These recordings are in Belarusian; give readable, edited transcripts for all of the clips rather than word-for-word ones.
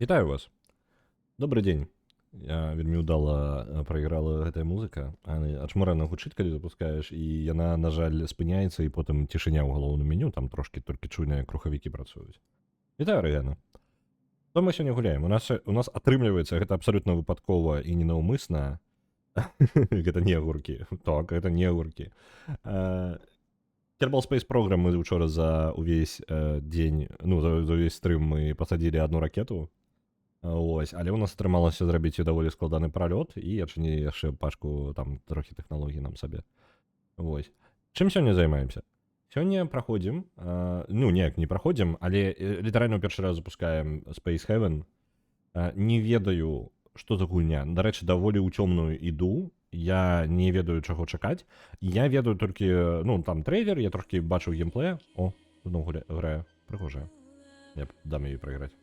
Вітаю вас. Добрый дзень. Вельмі ўдала прайграла гэтая музыка. Ачмурана гучыць, калі запускаеш, і яна, на жаль, спыняецца, і потым цішыня ў галоўным меню, там трошкі толькі чуйныя крухавікі працуюць. Вітаю, Раяна. Што мы сёння гуляем? У нас атрымліваецца, гэта абсалютна выпадкова і ненаўмысна. Гэта не агуркі. Так, гэта не агуркі. Kerbal Space Program мы учора за ўвесь дзень, ну, за ўвесь стрым мы пасадзілі одну ракету. Ось, але ў нас атрымалася зрабіць даволі складаны пралёт і адчыніць яшчэ пачку там трохі тэхналогій нам сабе. Вось. Чым сёння займаемся? Сёння праходзім, ну неяк не праходзім, але літаральна ў першы раз запускаем Space Heaven. Не ведаю, што за гульня. Дарэчы, даволі ў цёмную іду. Я не ведаю, чаго чакаць. Я ведаю толькі, ну, там трэйлер, я трошкі бачыў геймплея. О, зноў грае, прыгожая. Я дам ёй прайграць.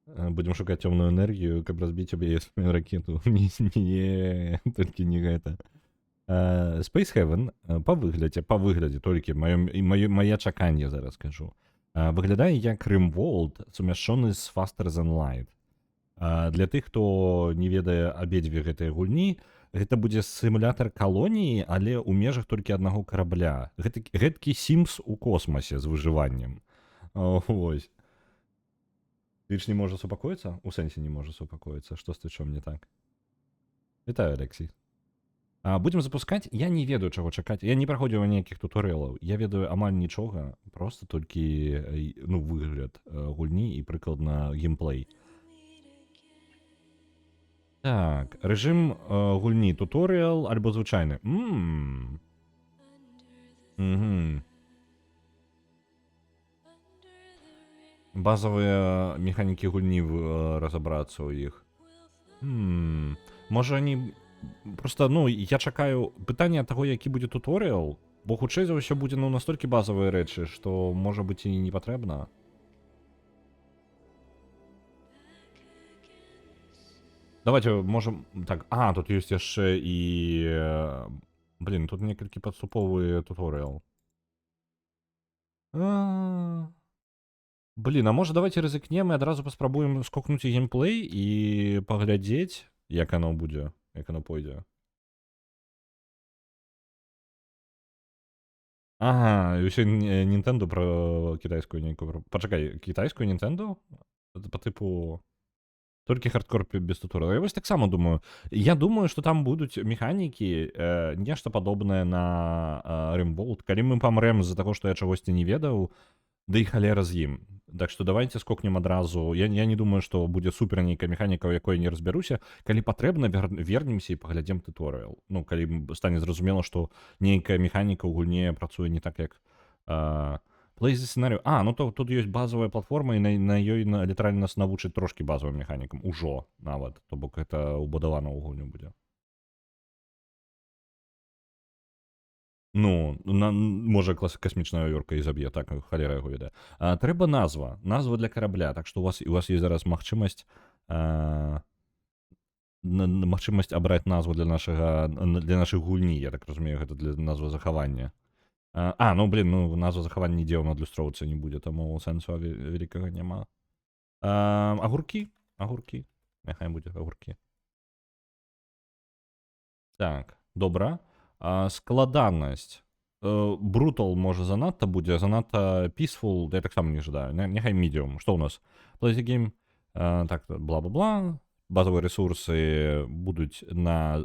Будем шукаць цёмную энергію, каб разбіць аб'ясную ракету. Не, толькі не гэта. Space Heaven па выглядзе толькі мае чаканне зараз скажу. Выглядае як Rimworld, сумяшчоны з Faster Than Light. Для тых, хто не ведае абедзве гэтыя гульні, гэта будзе сімулятар калоніі, але ў межах толькі аднаго карабля. Гэткі Sims у космасе з выжываннем. Вось. Твич не может супокоиться? У сенсі не может супокоиться. Что с Твичом не так? Вітаю, Алексей. Будем запускать. Я не ведаю, чаго чакаць. Я не праходзіў ніякіх туторыялаў. Я ведаю амаль нічога. Просто толькі, ну, выгляд гульні і прыкладна геймплей. Так, рэжым гульні туторыял альбо звычайны. Базовые механікі гульні разобрацца ў іх. Можа они просто, ну, я чакаю пытання таго, які будзе туторыял, бо хутчэй за ўсё будзе, ну, настолькі базовыя рэчы, што можа быць і не патрэбна. Давайте можем так. Тут ёсць яшчэ і блин, тут некалькі падступовы туторыял. Блин, а может давайте рызыкнем і адразу паспрабуем скокнуць і геймплей і паглядзець, як оно будзе, як оно пойдзе. Ага, і ўсё Nintendo про кітайскую нейкую. Пачакай, кітайскую Nintendo? По типу толькі хардкор без туторыяла. Я вось таксама думаю. Я думаю, што там будуць механікі, нешта падобнае на Rimworld. Калі мы памрэм з-за таго, што я чагосьці не ведаў, да і халера з ім. Так што давайте скокнем адразу. Я не думаю, што будзе супер нейкая механіка, у якой не разбяруся. Калі патрэбна, вернемся і паглядзім туторыял. Ну, калі стане зразумела, што нейкая механіка ў гульне працуе не так, як Play the сценарыю. Ну то тут ёсць базовая платформа, і на ёй літаральна нас навучыць трошкі базовым механікам. Ужо нават. То бок гэта ўбудавана ў гульню будзе. Ну, можа касмічная вёрка і заб'е, так, халера яго ведае. Трэба назва для карабля, так што у вас ёсць зараз магчымасць абраць назву для нашай гульні, я так разумею, гэта для назвы захавання. Ну, блин, ну, назва захавання нідзе ў адлюстроўцы не будзе, таму сэнсу вялікага няма. Агуркі? Няхай будзе агуркі. Так, добра. Складанасць. Brutal можа занадта будзе, занадта peaceful, я таксама не жадаю. Няхай medium. Што ў нас? Play the game. Так, бла-бла-бла. Базовыя рэсурсы будуць на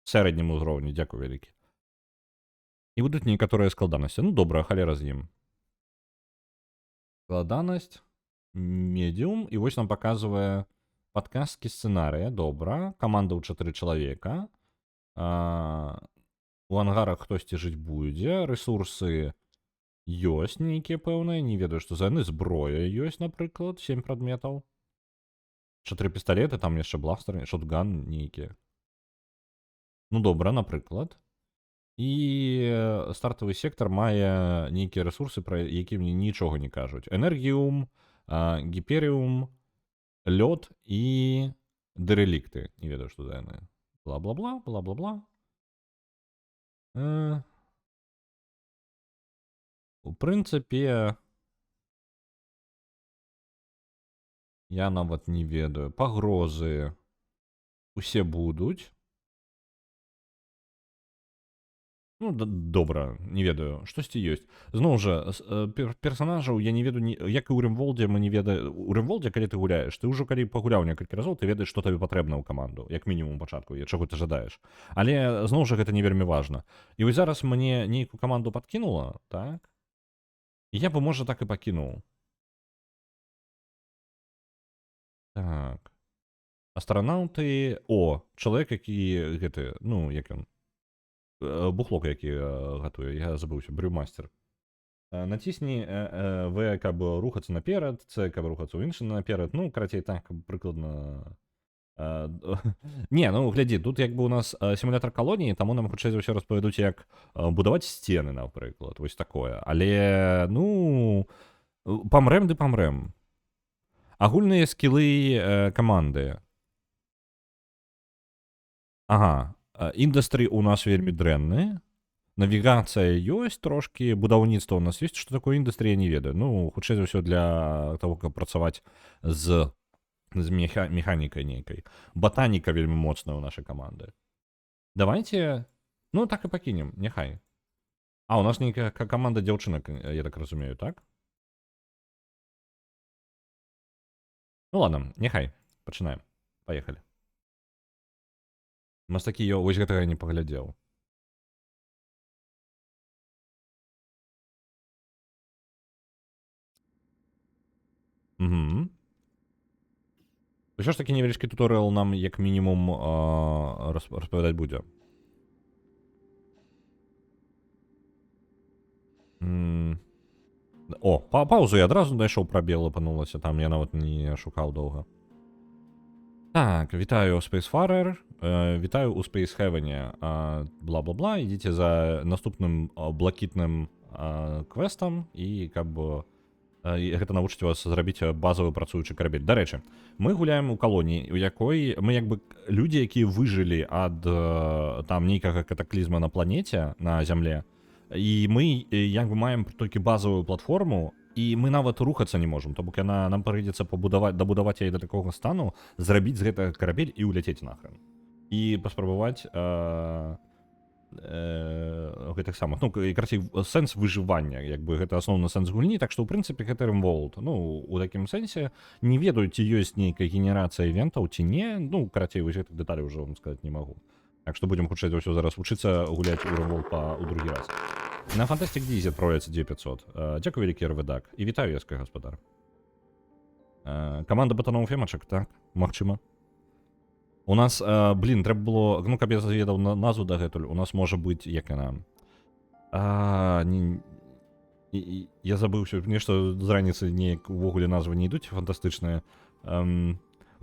сярэднім узроўні, дзякуй вялікі. І будуць некаторыя складанасці. Ну, добра, халера з ім. Складанасць, medium, і вось нам паказвае падказкі сцэнарыя, добра. Каманда ў 4 чалавека. У ангарах хтосьці жыць будзе, рэсурсы Ёсць нейкія пэўныя, не ведаю, што за яны. Зброя ёсць, напрыклад, 7 прадметаў. 4 пісталеты, там яшчэ бластер, шотган нейкія. Ну добра, напрыклад. І стартавы сектар мае нейкія рэсурсы, пра які мне нічога не кажуць. Энергіум, гіперіум, лёд і дэрэлікты. Не ведаю, што за яны. Бла-бла-бла, бла-бла-бла. У прынцыпе, я нават не ведаю. Пагрозы усе будуць. Ну, добра, не ведаю, штосьці ёсць. Зноў жа, персанажаў я не ведаю, як і ў Рэмволдзе мы не ведаем. У Рэмволдзе, калі ты гуляеш, ты ўжо калі пагуляў некалькі разоў, ты ведаеш, што табе патрэбна ў каманду, як мінімум у пачатку, чаго ты жадаеш. Але, зноў жа, гэта не вельмі важна. І вось зараз мне нейкую каманду падкінула, так? І я бы, можа, так і пакінуў. Так. Астранаўты... О, чалавек, які гэты, ну, як ён? Бухлок, які гатуе, я забыўся, брюмастер. Націсні В, каб рухацца наперад, С, каб рухацца ў іншы наперад. Ну, карацей, так, прыкладна... Не, ну, глядзі, тут як бы у нас сімулятор калоніі, таму нам хутчэй за ўсё распавядуць, як будаваць сцены, напрыклад, вось такое. Але, ну, памрэм ды памрэм. Агульныя скілы каманды. Ага. Індастры у нас вельмі дрэнны. Навігацыя ёсць трошкі, будаўніцтва у нас ёсць. Што такое індастрыя, не ведаю. Ну, хутчэй за ўсё для того, каб працаваць з механікай нейкай. Батаніка вельмі моцная ў нашай каманды. Давайте, ну, так і пакінем, няхай. А, у нас нейкая каманда дзяўчынак, я так разумею, так? Ну, ладно, няхай. Пачынаем. Паехалі. Мастакі, вось гэтага я не паглядзеў. Угу. Ўсё ж такі невялічкі туторыял нам як мінімум распавядаць будзе. О, паузу я адразу знайшоў, прабел апынулася, там я нават не шукаў доўга. Так, вітаю Spacefarer, вітаю ў Spacehaven, бла-бла-бла, ідзіце за наступным блакітным квестам і каб гэта навучыць вас зрабіць базавы працуючы карабель. Дарэчы, мы гуляем у калоніі, у якой мы як бы людзі, якія выжылі ад там нейкага катаклізма на планеце, на зямле, і мы як бы маем толькі базавую платформу, і мы нават рухацца не можам, то бок нам прыйдзецца дабудаваць яе да такога стану, зрабіць з гэтага карабель і ўляцець нахрен. І паспрабаваць гэтых самых, ну, і карацей, сэнс выжывання, як бы гэта асноўны сэнс гульні, так што, ў прынцыпе, гэта Rimworld. Ну, у такім сэнсе, не ведаю, ці ёсць нейкая генерацыя івентаў, ці не, ну, карацей, вось гэтых дэталей ўжо вам сказаць не магу. Так што будзем хутчэй за ўсё зараз вучыцца гуляць у Rimworld ў другі раз. На Fantastic Dize проецца 2500. Дзякую вялікі РВДак. І вітаю, яскай гаспадар. Каманда батаноў фемачак, так, магчыма. У нас, блін, трэба было, ну, каб я заведаў назву дагэтуль, у нас можа быць, як яна... Я забыўся, нешта з раніцы неяк увогуле назвы не ідуць фантастычныя.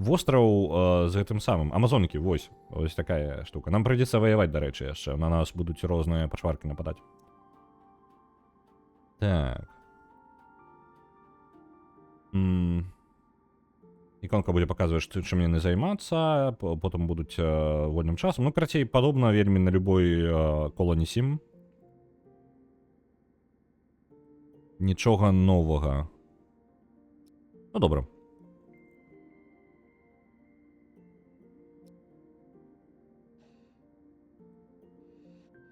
Востраў з гэтым самым, Амазонкі, вось такая штука. Нам прыйдзецца ваяваць, дарэчы, яшчэ, на нас будуць розныя пачваркі нападаць. Так. Іконка будзе паказваць, чым яны займацца, потым будуць вольным часам. Ну, карацей, падобна вельмі на любой Colony Sim. Нічога новага. Ну, добра.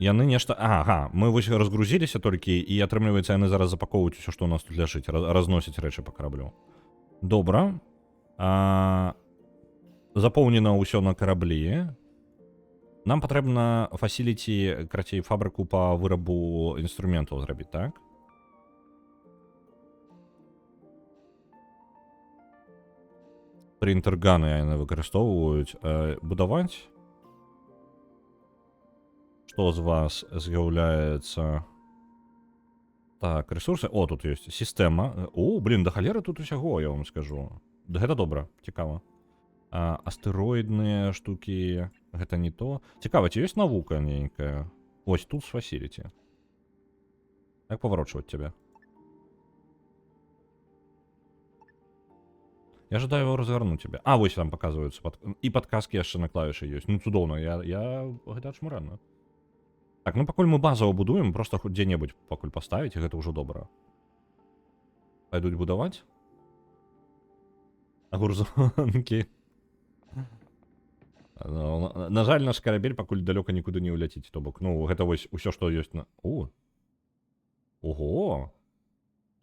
Яны нешта... Ага, мы вось разгрузіліся толькі, і атрымліваецца, яны зараз запакоўваюць усё, што ў нас тут ляжыць, разносяць рэчы па караблю. Добра. Запоўнена ўсё на караблі. Нам патрэбна фасіліці, карацей, фабрыку па вырабу інструментаў зрабіць, так? Прынтэрганы яны выкарыстоўваюць. Будаваць? Што з вас з'яўляецца Так, ресурсы. О, тут есть система. О, блин, да халеры тут усяго, я вам скажу. Да гэта добра, цікава. Астэроідныя штукі, гэта не то. Цікава, ці ёсць навука нейкая? Ось, тут с facility. Як поворачивать тебя? Я ожидаю его развернуть тебе. А, вось там показываются. И подказки яшчэ на клавіші ёсць. Ну, цудоўна, я гэта чмурана. Так, ну пакуль мы базово будуем, просто хоть дзе-небудзь пакуль поставить, і гэта ўжо добра. Пойдуць будаваць? Гурзонкі. На жаль, наш карабель пакуль далёка нікуды не ўляціць, то бок. Ну, гэта вось усё, што ёсць на... Ого!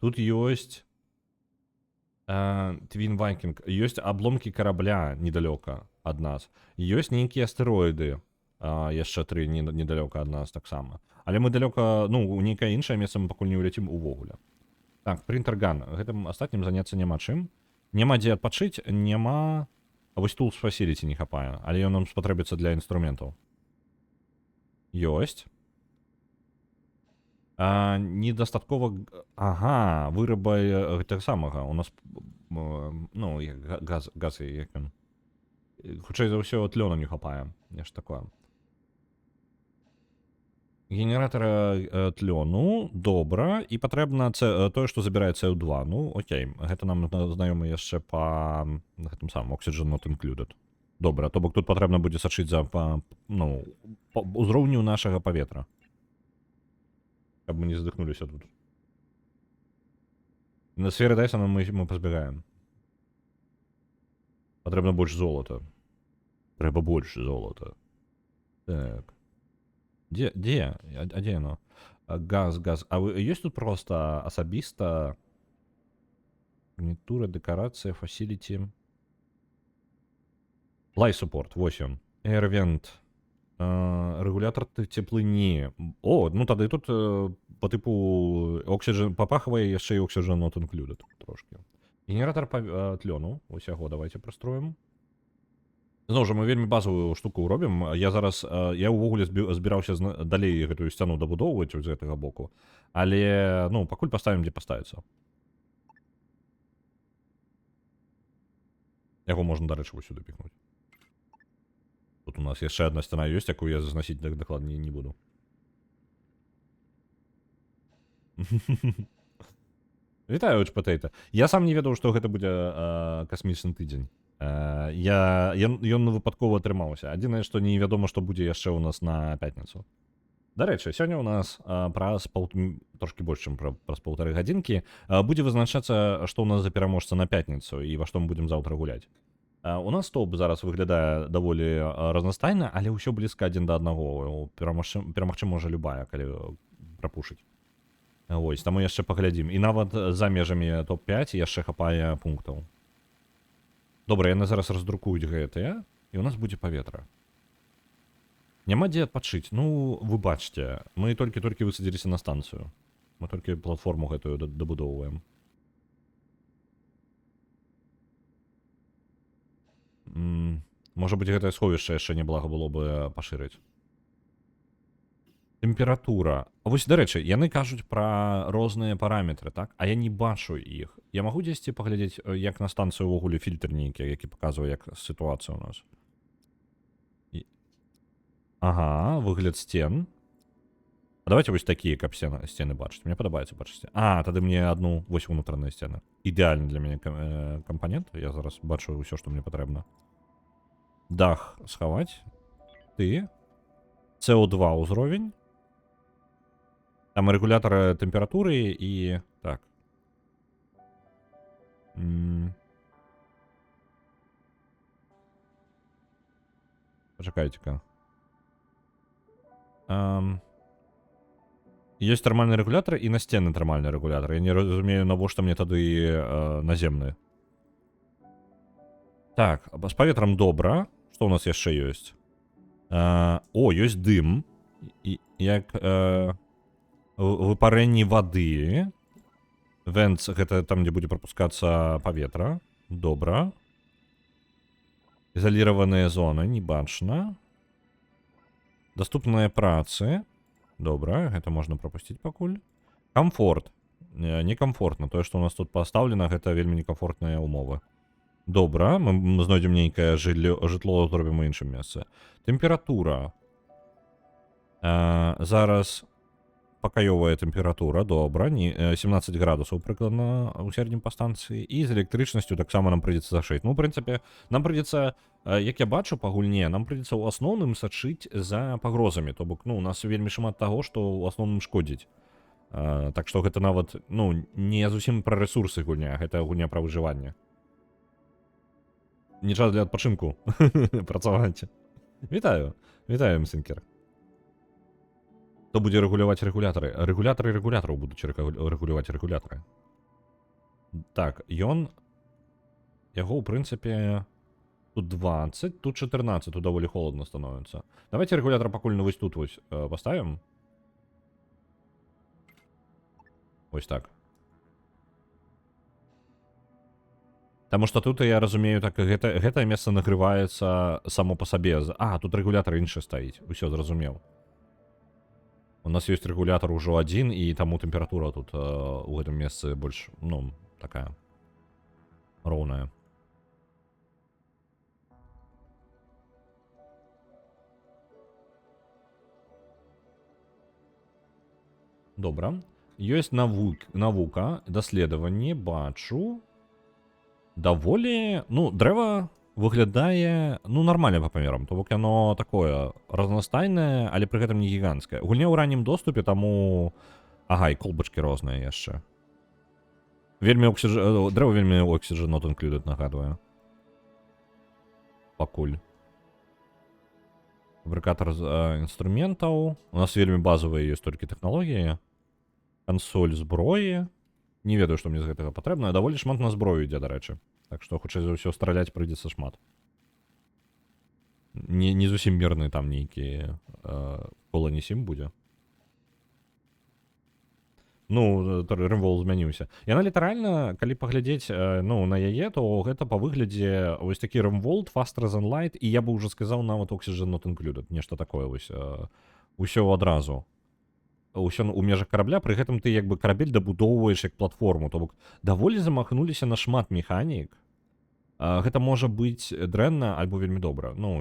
Тут ёсць... Твин Вайкінг. Ёсць абломкі карабля недалёка ад нас. Ёсць нейкія астэроіды. Яшчэ 3 недалёка ад нас таксама. Але мы далёка, ну, у нейкае іншае месца мы пакуль не ўляцім увогуле. Так, принтер-ган. Гэтым астатнім заняцца няма чым. Няма дзе адпачыць, няма... А вось Tools Facility не хапае, але ён нам спатрэбіцца для інструментаў. Ёсць. Недастаткова... Ага, вырабай гэтага самага. У нас, ну, газ, як ён. Хутчэй за ўсё, тлёна не хапае. Нешта такое. Генератора тлёну, добра, і патрэбна тое, што забірае CO2. Ну, окей, гэта нам знаёмы яшчэ па гэтым самым Oxygen Not Included. Добра, то бок тут патрэбна будзе сачыць за ну, узроўню нашага паветра. Каб мы не задыхнуліся тут. На сферы Дайсона мы пазбягаем. Патрэбна больш золата. Трэба больш золата. Так. Дзе? А дзе яно? Газ. А ёсць тут просто асабіста гарнітура, дэкарацыя, facility. Light support, вось ён. Air vent. Рэгулятор цеплыні. О, ну тады тут по типу Oxygen папахвае яшчэ і Oxygen Not Included трошки. Генератор тлёну. Ось яго давайте прастроім. Зноў жа, мы вельмі базовую штуку робім. Я зараз, я ўвогуле збіраўся далей гэтую сцяну дабудоўваць з гэтага боку. Але, ну, пакуль паставім, дзе паставіцца. Яго можна, дарэчы, вось сюды піхнуць. Тут у нас яшчэ адна сцяна ёсць, якую я зазнасіць дакладней не буду. Вітаю, Potato. Я сам не ведаў, што гэта будзе касмічны тыдзень. Ён выпадкова атрымаўся. Адзінае, што невядома, што будзе яшчэ ў нас на пятніцу. Дарэчы, сёння ў нас праз трошкі больш, чым праз 1,5 гадзінкі будзе вызначацца, што ў нас за пераможца на пятніцу і ва што мы будзем заўтра гуляць. У нас топ зараз выглядае даволі разнастайна, але ўсё блізка адзін да аднаго. Перамагчы можа любая, калі прапушыць. Вось, таму яшчэ паглядзім. І нават за межамі топ-5 яшчэ хапае пунктаў. Добра, яны зараз раздрукуюць гэтыя, і ў нас будзе паветра. Няма дзе адпачыць. Ну, вы бачце, мы толькі высадзіліся на станцыю. Мы толькі платформу гэтую дабудоўваем. Можа быць, гэтае сховішча яшчэ неблага было бы пашырыць. Тэмпература. Вось, дарэчы, яны кажуць пра розныя параметры, так? А я не бачу іх. Я магу дзесьці паглядзець, як на станцыю ўвогуле фільтр нейкі, які паказвае, як сітуацыя ў нас. Ага, выгляд сцен. А давайте вось такія, каб сцены бачыць. Мне падабаецца бачыць. Тады мне адну, вось унутраныя сцены. Ідэальны для мяне кампанент. Я зараз бачу ўсё, што мне патрэбна. Дах схаваць. Ты. CO2 ўзровень. Там регулятор тэмпературы і... Так. Пачакайце-ка. Ёсць тэрмальны рэгулятар і насценны тэрмальны рэгулятар. Я не разумею, навошта мне тады наземны. Так, з паветрам добра. Што ў нас яшчэ ёсць? Ёсць дым. Як... выпарэнні вады. Вэнтс, гэта там, дзе будзе прапускацца паветра. Добра. Ізаліраваныя зоны, не бачна. Даступныя працы. Добра, гэта можна прапусціць пакуль. Камфорт. Некамфортна. Тое, што ў нас тут пастаўлена, гэта вельмі некамфортныя ўмовы. Добра, мы знойдзем нейкае жытло, зробім у іншым месцы. Тэмпература. Зараз пакаёвая тэмпература, добра, 17 градусаў прыкладна ў сярэднім па станцыі, і з электрычнасцю таксама нам прыйдзецца зашыць. Ну, у прынцыпе, нам прыйдзецца, як я бачу па гульне, нам прыйдзецца ў асноўным сачыць за пагрозамі, то бок, ну, у нас вельмі шмат таго, што ў асноўным шкодзіць. Так што гэта нават, ну, не зусім пра рэсурсы гульня, гэта гульня пра выжыванне. Не час для адпачынку працаваць. Вітаю, Мсінкер. Хто будзе рэгуляваць рэгулятары? Рэгулятары рэгулятараў будуць рэгуляваць рэгулятары. Так, яго, ў прынцыпе, тут 20, тут 14, тут даволі холодна становіцца. Давайте рэгулятар пакуль вось тут вось паставім. Вось так. Таму што тут, я разумею, так, гэтае месца нагрываецца само па сабе. Тут рэгулятар іншы стаіць. Усё, зразумеў. У нас ёсць рэгулятар ужо адзін, і таму тэмпература тут у гэтым месцы больш, ну, такая роўная. Добра. Ёсць навука, даследаванні, бачу. Даволі, ну, дрэва выглядае, ну, нармальна па памерам. То бок яно такое разнастайнае, але пры гэтым не гіганцкае. Гульня ў раннім доступе, таму... Ага, і колбачкі розныя яшчэ. Дрэва вельмі Oxygen Not Included нагадвае. Пакуль. Фабрыкатар інструментаў. У нас вельмі базовыя ёсць толькі тэхналогіі. Кансоль зброі. Не ведаю, што мне з гэтага патрэбна. Даволі шмат на зброю ідзе, дарэчы. Так што, хутчэй за ўсё, страляць прыйдзецца шмат. Не зусім мірны там нейкі Колоні 7 будзе. Ну, Rimworld змяніўся. Яна літаральна, калі паглядзець, ну, на яе, то гэта па выглядзе вось такі Rimworld, Faster Than Light, і я бы ўжо сказаў нават Oxygen Not Included. Нешта такое вось. Усё адразу. Усё ў межах карабля, пры гэтым ты як бы карабель дабудоўваеш як платформу, то бок даволі замахнуліся на шмат механік. Гэта можа быць дрэнна альбо вельмі добра. Ну,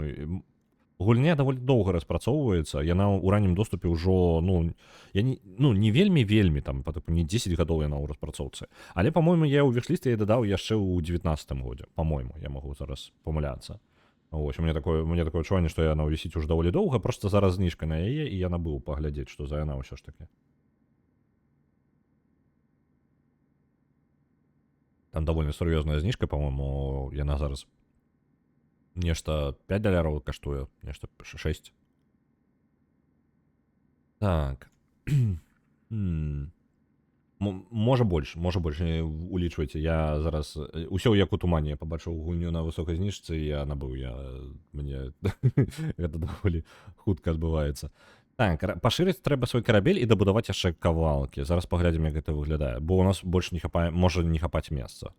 гульня даволі доўга распрацоўваецца, яна ў раннім доступе ўжо, ну, не вельмі, там, не 10 гадоў яна ў распрацоўцы. Але, па-мойму, я ў вішлісты я дадаў яшчэ ў 19-м годзе. Па-мойму, я магу зараз памыляцца. Ось, у мне такое адчуванне, што яна вісіць уже даволі доўга, просто зараз зніжка на яе, і я набыў паглядзець, што за яна ўсё ж такі. Там даволі сур'ёзная зніжка, па-мойму, яна зараз нешта $5 каштуе, нешта 6. Так. Можа больш, улічвайце, я зараз усё як у тумане, я пабачыў гульню на высокай зніжцы, я набыў, мне гэта даволі хутка адбываецца. Так, пашырыць трэба свой карабель і дабудаваць яшчэ кавалкі. Зараз паглядзім, як гэта выглядае, бо у нас больш не хапае, можа не хапаць месца.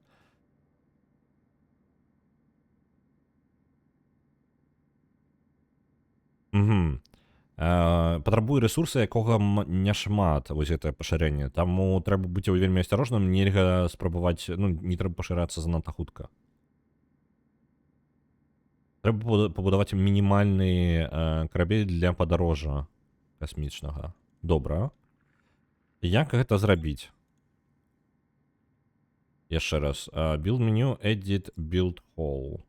Патрабуе рэсурсы, якога няшмат, вось гэтае пашырэнне. Таму трэба быць вельмі асцярожным, нельга спрабаваць, ну, не трэба пашырацца занадта хутка. Трэба пабудаваць мінімальны карабель для падарожжа касмічнага. Добра. Як гэта зрабіць? Яшчэ раз. Build menu, edit, build hall.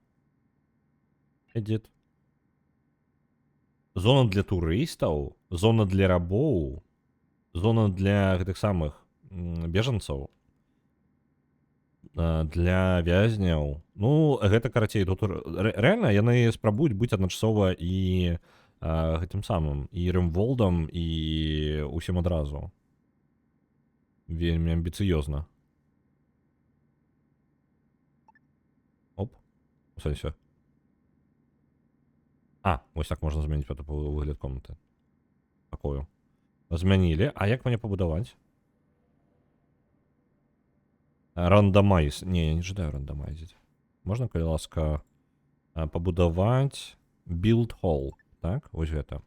Edit. Зона для турыстаў, зона для рабоў, зона для гэтых самых бежанцаў, для вязняў. Ну, гэта, карацей, тут рэальна яны спрабуюць быць адначасова і гэтым самым, і Rimworld'ам, і усім адразу. Вельмі амбіцыёзна. Оп, у сэнсе. Вось так можна змяніць выгляд комнаты. Такую. Змянілі. А як мне пабудаваць? Рандамайз. Не, я не жадаю рандамайзіць. Можна, калі ласка, пабудаваць build hall. Так, вось гэта.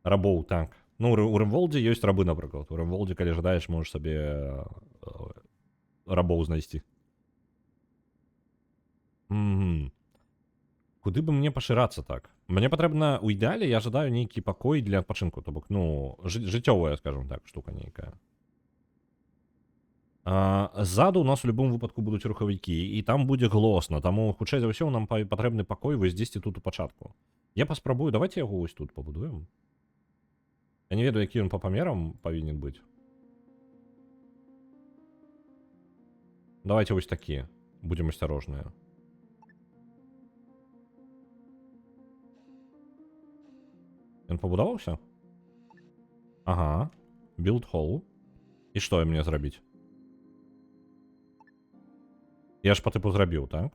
Рабоў, так. Ну, у Рэмволдзе ёсць рабы, напрыклад. У Рэмволдзе, калі жадаеш, можаш сабе рабоў знайсці. Куды бы мне пашырацца так? Мне патрэбна, у ідэале, я жадаю нейкі пакой для адпачынку, то бок, ну, жыццёвая, скажем так, штука нейкая. Ззаду у нас у любым выпадку будуць рухавікі, і там будзе глосна, таму, хутчэй за ўсё, нам патрэбны пакой вось дзесьці тут у пачатку. Я паспрабую, давайте яго вось тут пабудуем. Я не ведаю, які ён па памерам павінен быць. Давайте вось такі. Будзем асцярожныя. Ён пабудаваўся? Ага. Build hall. І што мне зрабіць? Я ж па тыпу зрабіў, так?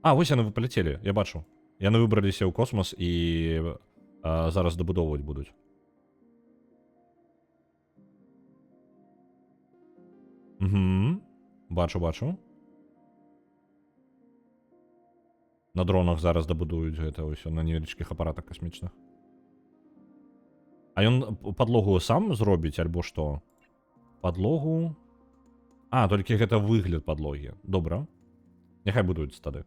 Вось яны паляцелі, я бачу. Яны выбраліся ў космас і зараз дабудоўваць будуць. Бачу. На дронах зараз дабудуюць гэта ўсё, на невялічкіх апаратах касмічных. А ён падлогу сам зробіць, альбо што? Падлогу... толькі гэта выгляд падлогі. Добра. Няхай будуюць тады.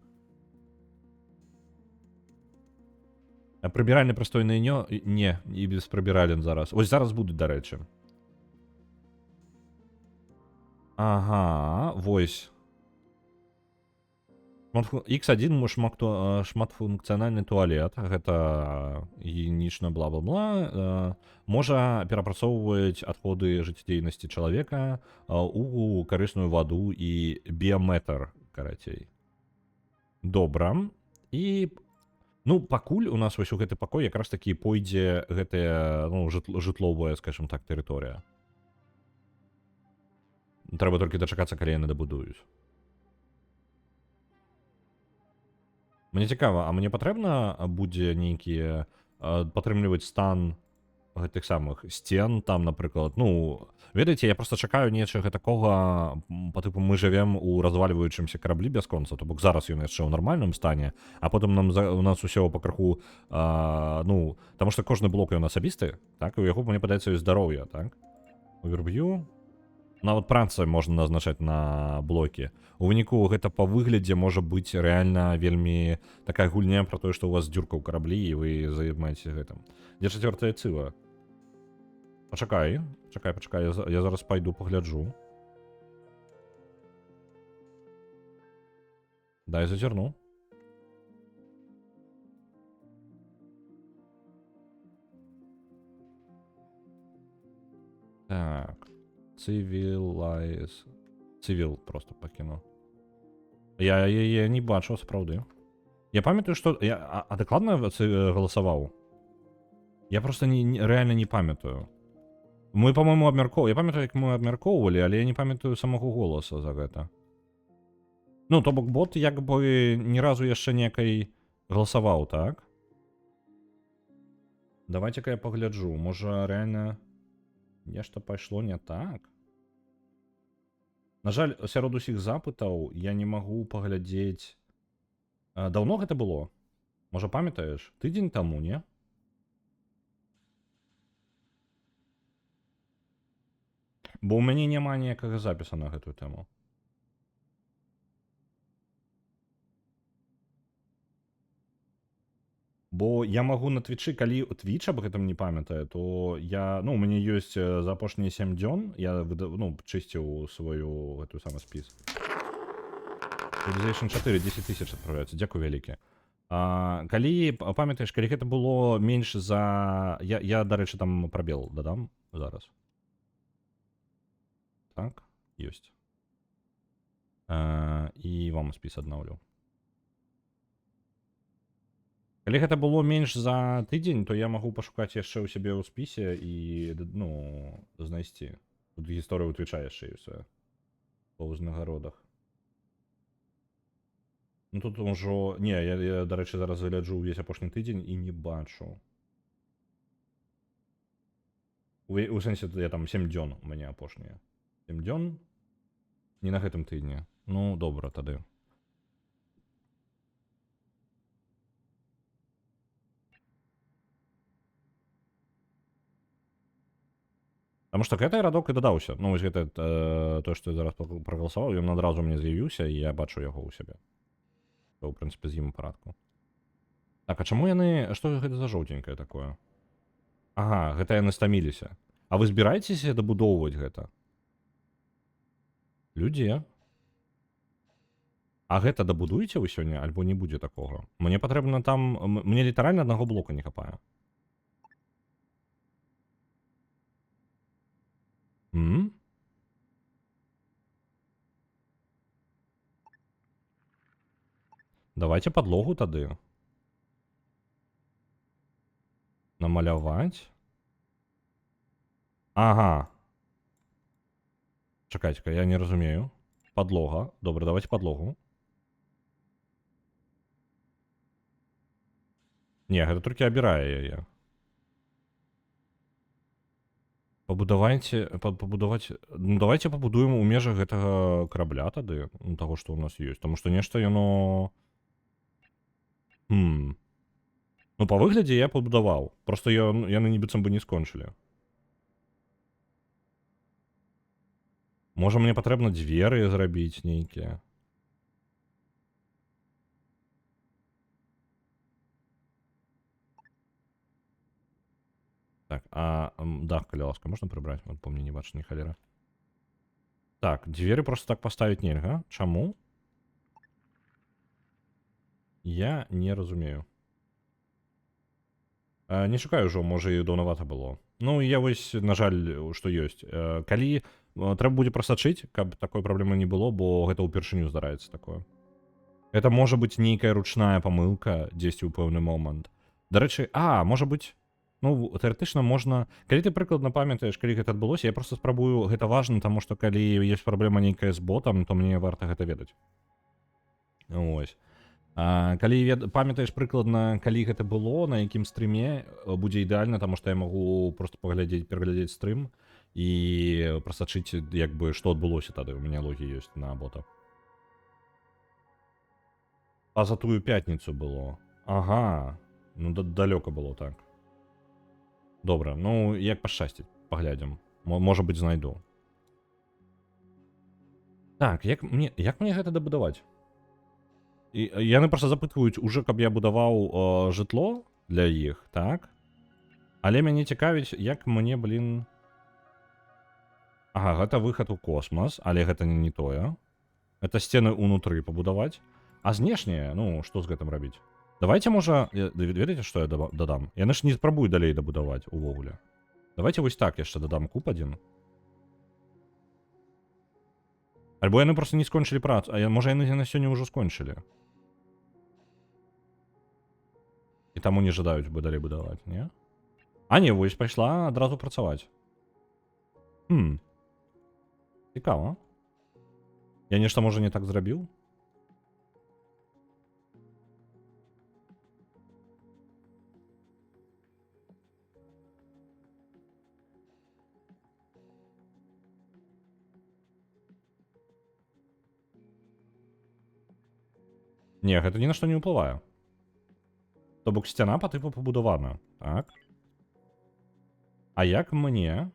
Прыбіральны прыстойны не, і без прыбірален зараз. Вось зараз будуць, дарэчы. Ага, вось. X1 шматфункцыянальны туалет, гэта гігіенічна бла-бла-бла, можа перапрацоўваць адходы жыццядзейнасці чалавека у карысную ваду і біяметр, карацей. Добра. І, ну, пакуль у нас вось у гэты пакой якраз такі пойдзе гэтая, ну, жытловая, скажем так, тэрыторыя. Трэба толькі дачакацца, калі яны дабудуюць. Мне цікава, а мне патрэбна будзе нейкія падтрымліваць стан гэтых самых сцен, там, напрыклад, ну, ведаеце, я просто чакаю нечага такога, па тыпу мы жывем у развальваючымся караблі бясконца, то бок зараз ён яшчэ ў нармальным стане, а потым у нас усё пакрыху, ну, таму што кожны блок ён асабісты, так, і у яго, мне падаецца, ёсць здароўе, так? Овервью. Нават працы можна назначаць на блокі. У выніку гэта па выглядзе можа быць рэальна вельмі такая гульня пра тое, што у вас дзюрка ў караблі і вы займаецеся гэтым. Дзе чацвёртая цыва? Пачакай, я зараз пайду пагляджу. Дай зазірну. Так. Цивил просто пакіну. Я не бачу, сапраўды. Я памятаю, што... дакладна галасаваў? Я просто рэальна не памятаю. Мы, па-моему, абмяркоўвалі. Я памятаю, як мы абмяркоўвалі, але я не памятаю самого голаса за гэта. Ну, то бок бот як бы ні разу яшчэ некай галасаваў, так? Давайте-ка я пагляджу. Можа, рэальна... Нешта пайшло не так. На жаль, сярод усіх запытаў я не магу паглядзець. Даўно гэта было? Можа, памятаеш? Тыдзень таму, не? Бо ў мяне няма ніякага запіса на гэтую тэму. Бо я магу на твічы, калі твіч аб гэтым не памятае, то я, ну, у мяне ёсць за апошнія 7 дзён, я, ну, чысціў сваю гэтую самую спіс. Civilization 4, 10 000 адправляюцца, дзякуй вялікі. Калі, памятаеш, калі гэта было менш за... Я, дарэчы, там прабел дадам зараз. Так, ёсць. І вам спіс аднаўлю. Калі гэта было менш за тыдзень, то я магу пашукаць яшчэ ў сябе ў спісе і, ну, знайсці. Тут гісторыя ў твіча яшчэ ёсць па ўзнагародах. Ну тут ўжо... Не, я, дарэчы, зараз загляджу ўвесь апошні тыдзень і не бачу. У сэнсе, я там 7 дзён у мяне апошнія. 7 дзён? Не на гэтым тыдні. Ну, добра, тады. Таму што гэты радок і дадаўся. Ну, вось гэта тое, што я зараз прагаласаваў, ён адразу мне з'явіўся, і я бачу яго ў сябе. То, ў прынцыпе, з ім у парадку. Так, а чаму яны... Што гэта за жоўтенькае такое? Ага, гэта яны стаміліся. А вы збіраецеся дабудоўваць гэта? Людзі. А гэта дабудуеце вы сёння, альбо не будзе такога? Мне патрэбна там... Мне літаральна аднаго блока не хапае. Давайте падлогу тады. Намаляваць. Ага. Чакайце-ка, я не разумею. Падлога. Добра, давайте падлогу. Не, гэта толькі абірае яе. Пабудаваць... Ну, давайте пабудуем у межах гэтага карабля тады, таго, што ў нас ёсць. Таму што нешта яно... Ну, па выглядзе я пабудаваў. Проста яны нібыццам бы не скончылі. Можа, мне патрэбна дзверы зрабіць нейкія. Так, а дах, калі ласка, можна прыбраць? Вот, по мне не бачу ні халера. Так, дзверы просто так паставіць нельга. Чаму? Я не разумею. Не шукаю ўжо, можа, і даўнавата было. Ну, я вось, на жаль, што ёсць. Калі трэба будзе прасачыць, каб такой праблемы не было, бо гэта ўпершыню здараецца такое. Это можа быць нейкая ручная памылка дзесьці ў пэўны момант. Дарэчы, можа быць, ну, тэарэтычна можна... Калі ты прыкладна памятаеш, калі гэта адбылося, я просто спрабую, гэта важна, таму што калі ёсць праблема нейкая з ботам, то мне варта гэта ведаць. Ось. Калі памятаеш прыкладна, калі гэта было, на якім стрыме, будзе ідэальна, таму што я магу просто пераглядзець стрым і прасачыць, як бы, што адбылося тады. У мяне логі ёсць на бота. А за тую пятніцу было. Ага. Ну, далёка было так. Добра, ну, як пашчасціць, паглядзім. Можа быць, знайду. Так, як мне гэта дабудаваць? І яны проста запытваюць уже, каб я будаваў жытло для іх, так? Але мяне цікавіць, як мне, блін... Ага, гэта выхад у космас, але гэта не тое. Гэта сцены ўнутры пабудаваць. А знешняе, ну, што з гэтым рабіць? Давайте, можа, ведаеце, што я дадам? Яны ж не спрабуюць далей дабудаваць увогуле. Давайте вось так яшчэ дадам куб адзін. Альбо яны проста не скончылі працу, а можа яны на сёння ўжо скончылі. І таму не жадаюць бы далей будаваць, не? А не, вось пайшла адразу працаваць. Цікава. Я нешта, можа, не так зрабіў? Не, гэта ні на што не ўплывае. То бок сцяна па тыпу пабудавана, так? А як мне...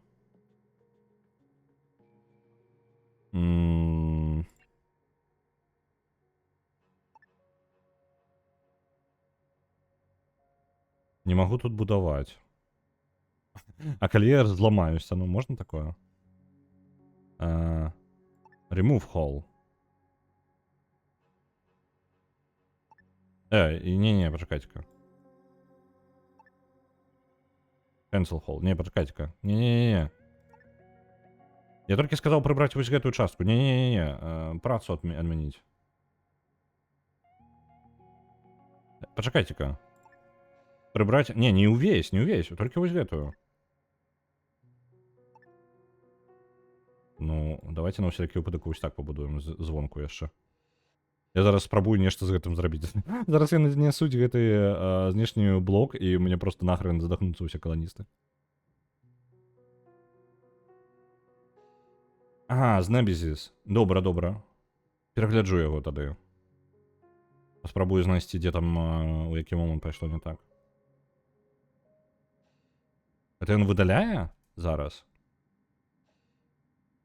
Не магу тут будаваць. А калі я зламаюся, ну можна такое? Remove hole. Не, пачакайце-ка. Cancel hole. Не, пачакайце-ка. Не. Я толькі сказаў прыбраць вось гэтую частку. Не. Працу адмяніць. Пачакайце-ка. Прыбраць... Не ўвесь, толькі вось гэтую. Ну, давайте на ўсякі выпадак вось так пабудуем звонку яшчэ. Я зараз спрабую нешта з гэтым зрабіць. Зараз яны знесуць гэты знешні блок, і мне просто нахрен задахнуцца ўсе каланісты. Ага, знебізіс. Добра. Перагляджу яго тады. Спрабую знайсці, дзе там, у які момант пайшло не так. Гэта ён выдаляе зараз?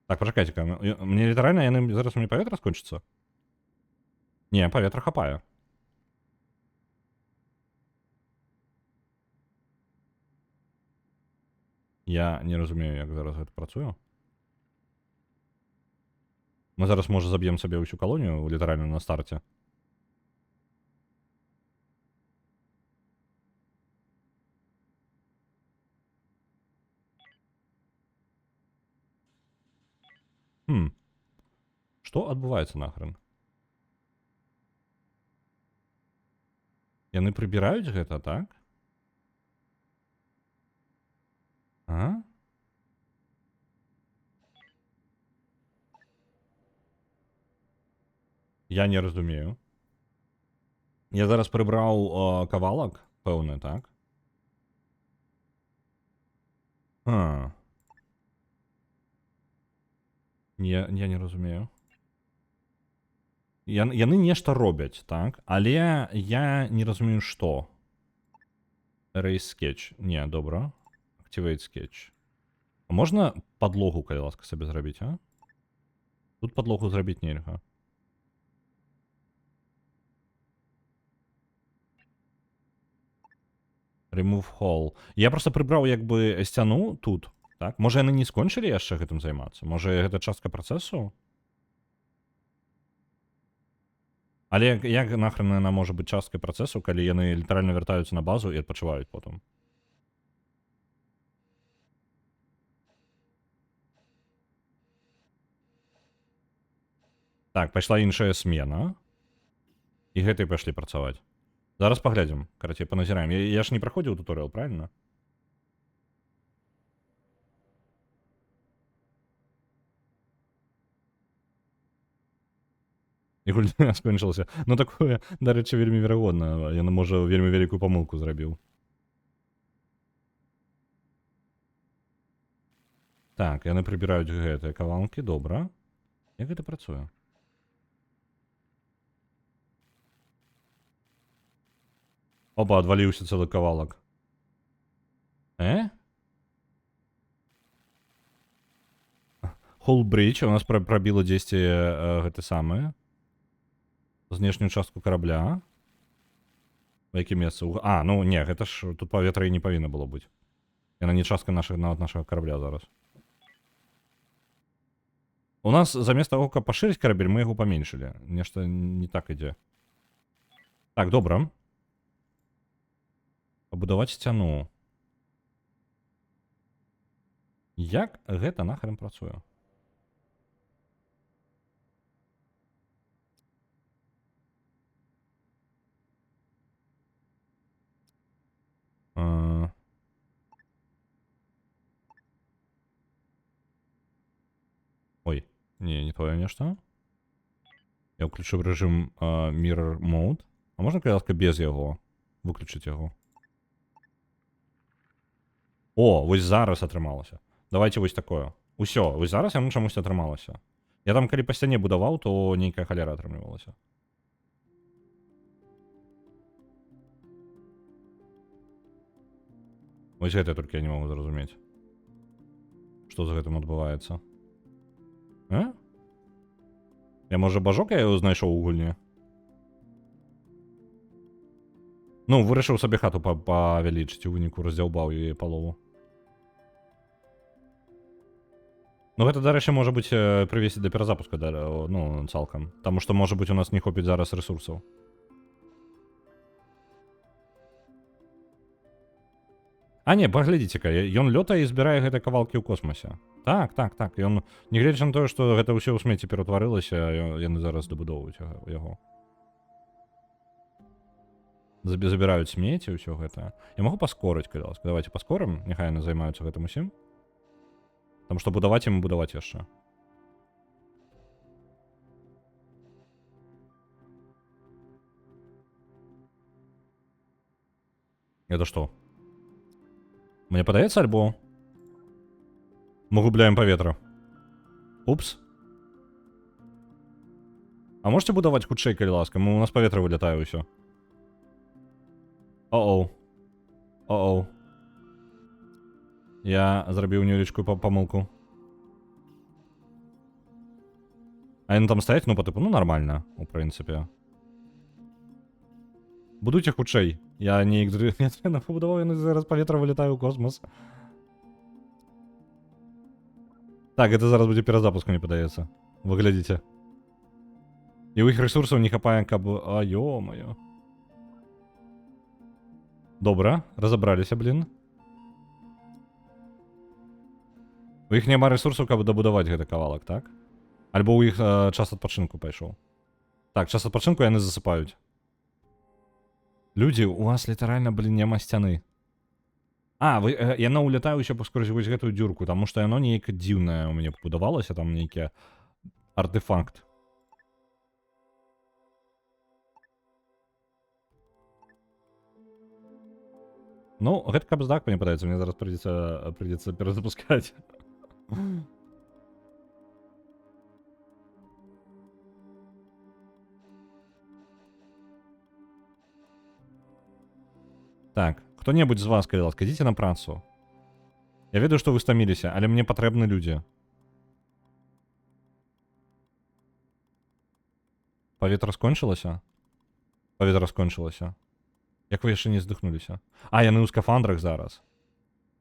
Так, почекайте-ка. Мне літаральна, яны зараз у мяне паветра скончыцца? Не, паветра хапае. Я не разумею, як зараз гэта працуе. Мы зараз, можа, заб'ем сабе ўсю калонію літаральна на старце. Што адбываецца нахрен? Яны прыбіраюць гэта, так? А? Я не разумею. Я зараз прыбраў кавалак, пэўны, так? Я не разумею. Яны нешта робяць, так? Але я не разумею, што. Erase sketch. Не, добра. Activate sketch. А можна падлогу, калі ласка, сабе зрабіць, а? Тут падлогу зрабіць нельга. Remove hole. Я просто прыбраў як бы сцяну тут, так? Можа яны не скончылі яшчэ гэтым займацца? Можа гэта частка працэсу? Але як нахрен яна можа быць часткай працэсу, калі яны літаральна вяртаюцца на базу і адпачываюць потым? Так, пайшла іншая смена. І гэтай пайшлі працаваць. Зараз паглядзім, карацей, паназіраем. Я ж не праходзіў туторыял, правильно? І гульня скончылася. Ну такое, дарэчы, вельмі верагодна. Яна, можа, вельмі вялікую памылку зрабіў. Так, яны прыбіраюць гэтыя кавалкі, добра. Як гэта працуе? Опа, адваліўся цэлы кавалак. Hole Bridge, у нас прабіла дзесьці гэты самы. Знешнюю частку карабля. У якім месцы? А, ну не, гэта ж тут паветра і не павінна было быць. Яна не частка нават нашага карабля зараз. У нас замест таго, каб пашырыць карабель, мы яго паменшылі. Нешта не так ідзе. Так, добра. Пабудаваць сцяну. Як гэта нахрен працуе? Ой, не тое нешта. Я ўключыў рэжым Mirror Mode. А можна, калі ласка, без яго выключыць яго? О, вось зараз атрымалася. Давайте вось такое. Усё, вось зараз яно чамусь атрымалася. Я там, калі па сцяне будаваў, то нейкая халера атрымлівалася. Вось гэта толькі я не могу зразумець. Што з гэтым адбываецца? А? Я, можа, бажок я яго знайшоў у гульні? Ну, вырашыў сабе хату павялічыць, у выніку раздзяўбаў яе палову. Ну, гэта, дарэчы, можа быць прывесці да перазапуска, ну, цалкам. Таму што, можа быць, у нас не хопіць зараз рэсурсаў. А не, паглядзіце-ка, ён лётае і збірае гэтыя кавалкі ў космасе. Так. Ён, нягледзячы на тое, што гэта ўсё ў смецці ператварылася, яны зараз дабудоўваюць яго. Забіраюць смецце, ўсё гэта. Я магу паскорыць, калі ласка. Давайте паскорым, няхай яны займаюцца гэтым усім. Таму што будаваць ім будаваць яшчэ. Это што? Мне падаецца, альбо мы губляем паветра? Упс. А можете будаваць хутчэй, калі ласка? У нас паветра вылятае ўсё. О-оу. Я зрабіў невялічкую памылку. А яны там стаять, ну, по типу, ну, нормально, у принципі. Будуйте хутчэй. Я не я побудував, я зараз паветра вилітаю у космос. Так, это зараз буде перезапуск, мені подається. Ви глядите. І у їх ресурсів не хапає, каб... А, ё-моё. Добре, розібралися, блін. У їх нема ресурсів, каб добудувати гэты кавалок, так? Альбо у їх час відпочинку пайшов. Так, час відпочинку яны засипають. Люди, у вас літаральна, блін, няма сцяны. А, яно улетаю ще скоріше вось гэтую дзюрку, таму што яно нейка дзіўнае у мяне пабудавалася, там нейкі артефакт. Ну, гэта кабздак, мне падаецца, мне зараз придется перезапускаць. Так, хто-небудзь з вас, калі ласка, ідзіце на працу. Я ведаю, што вы стаміліся, але мне патрэбны людзі. Паветра скончылася? Паветра скончылася. Як вы яшчэ не здыхнуліся? А, яны ў скафандрах зараз.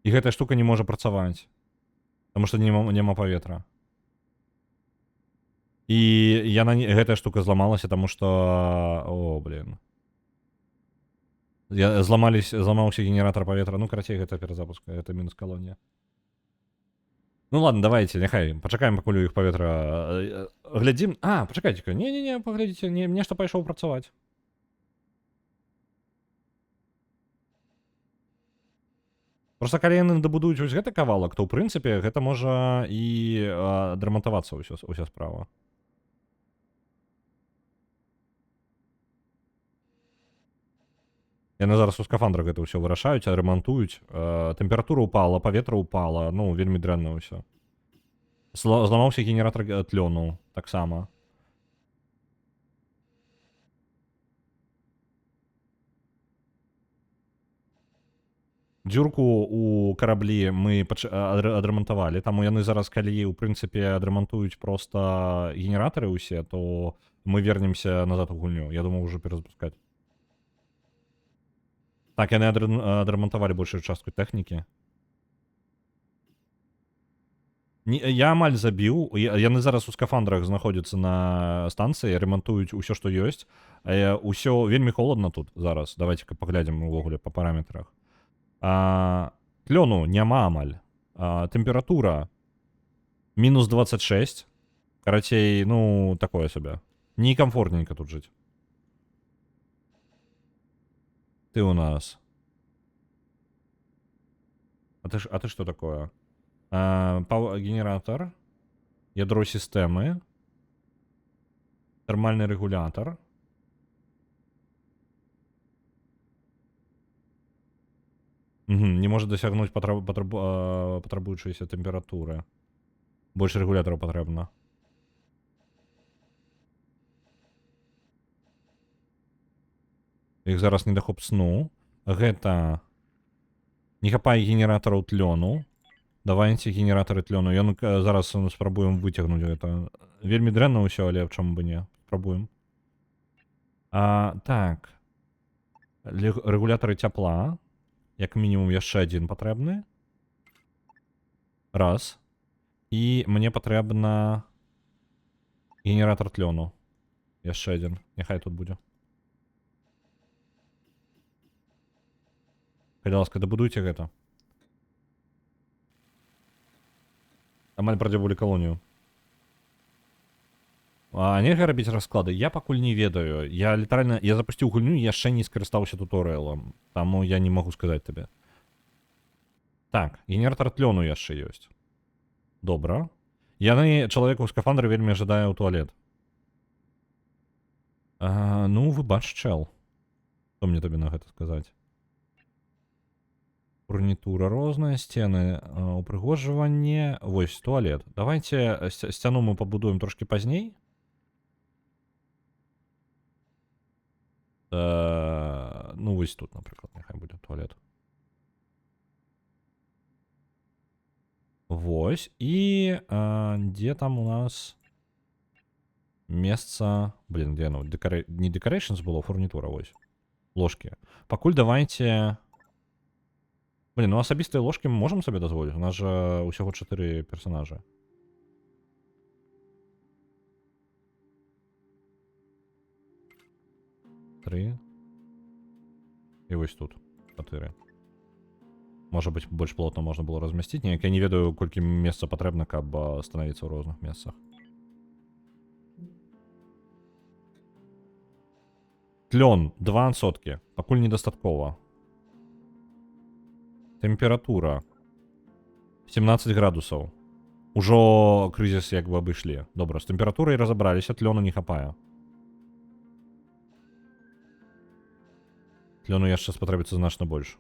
І гэтая штука не можа працаваць. Таму што няма паветра. І гэтая штука зламалася, таму што... О, блін. Зламаўся генератор паветра. Ну, карацей, гэта перезапуск. Гэта мінус калонія. Ну ладно, давайте, няхай. Пачакаем, пакуль у іх паветра... Глядзім... А, пачакайце-ка. Не-не-не, паглядзіце. Нешта пайшоў працаваць. Просто калі яны дабудуюць вось гэты кавалак, то ў прынцыпе гэта можа і адрамантавацца ўся справа. Яны зараз у скафандрах гэта ўсё вырашаюць, рамантуюць. Тэмпература ўпала, паветра ўпала, ну, вельмі дрэнна ўсё. Зламаўся генератор тлёну, таксама. Дзюрку у караблі мы адрамантавалі, таму яны зараз, калі, ў прынцыпе, адрамантуюць проста генератары ўсе, то мы вернемся назад у гульню. Я думаю, ўжо перазапускаць. Так, яны адрамантавалі большую частку тэхнікі. Я амаль забіў. Яны зараз у скафандрах знаходзяцца на станцыі, рамантуюць усё, што ёсць. Усё вельмі холодна тут зараз. Давайте-ка паглядзім увогуле па параметрах. Тлёну няма амаль. Тэмпература мінус 26. Карацей, ну, такое сабе. Некамфортненька тут жыць. Ты у нас. А ты что такое? Генератор. Ядро системы. Термальный регулятор. Угу, не может досягнуть потребующейся температуры. Больше регуляторов потребно. Іх зараз недахопсну. Гэта... Не хапае генератараў тлёну. Давайце генератары тлёну. Ён зараз спрабуем выцягнуць гэта. Вельмі дрэнна ўсё, але чаму бы не. Спрабуем. Так. Рэгулятары цяпла. Як мінімум яшчэ адзін патрэбны. Раз. І мне патрэбна генератар тлёну. Яшчэ адзін. Няхай тут будзе. Калі ласка, дабудуйце гэта. Амаль прадзябулі калонію. Нельга рабіць расклады? Я пакуль не ведаю. Я літаральна... Я запусціў гульню і яшчэ не скарыстаўся туторыялам. Таму я не магу сказаць табе. Так, генератар тлёну яшчэ ёсць. Добра. Яны чалавеку ў скафандры вельмі жадае ў туалет. Ну, выбач, чэл. Што мне табе на гэта сказаць? Фурнітура розная, сцены, упрыгожванне. Вось, туалет. Давайте сцяну мы пабудуем трошки пазней. Ну, вось тут, напрыклад, няхай будзе туалет. Вось. І дзе там у нас... Месца... Блин, где оно? Не decorations было, фурнитура, ось. Ложки. Пакуль давайте... Блин, ну асабістыя ложкі мы можам сабе дазволіць? У нас жа ўсяго 4 персонажа. Три. І вось тут 4. Можа быць, больш плотна можна было размясціць. Неяк я не ведаю, колькі месца патрэбна, каб станавіцца ў розных месцах. Тлен 2%. Пакуль недастаткова. Тэмпература 17 градусаў. Ужо крызіс як бы абышлі. Добра, з тэмпературай разабраліся, тлёну не хапае. Тлёну яшчэ спатрэбіцца значна больш.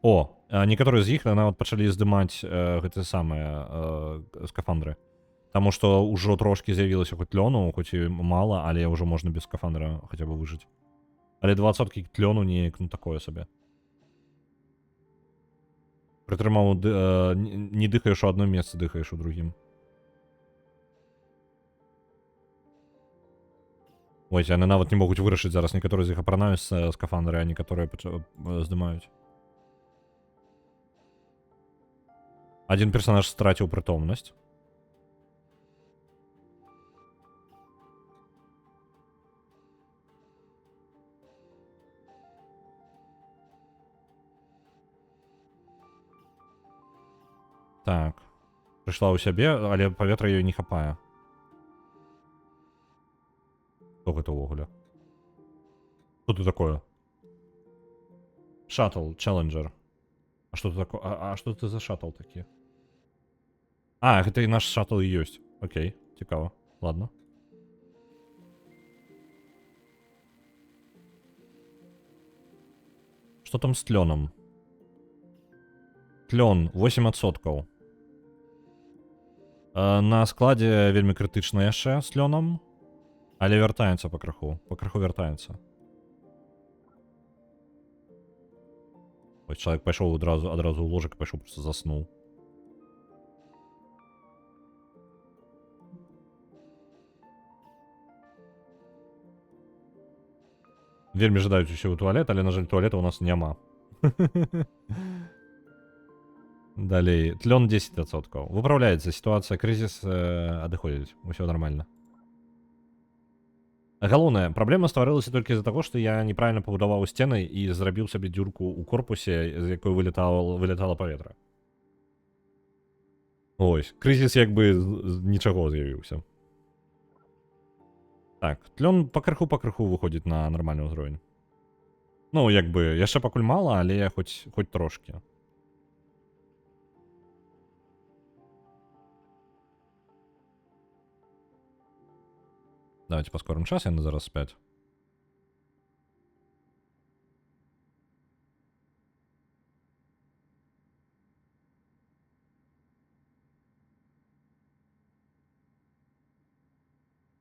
О, некаторыя з іх нават пачалі здымаць гэтыя самыя скафандры. Таму што ўжо трошкі з'явілася хоць тлёну, хоць і мала, але ўжо можна без скафандра хаця бы выжыць. Але 20% тлёну неяк, ну такое сабе. Прытрымаў, не дыхаеш у адным месцы, дыхаеш у другім. Ой, яны нават не могуць вырашыць зараз, некаторыя з іх апранаюць скафандры, а некаторыя здымаюць. Один персонаж страціў прытомнасць. Так. Прыйшла ў сябе, але паветра ёй не хапае. Што гэта ўвогуле? Што тут такое? Шаттл, Challenger. А што тут такое? А што ты за шаттл такі? А, гэта і наш шаттл і ёсць. Окей, цікава. Ладно. Што там з тлёнам? Тлён 8%. На складзе вельмі крытычна яшчэ з тлёнам. Але вяртаецца пакрыху. Пакрыху вяртаецца. Ось чалавек пайшоў адразу ў ложак, пайшоў проста заснуў. Вельмі жадаюць усе ў туалет, але, на жаль, туалета у нас няма. Далей. Тлен 10%. Выпраўляецца сітуацыя, крызіс адыходзіць. Усё нормально. Галоўнае, праблема стварылася толькі з-за таго, што я неправільна пабудаваў сцены і зрабіў сабе дзюрку ў корпусе, з якой вылетала паветра. Ось, крызіс як бы з нічаго з'явіўся. Так, тлен пакрыху выходзіць на нармальны ўзровень. Ну, як бы, яшчэ пакуль мала, але хоць трошкі. Давайте паскорым час, яны зараз спяць.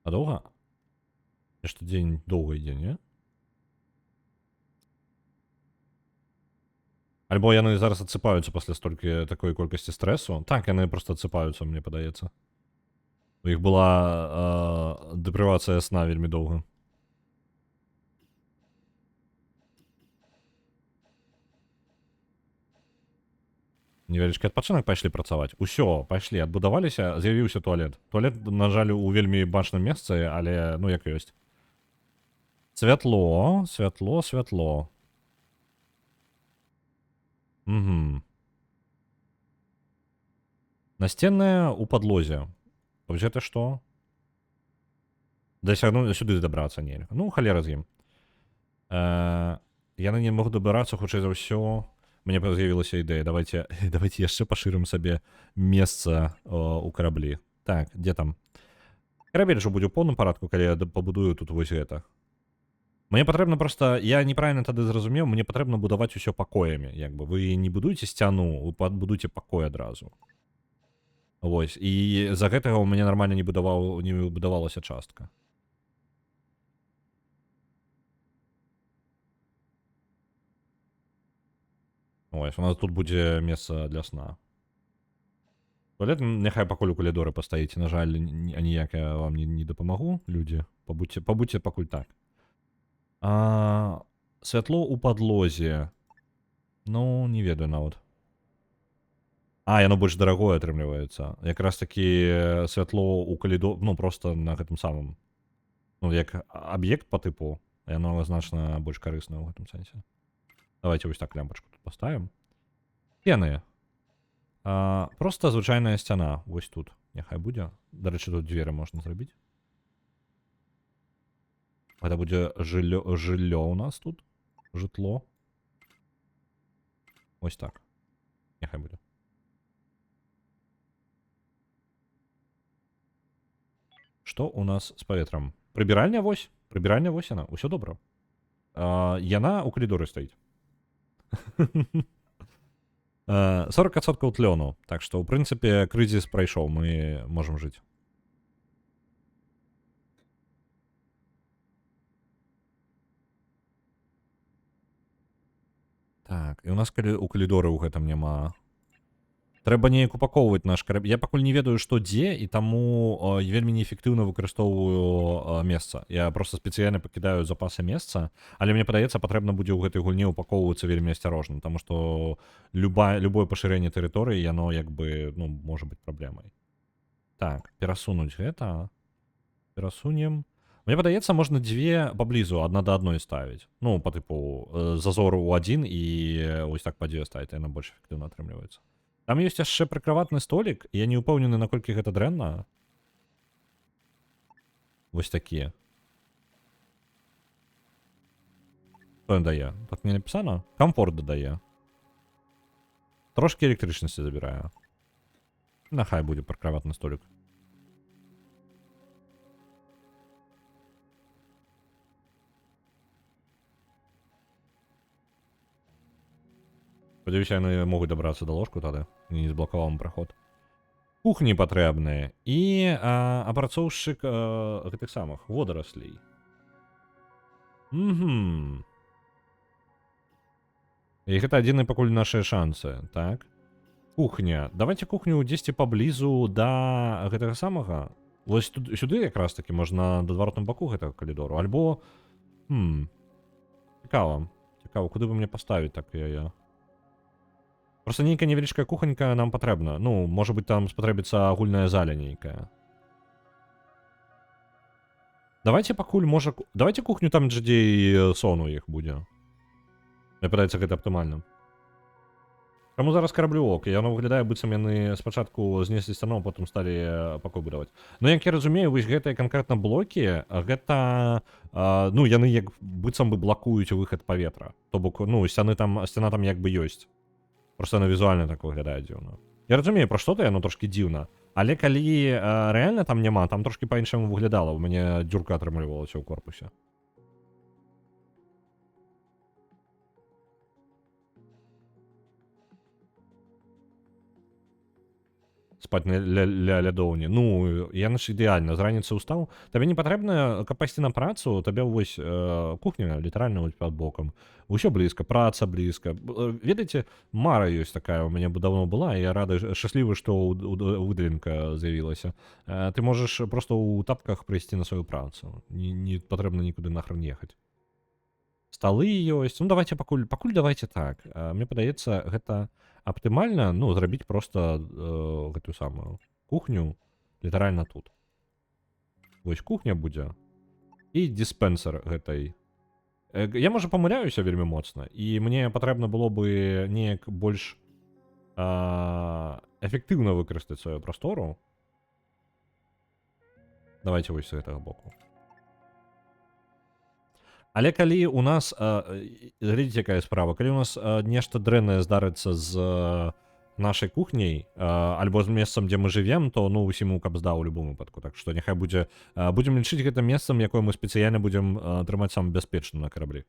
А доўга? Што дзень доўга ідзе, не? Альбо яны зараз адсыпаюцца пасля столькі такой колькасці стрэсу. Так, яны проста адсыпаюцца, мне падаецца. У іх была дэпрывацыя сна вельмі доўга. Невялічкі адпачынак пайшлі працаваць. Усё, пайшлі, адбудаваліся, з'явіўся туалет. Туалет, на жаль, у вельмі бачным месцы, але, ну, як ёсць. Святло, святло. Угу. Насценнае ў падлозе. Вось гэта што? Дасягнуць сюды дабрацца нельга. Ну, халера з ім. Яны не могуць дабрацца, хутчэй за ўсё. Мне з'явілася ідэя. Давайте яшчэ пашырым сабе месца ў караблі. Так, дзе там? Карабель жа будзе ў поўным парадку, калі я пабудую тут вось гэта. Мне патрэбна проста, я неправільна тады зразумеў, мне патрэбна будаваць усё пакоямі, як бы. Вы не будуеце сцяну, вы будуеце пакой адразу. Вось, і за гэтага ў мяне нармальна не будавалася частка. Ось, у нас тут будзе месца для сна. Туалет няхай пакуль у калідоры пастаіце, на жаль, аніяк я вам не дапамагу, людзі. Пабудзьце пакуль так. Святло ў падлозе. Ну, не ведаю нават. Яно больш дарагое атрымліваецца. Якраз такі святло ў калідор, ну, просто на гэтым самым. Ну, як аб'ект по тыпу, яно значна больш карыснае ў гэтым сэнсе. Давайте вось так лямпачку тут паставім. Сцены. Просто звычайная сцяна вось тут. Няхай будзе. Дарэчы, тут дзверы можна зрабіць. Гэта будзе жыллё ў нас тут. Жытло. Ось так. Няхай будзе. Што у нас з паветрам? Прыбіральня вось. Прыбіральня вось яна. Усё добра. Яна ў калідоры стаіць. 40% тлёну. Так што, ў прынцыпе, крызіс прайшоў. Мы можам жыць. Так, і ў нас у калідоры ў гэтым няма. Трэба неяк упакоўваць наш карабель. Я пакуль не ведаю, што дзе, і таму вельмі неэфектыўна выкарыстоўваю месца. Я просто спецыяльна пакідаю запасы месца, але мне падаецца, патрэбна будзе ў гэтай гульне упакоўвацца вельмі асцярожна, таму што любое пашырэнне тэрыторыі, яно як бы, ну, можа быць праблемай. Так, перасунуць гэта. Перасунем. Мне падаецца, можна дзве паблізу адна да адной ставіць. Ну, па тыпу зазору ў адзін і ось так па дзве ставіць, яна больш эфектыўна атрымліваецца. Там ёсць яшчэ прыкрыватны столік, я не ўпэўнены, наколькі гэта дрэнна. Вось такія. Што ён дае? Так не напісана? Камфорт дадае. Трошкі электрычнасці забірае. Нахай будзе прыкрыватны столік. Спадзяюся, яны могуць дабрацца да ложку тады. Не заблакаваў праход. Кухні патрэбныя. І апрацоўшчык гэтых самых водараслей. І гэта адзіныя пакуль нашыя шансы. Так. Кухня. Давайте кухню дзесьці паблізу да гэтага самага. Вось тут, сюды якраз такі можна да адваротным баку гэтага калідору. Альбо... Цікава. Цікава, куды бы мне паставіць так я... Просто нейкая невялічкая кухонька нам патрэбна. Ну, можа быць, там спатрэбіцца агульная заля нейкая. Давайте пакуль, можа... Давайте кухню там, дзе і сон у іх будзе. Мне падаецца, гэта аптымальна. Каму зараз караблюок? Яно выглядае, быццам яны спачатку знеслі сцяну, а потым сталі пакой будаваць. Ну, як я разумею, вось гэтыя канкрэтна блокі, гэта... Ну, яны як быццам бы блакуюць выхад паветра. То бок, ну, сцяна там як бы ёсць. Просто яно візуальна так выглядае дзіўна. Я разумею, пра што-то яно трошкі дзіўна. Але калі рэальна там няма, там трошкі па-іншаму выглядала. У мяне дзюрка атрымлівалася ў корпусе. Спаць ля лядоўні. Ну, я наш ідэальна. З раніцы ўстаў. Табе не патрэбна, каб пайсці на працу, табе вось кухня літаральна пад бокам. Усё блізка, праца блізка. Ведаеце, мара ёсць такая у мяне давно была, і я рады, шчаслівы, што выдалінка з'явілася. Ты можаш проста ў тапках прыйсці на сваю працу. Не патрэбна нікуды нахрен ехаць. Сталы ёсць. Ну, давайте пакуль давайте так. Мне падаецца, гэта аптымальна, ну, зрабіць проста гэтую самую кухню літаральна тут. Вось кухня будзе. І диспенсер гэтай. Я, можа, памыляюся вельмі моцна, і мне патрэбна было бы неяк больш эфектыўна выкарыстаць сваю прастору. Давайте вось з гэтага боку. Але калі у нас, глядзіце, якая справа, калі у нас нешта дрэннае здарыцца з нашай кухняй, альбо з месцам, дзе мы жывем, то, ну, усіму капзда ў любым выпадку. Так што няхай будзе... Будзем лічыць гэта месцам, якое мы спецыяльна будзем трымаць самым бяспечным на караблі.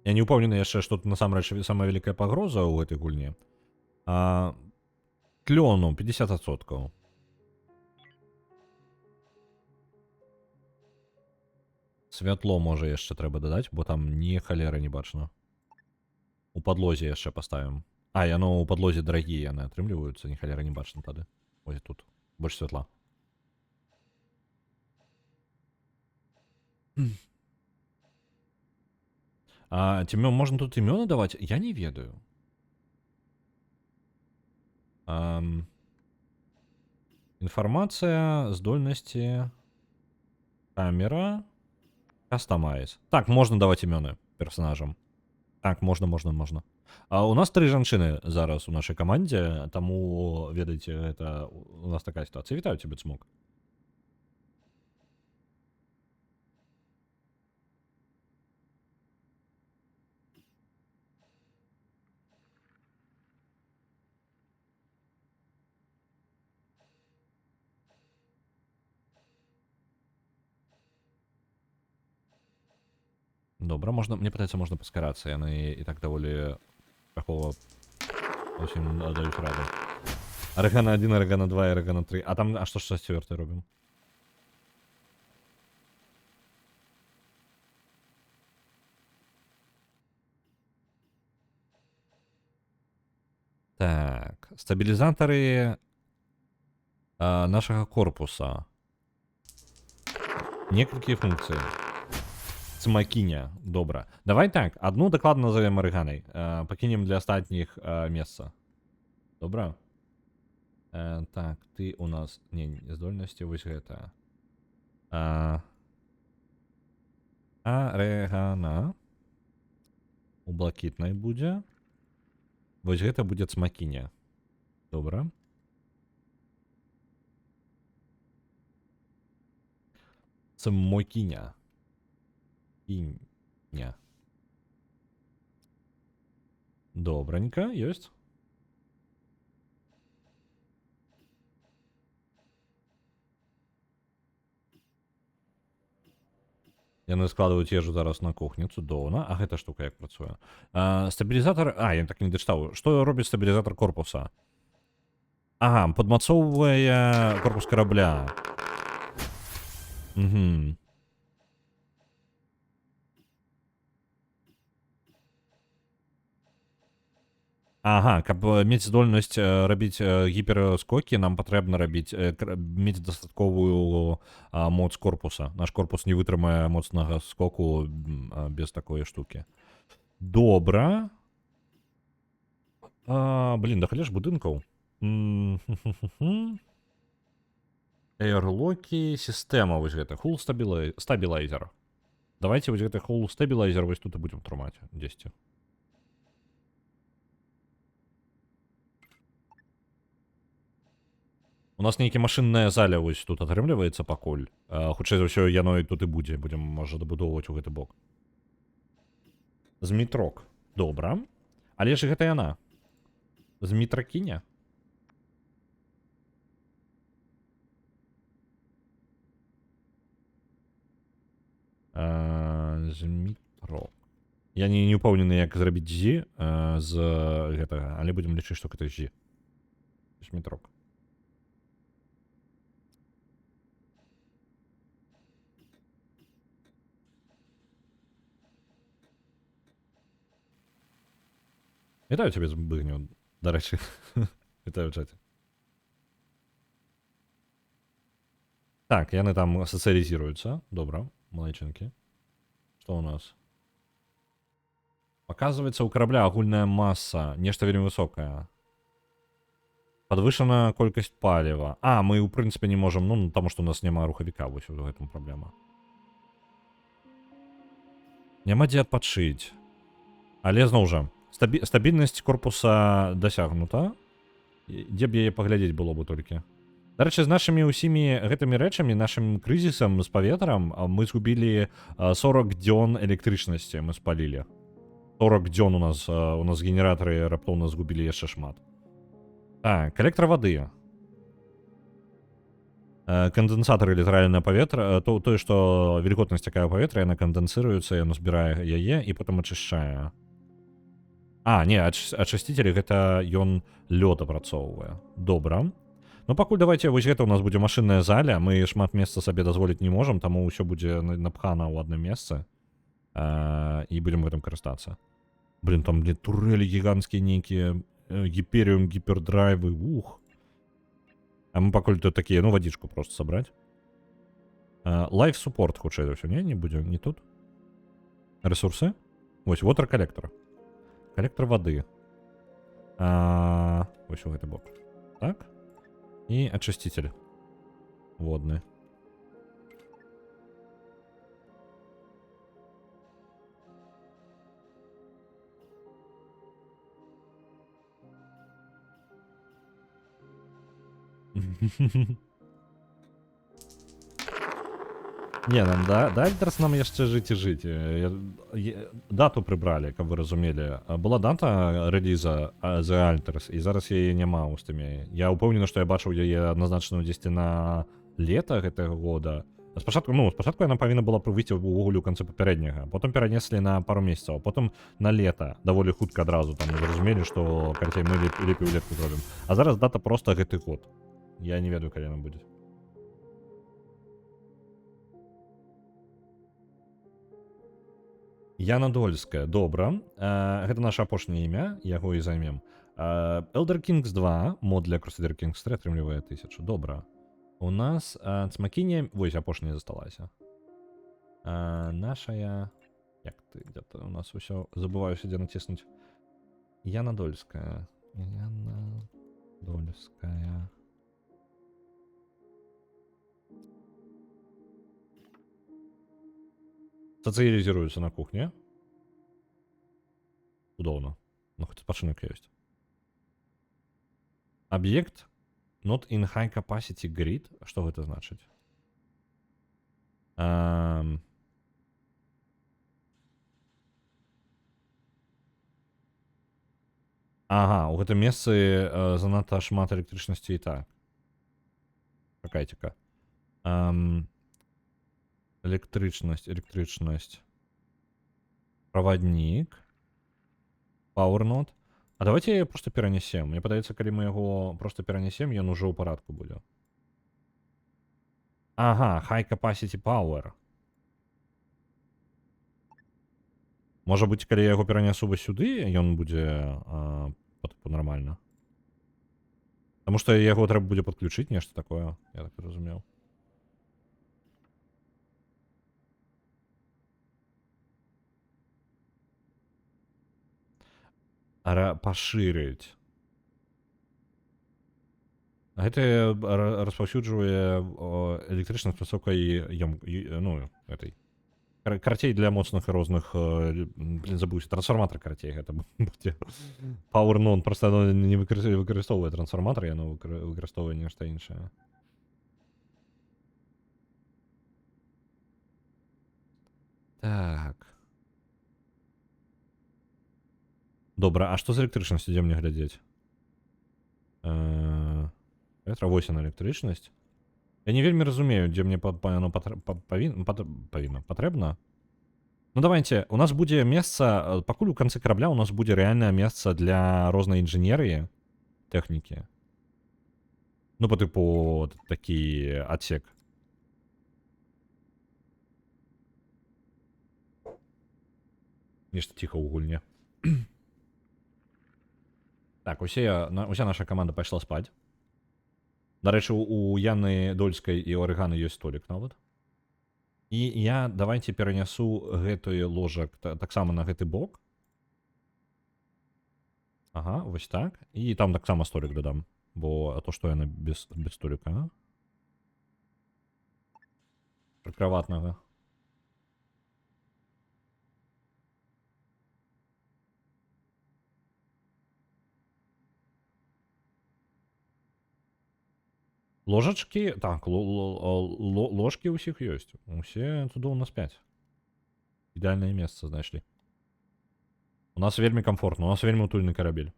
Я не ўпэўнены яшчэ, што тут насамрэч самая вялікая пагроза ў гэтай гульні. Тлёну 50%. Святло, можа, яшчэ трэба дадаць, бо там ні халеры не бачна. У падлозе яшчэ паставім. А, яно ў падлозе дарагія яны атрымліваюцца, ні халеры не бачна тады. Ось тут. Больш святла. А ці можна тут імёны даваць? Я не ведаю. Інфармацыя, здольнасці, камера, кастамайз. Так, можна даваць імёны персонажам. Так, можна. А у нас 3 жанчыны зараз у нашай камандзе, таму, ведаеце, гэта у нас такая сітуацыя. Вітаю цябе, Цмок. Добра, можна, мне падаецца, можна паскарацца, яны і так даволі такого усім даюць раду. Арэгана 1, арэгана 2, арэгана 3. А там, а што ж 4 робім? Так, стабілізатары нашага корпуса. Некалькі функцый. Цмакіня, добра. Давай так, одну дакладна назовем арыганай. Пакінем для астатніх месца. Добра? Так, ты у нас... Не, здольнасці, вось гэта. Арэгана. У блакітнай будзе. Вось гэта будзе цмакіня. Добра. Цмокіня. Іня. Добранька, ёсць. Яны складваюць ежу зараз на кухні, цудоўна. А гэта штука як працуе? Стабілізатар... А, я так і не дачытаў. Што робіць стабілізатар корпуса? Ага, падмацоўвае корпус корабля. Угу. Ага, каб мець здольнасць рабіць гіперскокі, нам патрэбна рабіць мець дастатковую моц корпуса. Наш корпус не вытрымае моцнага скоку без такой штукі. Добра. Блін, дахалі ж будынкаў. Эйрлокі, сістэма вось гэта. Hull стабілайзер. Давайте вось гэта Hull стабілайзер вось тут і будзем трымаць дзесьці. У нас нейкі машынная заля вось тут атрымліваецца пакуль. Хутчэй за ўсё яно і тут і будзе. Будзем, можа, дабудоўваць у гэты бок. Змітрок. Добра. Але ж гэта яна. Змітракіня. Змітрок. Я не упэўнены, як зрабіць зі з гэтага, але будзем лічыць, што гэта зі. Змітрок. Вітаю цябе, Збыгню, дарэчы. Вітаю ў чаце. Так, яны там сацыялізіруюцца. Добра, малайчынкі. Што ў нас? Паказваецца, у карабля агульная маса, нешта вельмі высокая. Падвышана колькасць паліва. А, мы, у прынцыпе, не можам, ну, таму што у нас няма рухавіка, вось у гэтым праблема. Няма дзе адпачыць. Але, зноў жа, стабільнасць корпуса дасягнута. Дзе б яе паглядзець было бы толькі. Дарэчы, з нашымі ўсімі гэтымі рэчамі, нашым крызісам з паветрам, мы згубілі 40 дзён электрычнасці, мы спалілі. 40 дзён у нас генератары раптоўна згубілі яшчэ шмат. Так, калектар вады. Кандэнсатары літаральна паветра, тое, што вільготнасць такая ў паветра, яна кандэнсіруецца, яно збірае яе і потым ачышчае. А, не, ачысціцелі гэта ён лёд апрацоўвае. Добра. Ну пакуль давайте вось гэта у нас будзе машынная заля, мы шмат месца сабе дазволіць не можам, таму ўсё будзе напхана ў адным месцы і будзем гэтым карыстацца. Блин, там блин, турелі гіганцкія нейкія, гіперіум, гіпердрайвы, ух. А мы пакуль тут такія, ну вадзічку просто сабраць. Лайф суппорт хутчэй за ўсё, не будзе, не тут. Ресурсы. Вось, water коллектор. Коллектор воды. Вось у гэты бок. Так. И очиститель водный. Не, нам дальтарс нам яшчэ жыць і жыць. Дату прыбралі, каб вы разумелі. Была дата рэліза The Alters, і зараз яе няма ў стыме. Я ўпэўнены, што я бачыў яе адназначную дзесьці на лета гэтага года. Спачатку яна павінна была выйсці ўвогуле ў канцы папярэдняга. Потым перанеслі на пару месяцаў, потым на лета, даволі хутка адразу. Там зразумелі, што карацей мы лепей улетку зробім. А зараз дата проста гэты год. Я не ведаю, калі яна будзе. Яна Дольская, добра. Гэта наша апошняе імя, яго і займем. Elder Kings 2, мод для Crusader Kings 3 атрымлівае 1000. Добра. У нас цмакіня, вось апошняя засталася. Нашая... Як ты, где-то у нас усё... Забываюся, дзе націснуць. Яна Дольская. Яна Дольская. Социализируется на кухне. Удобно. Ну, хоть спадчынак ёсць. Объект not in high capacity grid. Что гэта значыць? Ага, у гэтым месцы занадта шмат электрычнасці і так. Чакайце-ка. Электрычнасць. Проводник. Power node. А давайте просто перанесем. Мне падаецца, калі мы яго просто перанесем, ён ужо ў парадку будзе. Ага, high capacity power. Можа быць, калі я яго перанесу вось сюды, ён будзе нормально. Таму што яго трэба будзе падключыць, нешта такое, я так разумеў. Пашырыць. Гэта распаўсюджвае электрычнасць высокай этой карацей для моцных і розных, забыўся, трансфарматор карацей гэта будзе. Power node проста не выкарыстоўвае трансфарматор, яно выкарыстоўвае нешта іншае. Так. Добра, а што з электрычнасцю, дзе мне глядзець? Ветравосень электрычнасць. Я не вельмі разумею, дзе мне павінна патрэбна. Ну давайте, у нас будзе месца, пакуль у канцы карабля у нас будзе рэальнае месца для рознай інжынерыі, тэхнікі. Ну, по тыпу такі адсек. Нешта ціха ў гульне. Так, уся наша каманда пайшла спаць. Дарэчы, у Яны Дольскай і у Арыганы ёсць столік нават. І я давайте перанесу гэтую ложак таксама на гэты бок. Ага, вось так. І там таксама столік дадам, бо то, што яна без століка. Прыкраватнага. Ложачкі, так, ложкі ўсіх ёсць. Усе цудоўна спяць. Ідэальнае месца знайшлі. У нас вельмі комфортна, у нас вельмі утульны карабель.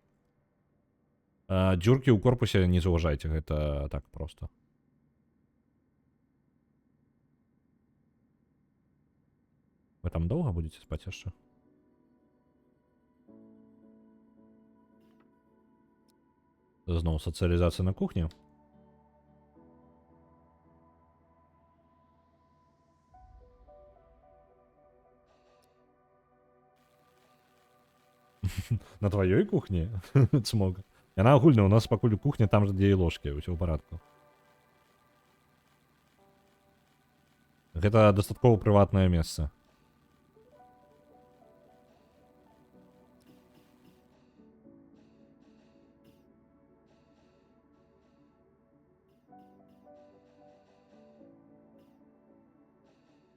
Дзюркі ў корпусе не заўважайце, гэта так проста. Вы там доўга будете спаць яшчэ? Зноў сацыялізацыя на кухні. На твоей кухні? Цмок. Яна агульна, у нас пакуль кухня там же, дзе і ложкі, ўсё ў парадку. Гэта дастаткова прыватнае месца.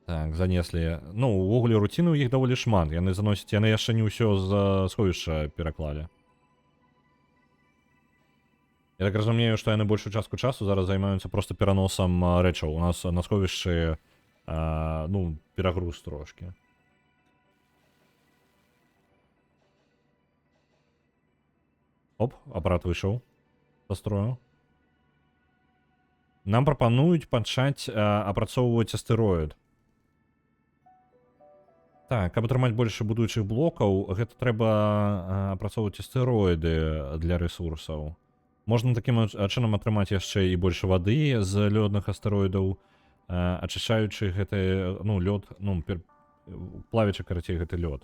Так, занеслі. Ну, увогуле руціны ў іх даволі шмат. Яны заносяць, яны яшчэ не ўсё з сховішча пераклалі. Я так разумею, што яны большую частку часу зараз займаюцца проста пераносам рэчаў. У нас на сховішчы, ну, перагруз трошкі. Оп, апарат выйшаў са строю. Нам прапануюць пачаць апрацоўваць астэроід. Так, каб атрымаць больш будуючых блокаў, гэта трэба апрацоўваць астэроіды для рэсурсаў. Можна такім чынам атрымаць яшчэ і больш вады з лёдных астэроідаў, ачышчаючы гэты, ну, лёд, ну, плавячы, карацей, гэты лёд.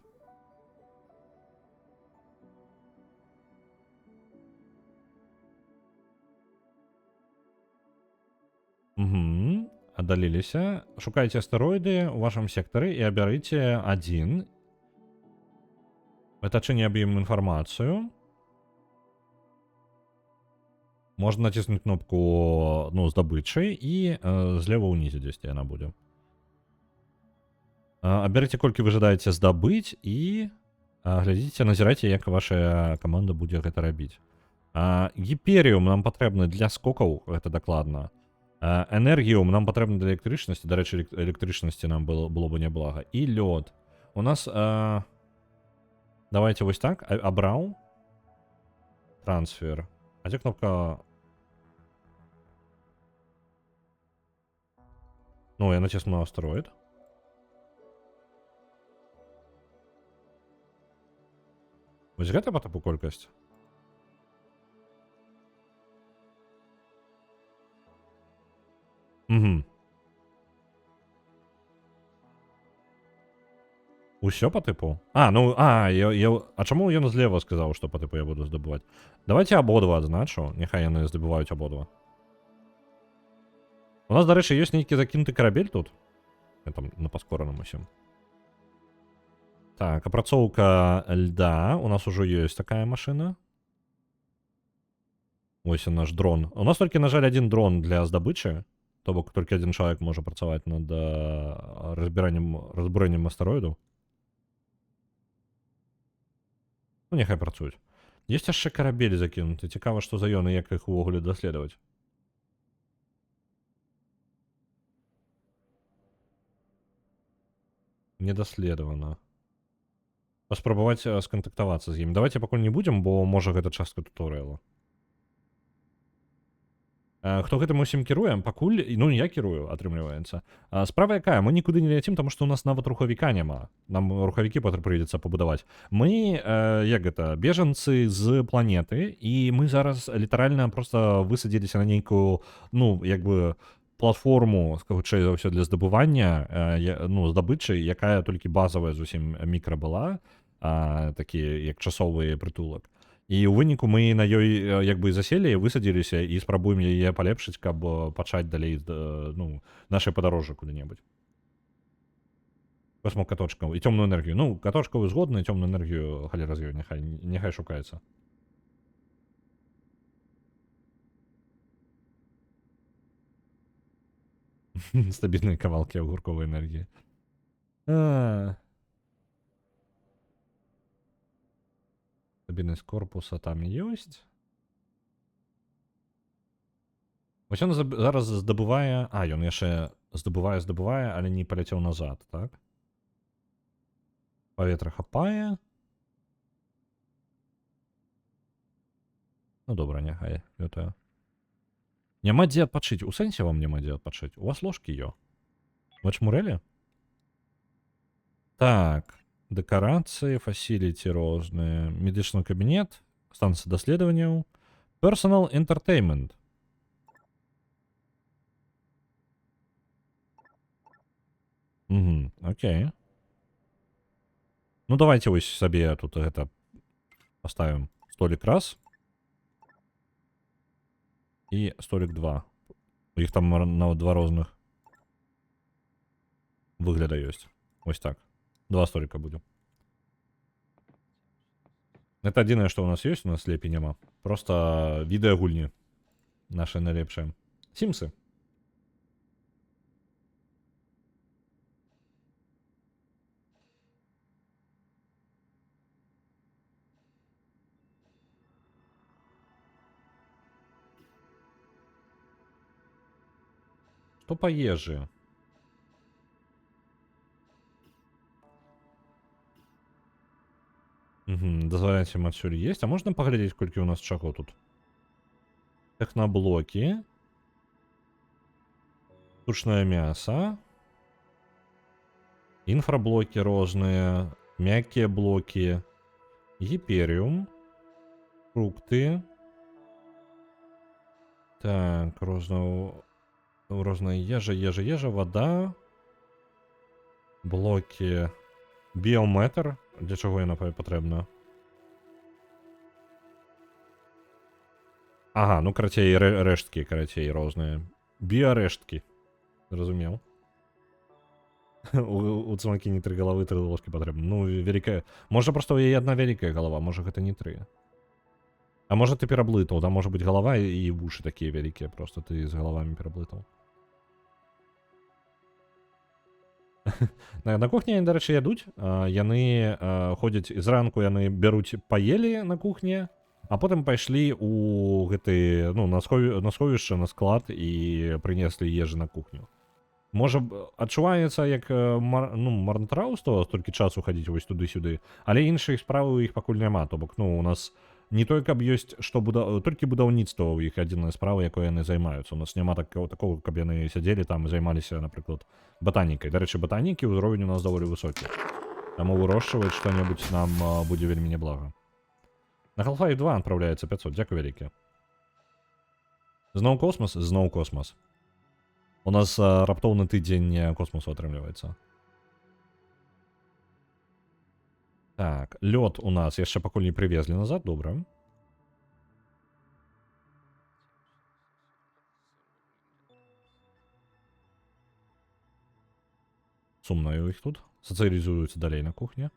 Угу. Аддаліліся. Шукайце астэроіды ў вашым сектары і абярыце адзін. Вытачэнне аб ім інфармацыю. Можна націснуць кнопку, ну, здабычы і злева ўнізе дзесьці яна будзе. Абярыце колькі вы жадаеце здабыць і глядзіце, назірайце, як ваша каманда будзе гэта рабіць. Гіперіум нам патрэбны для скокаў, гэта дакладна. Энергіум нам патрэбна для электрычнасці, дарэчы, электрычнасці нам было бы няблага. І лёд. У нас, давайте вось так, абраў. Трансфер. А дзе кнопка? Ну, я націсну астэроід. Вось гэта па тыпу колькасць? Угу. Усё по тыпу? Ну, чаму ён злева сказаў, што па тыпу я буду здабываць? Давайте абодва адзначу, няхай яны здабываюць абодва. У нас, дарэчы, ёсць нейкі закінуты карабель тут. Я там на паскораным усім. Так, апрацоўка льда. У нас ужо ёсць такая машына. Вось наш дрон. У нас толькі, на жаль, адзін дрон для здабычы. То бок толькі адзін чалавек можа працаваць над разбурэннем астэроіду. Ну, няхай працуюць. Ёсць яшчэ карабель закінуты. Цікава, што за ён і як іх увогуле даследаваць. Недаследавана. Паспрабаваць скантактавацца з ім. Давайте пакуль не будзем, бо можа гэта частка туторыяла. Хто гэтым усім кіруе? Пакуль, ну, я кірую, атрымліваецца. Справа якая? Мы нікуды не ляцім, таму што ў нас нават рухавіка няма. Нам рухавікі прыйдзецца пабудаваць. Мы, як гэта, бежанцы з планеты, і мы зараз літаральна проста высадзіліся на нейкую, ну, як бы, платформу, хутчэй за ўсё, для здабывання, ну, здабычы, якая толькі базавая зусім мікра была, такі, як часовы прытулак. І ў выніку мы на ёй як бы заселі, высадзіліся і спрабуем яе палепшыць, каб пачаць далей, ну, наша падарожжа куды-небудзь. Космок каточкаў і цёмную энергію. Ну, каточкавую згодна, цёмную энергію халера з ёй, няхай шукаецца. Стабільныя кавалкі агурковай энергіі. Стабільнасць корпуса там ёсць. Вось ён зараз здабывае... ён яшчэ здабывае, але не паляцеў назад, так? Паветра хапае. Ну, добра, няхай лётае. Няма дзе адпачыць. У сэнсе вам няма дзе адпачыць? У вас ложкі ё. Вы чмурэлі? Так. Дэкарацыі, фасіліці розныя. Медычны кабінет, станцыя даследаванняў. Personal entertainment. Окей. Ну, давайте вось сабе тут гэта Поставим столик раз. И столик 2. Їх там на 2 різних вигляда є. Ось так. 2 столика буде. Это єдине, що у нас є, у нас лепі нема. Просто відеогульні. Наші найлепші. Сімси. Что по ежи? Угу, дозволяйте отсюда есть. А можно поглядеть, сколько у нас чаго тут? Техноблоки. Тушное мясо. Инфраблоки розные. Мягкие блоки. Гипериум. Фрукты. Так, розная ежа, вода. Блоки. Біометр. Для чого я потрібно? Ага, ну короче, рештки, короче, розные. Біорештки. Зрозумів. У цумаки не 3 голови, 3 ложки потрібно. Ну, велика... Може просто у її одна велика голова, може це не 3. А може ти переблитав, там може бути голова і уші такі великі, просто ти з головами переблитав. На кухні, до речі, ядуть. Яны ходять зранку, яны беруть паелі на кухні, а потім пішли у гэты, ну, на сховище, на склад і принесли їжі на кухню. Може, адчувається як марнотравство, стільки часу ходити ось туди-сюди, але інших справ у їх пакуль нема. Тобто, ну, у нас не тільки б є, що тільки будівництво у їх єдина справа, якою вони займаються. У нас нема такого, щоб вони сиділи там і займалися, наприклад, ботанікою. До речі, ботаніки уровень у нас доволі високий. Тому вирощувати що-небудь нам буде вельми неблаго. На Half-Life 2 відправляється 500, дякую велике. Знову космос? Знову космос. У нас раптовний тиждень космосу отримується. Так, лед у нас еще пока не привезли назад, добре. Сумно у їх тут. Соціалізуються далі на кухні.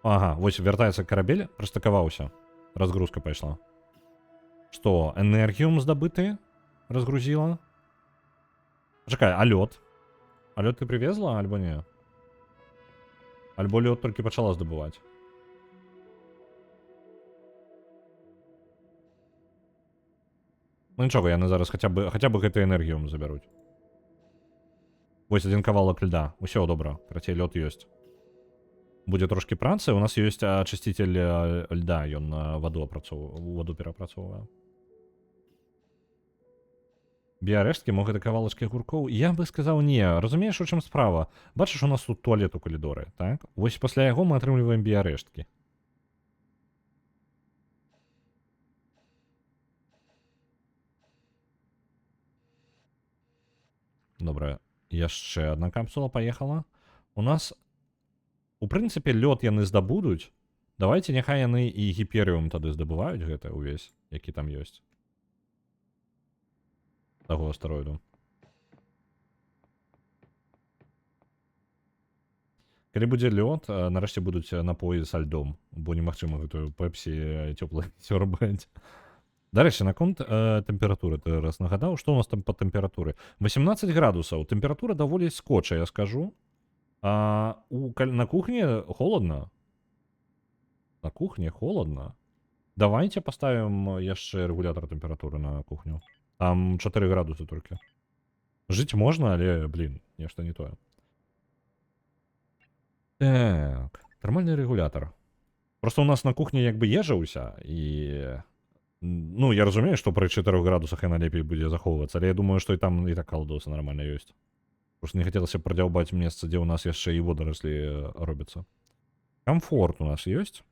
Ага, ось вертається корабель, пристикувався. Розгрузка пішла. Що, енергіум здобити? Розгрузила? Чекай, а лед? А лед ти привезла, альбо ні? Альбо лед тільки почала здобувати. Ну нічого, я не зараз хоча б гэту енергіум заберуть. Ось один кавалок льда. Усё, добро. Короче, лед есть. Будет трошки працы. У нас есть очиститель льда, и он воду перапрацоўвае. Біарешткі, мо гэта кавалачкі огуркоў? Я бы сказаў не. Разумееш, у чым справа? Бачыш, у нас тут туалет у калідоры, так? Вось пасля яго мы атрымліваем біарешткі. Добра, яшчэ одна капсула паехала. У нас, у прынцыпе, лёд яны здабудуць. Давайте няхай яны і гіперіум тады здабываюць гэта ўвесь, які там ёсць. Таго астэроіду. Калі будзе лёд, нарэшце будуць напоі са льдом, бо немагчыма гэтую пепсі цёплае цёрбаць. Дарэчы, наконт тэмпературы ты раз нагадаў, што у нас там па тэмпературы? 18 градусаў. Тэмпература даволі скоча, я скажу. На кухне холодно. На кухне холодно. Давайте поставим яшчэ регулятор тэмпературы на кухню. Там 4 градусы толькі. Жыць можна, але, блин, нешта не тое. Так, нормальный регулятор. Просто у нас на кухні як бы ежа ўся, і... Ну, я разумею, што пры 4 градусах яна лепей будзе захоўвацца, але я думаю, што і там і так калдосы нормально ёсць. Просто не хацелася прадзяўбаць месца, дзе ў нас яшчэ і водараслі робяцца. Камфорт у нас ёсць?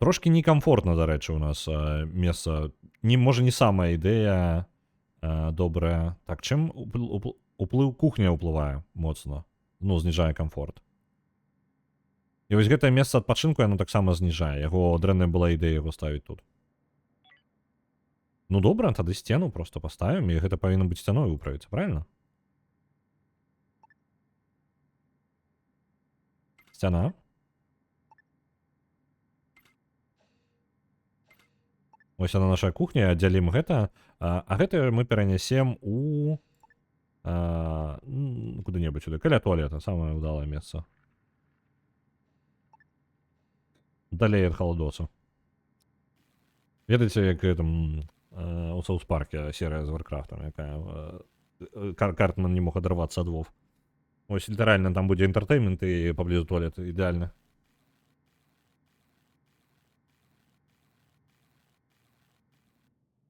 Трошки некомфортно, дарэчы, у нас месца. Можа, не самая ідэя добрая. Так, чым Уплыў кухня ўплывае моцна. Ну, зніжае камфорт. І вось гэтае месца адпачынку яно таксама зніжае. Яго дрэнная была ідэя яго ставіць тут. Ну добра, тады сцену просто паставім, і гэта павінна быць сцяной выправіцца, правильно? Сцяна. Вось яна наша кухня, аддзялім гэта, а гэта мы перанясем у куды-небудзь сюды, каля туалета, самае ўдалае месца. Далей ад халадоса. Ведаеце, як у Саус-парке серыя з Варкрафтом, якая Картман не мог адарвацца ад Вов. Ось літаральна там будзе энтэртэймент і паблізу туалет, ідэальна.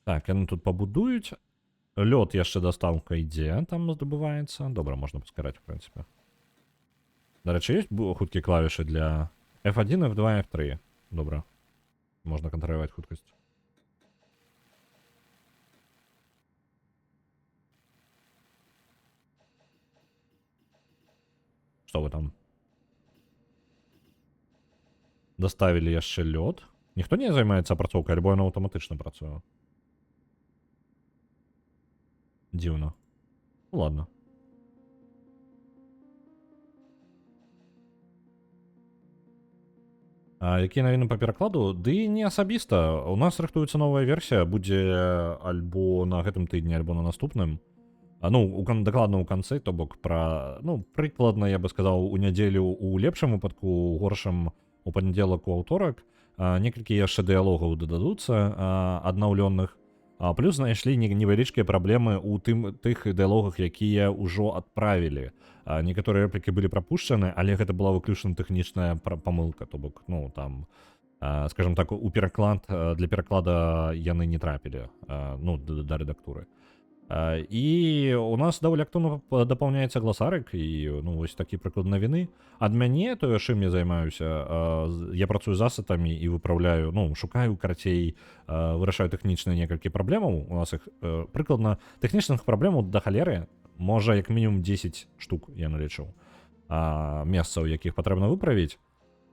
Так, яны тут пабудуюць. Лёд яшчэ дастаўка ідзе, там здабываецца. Добра, можна паскараць, у прынцыпе. Дарэчы, ёсць хуткія клавішы для F1, F2, F3. Добра. Можна кантраляваць хуткасць. Што вы там? Даставілі яшчэ лёд. Ніхто не займаецца апрацоўкай, альбо яно аўтаматычна працуе? Дзіўна. Ну ладно. Якія навіны па перакладу? Ды не асабіста. У нас рыхтуецца новая версія, будзе альбо на гэтым тыдні, альбо на наступным. Ну, дакладна ў канцы, то бок пра, ну, прыкладна, я бы сказаў, у нядзелю у лепшым выпадку, у горшым у панядзелак, у аўторак. Некалькі яшчэ дыялогаў дададуцца аднаўлённых. Плюс знайшлі невялічкія праблемы ў тых дыялогах, якія ўжо адправілі. Некаторыя рэплікі былі прапушчаны, але гэта была выключна тэхнічная памылка, то бок, ну, там, скажем так, у пераклад, для пераклада яны не трапілі, ну, да рэдактуры. І у нас даволі актыўна дапаўняецца гласарык, і, ну, вось такі прыклад навіны. Ад мяне, тое, чым я займаюся, я працую з асетамі і выпраўляю, ну, шукаю, карацей, вырашаю тэхнічныя некалькі праблемаў. У нас іх прыкладна тэхнічных праблемаў да халеры, можа, як мінімум 10 штук, я налічыў, месцаў, якіх патрэбна выправіць.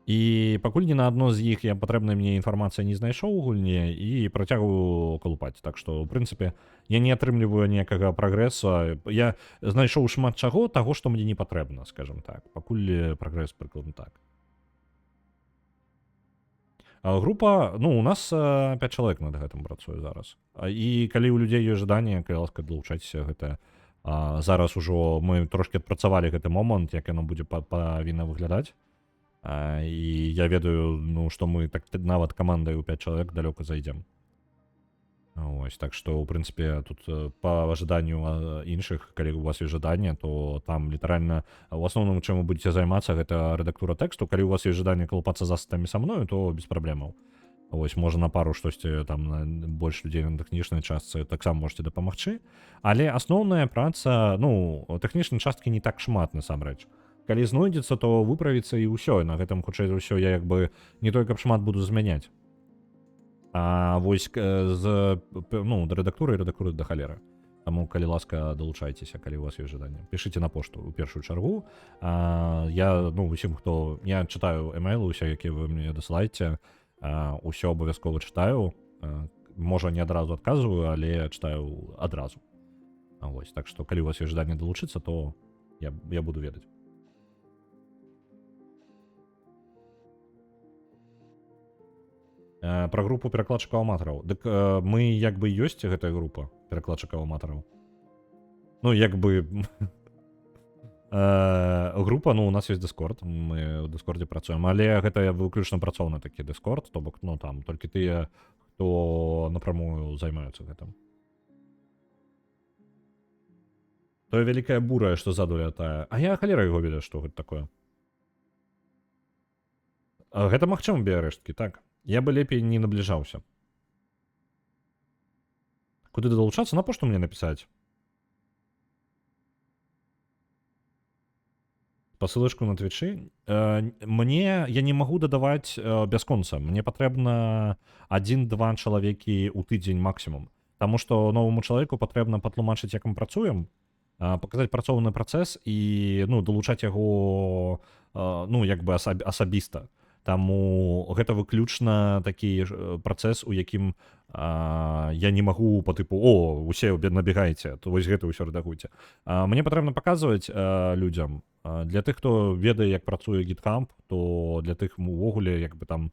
І пакуль ні на адно з іх я патрэбная мне інфармацыя не знайшоў у гульні і працягваю калупаць. Так што, ў прынцыпе, я не атрымліваю ніякага прагрэсу. Я знайшоў шмат чаго, таго, што мне не патрэбна, скажем так. Пакуль прагрэс прыкладна так. Група, ну, у нас 5 чалавек над гэтым працуе зараз. І калі ў людзей ёсць жаданне, калі ласка, далучайцеся, гэта зараз ужо мы трошкі адпрацавалі гэты момант, як яно будзе павінна выглядаць. І я ведаю, ну, што мы так нават камандай у 5 чалавек далёка зайдзем. Ось, так што, ў прынцыпе, тут па жаданню іншых, калі у вас ёсць жаданне, то там літаральна у асноўным, чым вы будзеце займацца, гэта рэдактура тэксту. Калі у вас ёсць жаданне калупацца з асетамі са мною, то без праблемаў. Ось, можа, на пару штосьці там на больш людзей на тэхнічнай частцы таксама можаце дапамагчы. Але асноўная праца, ну, тэхнічнай часткі не так шмат, насамрэч. Калі знойдзецца, то выправіцца і ўсё. І на гэтым, хутчэй за ўсё, я як бы не той, каб шмат буду змяняць. А вось з, ну, да рэдактуры да халеры. Таму, калі ласка, далучайцеся, калі у вас ёсць жаданне. Пішыце на пошту ў першую чаргу. Я, ну, усім, хто... Я чытаю эмейлы ўсе, якія вы мне дасылаеце. Усё абавязкова чытаю. Можа, не адразу адказваю, але чытаю адразу. Вось, так што, калі у вас ёсць жаданне далучыцца, то я буду ведаць. Пра групу перакладчыкаў-аматараў. Дык мы як бы ёсць гэтая група перакладчыкаў-аматараў. Ну, як бы... Група, ну, у нас ёсць Discord, мы ў Discordзе працуем, але гэта выключна працоўны такі Discord, то бок, ну, там, толькі тыя, хто напрамую займаюцца гэтым. Тое вялікая бурая, што ззаду лятае. А я халера яго ведаю, што гэта такое. Гэта магчыма біярэшткі, так. Я бы лепей не набліжаўся. Куды далучацца? На пошту мне напісаць. Пасылачку на твічы. Я не магу дадаваць бясконца. Мне патрэбна 1-2 чалавекі ў тыдзень максімум. Таму што новаму чалавеку патрэбна патлумачыць, як мы працуем. паказаць працоўны працэс і ну далучаць яго ну як бы асабіста. Таму гэта выключна такі працэс, у якім я не магу по тыпу о усе набегаеце, то вось гэта ўсё рэдагуйце. Мне патрэбна паказваць людзям. Для тых, хто ведае, як працуе GitHub, то для тых увогуле як бы там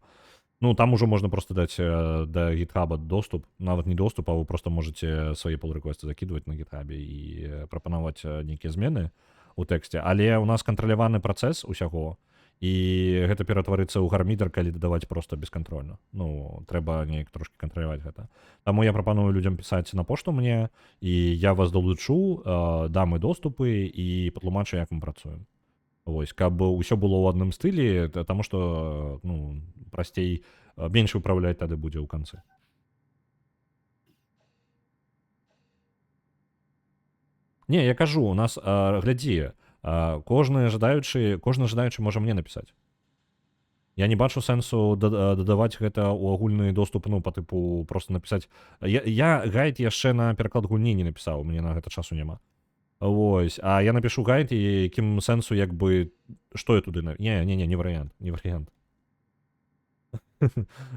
ну там ужо можна просто даць да GitHub доступ, нават не доступ, а вы просто можете свае pull-рэквесты закідваць на GitHub і прапанаваць нейкія змены у тэксце, але у нас кантраляваны працэс усяго. І гэта ператварыцца ў гармідер, калі дадаваць проста бескантрольна. Ну, трэба неяк трошки кантраляваць гэта. Таму я прапаную людзям пісаць на пошту мне, і я вас далучу, дам і доступы, і патлумачу, як мы працуем. Вось, каб усё было ў адным стылі, таму што, ну, прасцей, менш выпраўляць тады будзе ў канцы. Не, я кажу, у нас, глядзі, кожны жадаючы можа мне напісаць. Я не бачу сэнсу дадаваць гэта ў агульны доступ, ну, па тыпу просто напісаць. Я гайд яшчэ на пераклад гульні не напісаў, мне на гэта часу няма. Вось, а я напішу гайд, і якім сэнсу, як бы, што я туды... Не варыянт, не варыянт.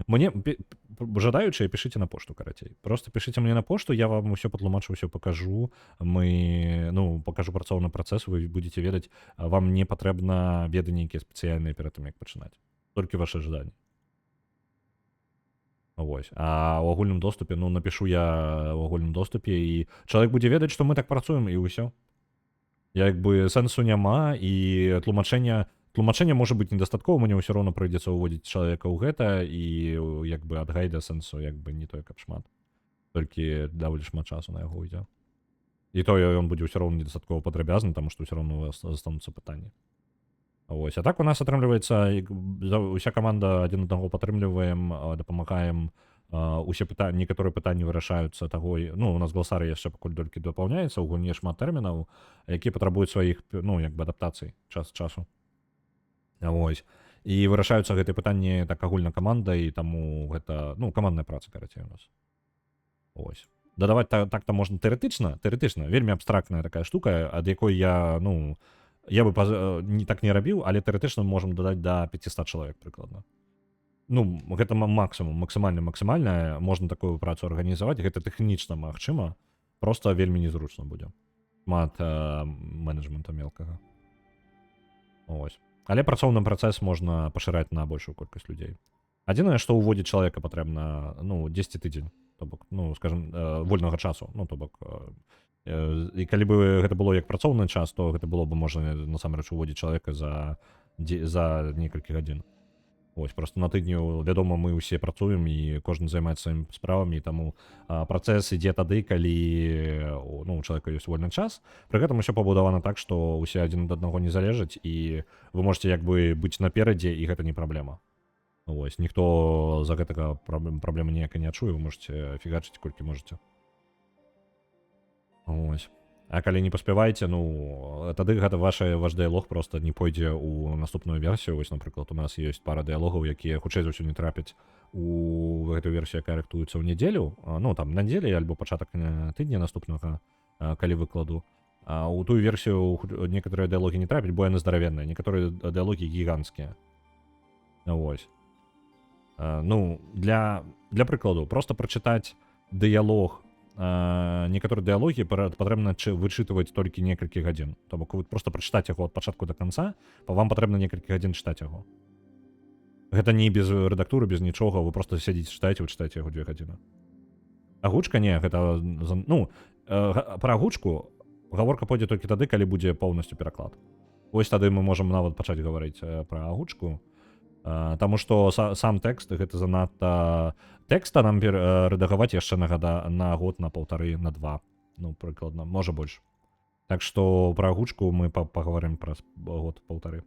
Мне жадаючыя пішыце на пошту, карацей. Просто пішыце мне на пошту, я вам усё патлумачу, усё пакажу. Ну, пакажу працоўны працэс, вы будзеце ведаць, вам не патрэбна веды нейкія спецыяльныя перад тым, як пачынаць. Толькі вашы жаданні. Вось. А ў агульным доступе, ну, напішу я ў агульным доступе, і чалавек будзе ведаць, што мы так працуем, і ўсё. Як бы сэнсу няма, і тлумачэнне можа быць недастаткова, мне ўсё роўна прыйдзецца ўводзіць чалавека ў гэта, і як бы ад гайда сэнсу як бы не той, каб шмат. Толькі даволі шмат часу на яго ўйдзе. І тое ён будзе ўсё роўна недастаткова падрабязны, таму што ўсё роўна у вас застануцца пытанні. Вось. А так у нас атрымліваецца, уся каманда адзін аднаго падтрымліваем, дапамагаем, некаторыя пытанні вырашаюцца таго, ну, у нас гласары яшчэ пакуль толькі дапаўняецца, у гульні шмат тэрмінаў, якія патрабуюць сваіх, ну, як бы адаптацый часу. Вось. І вырашаюцца гэтыя пытанні так агульна камандай, таму гэта, ну, камандная праца, карацей, у нас. Вось. Дадаваць так-то можна тэарэтычна, вельмі абстрактная такая штука, ад якой я, ну, я бы так не рабіў, але тэарэтычна можам дадаць да 500 чалавек прыкладна. Ну, гэта максімальная, можна такую працу арганізаваць, гэта тэхнічна магчыма, проста вельмі незручна будзе. Шмат менеджмента мелкага. Вось. Але працоўны працэс можна пашыраць на большую колькасць людзей. Адзінае, што ўводзіць чалавека патрэбна, ну, 10 тыдзень, то бок, ну, скажем, вольнага часу, ну, то бок, і калі бы гэта было як працоўны час, то гэта было бы можна насамрэч уводзіць чалавека за некалькі гадзін. Вось, просто на тыдню, вядома, мы ўсе працуем, і кожны займаецца сваімі справамі, таму працэс ідзе тады, калі, ну, у чалавека ёсць вольны час. Пры гэтым усё пабудавана так, што ўсе адзін ад аднаго не залежаць, і вы можете як бы быць наперадзе, і гэта не праблема. Вось, ніхто за гэтага праблемы ніякай не адчуе, вы можете фігачыць колькі можете. Вось. А калі не паспяваеце, ну, тады гэта ваш дыялог просто не пойдзе ў наступную версію. Вось, напрыклад, у нас ёсць пара дыялогаў, якія хутчэй за ўсё не трапяць у гэтую версію, якая рыхтуецца ў нядзелю, ну, там, на нядзелі альбо пачатак тыдня наступнага, калі выкладу. А ў тую версію некаторыя дыялогі не трапяць, бо яны здаравенныя, некаторыя дыялогі гіганцкія. Вось. Ну, для прыкладу, просто прачытаць дыялог, некаторыя дыялогі патрэбна вычытваць толькі некалькі гадзін. То бок вы просто прачытаць яго ад пачатку да канца, вам патрэбна некалькі гадзін чытаць яго. Гэта не без рэдактуры, без нічога, вы просто сядзіце, чытаеце, вы чытаеце яго 2 гадзіны. Агучка не, гэта, ну, пра агучку гаворка пойдзе толькі тады, калі будзе поўнасцю пераклад. Вось тады мы можам нават пачаць гаварыць пра агучку. Таму што сам тэкст, гэта занадта... Тэкста нам рэдагаваць яшчэ на год, на паўтары, на 2. Ну, прыкладна, можа больш. Так што пра агучку мы паговорым праз год-паўтары.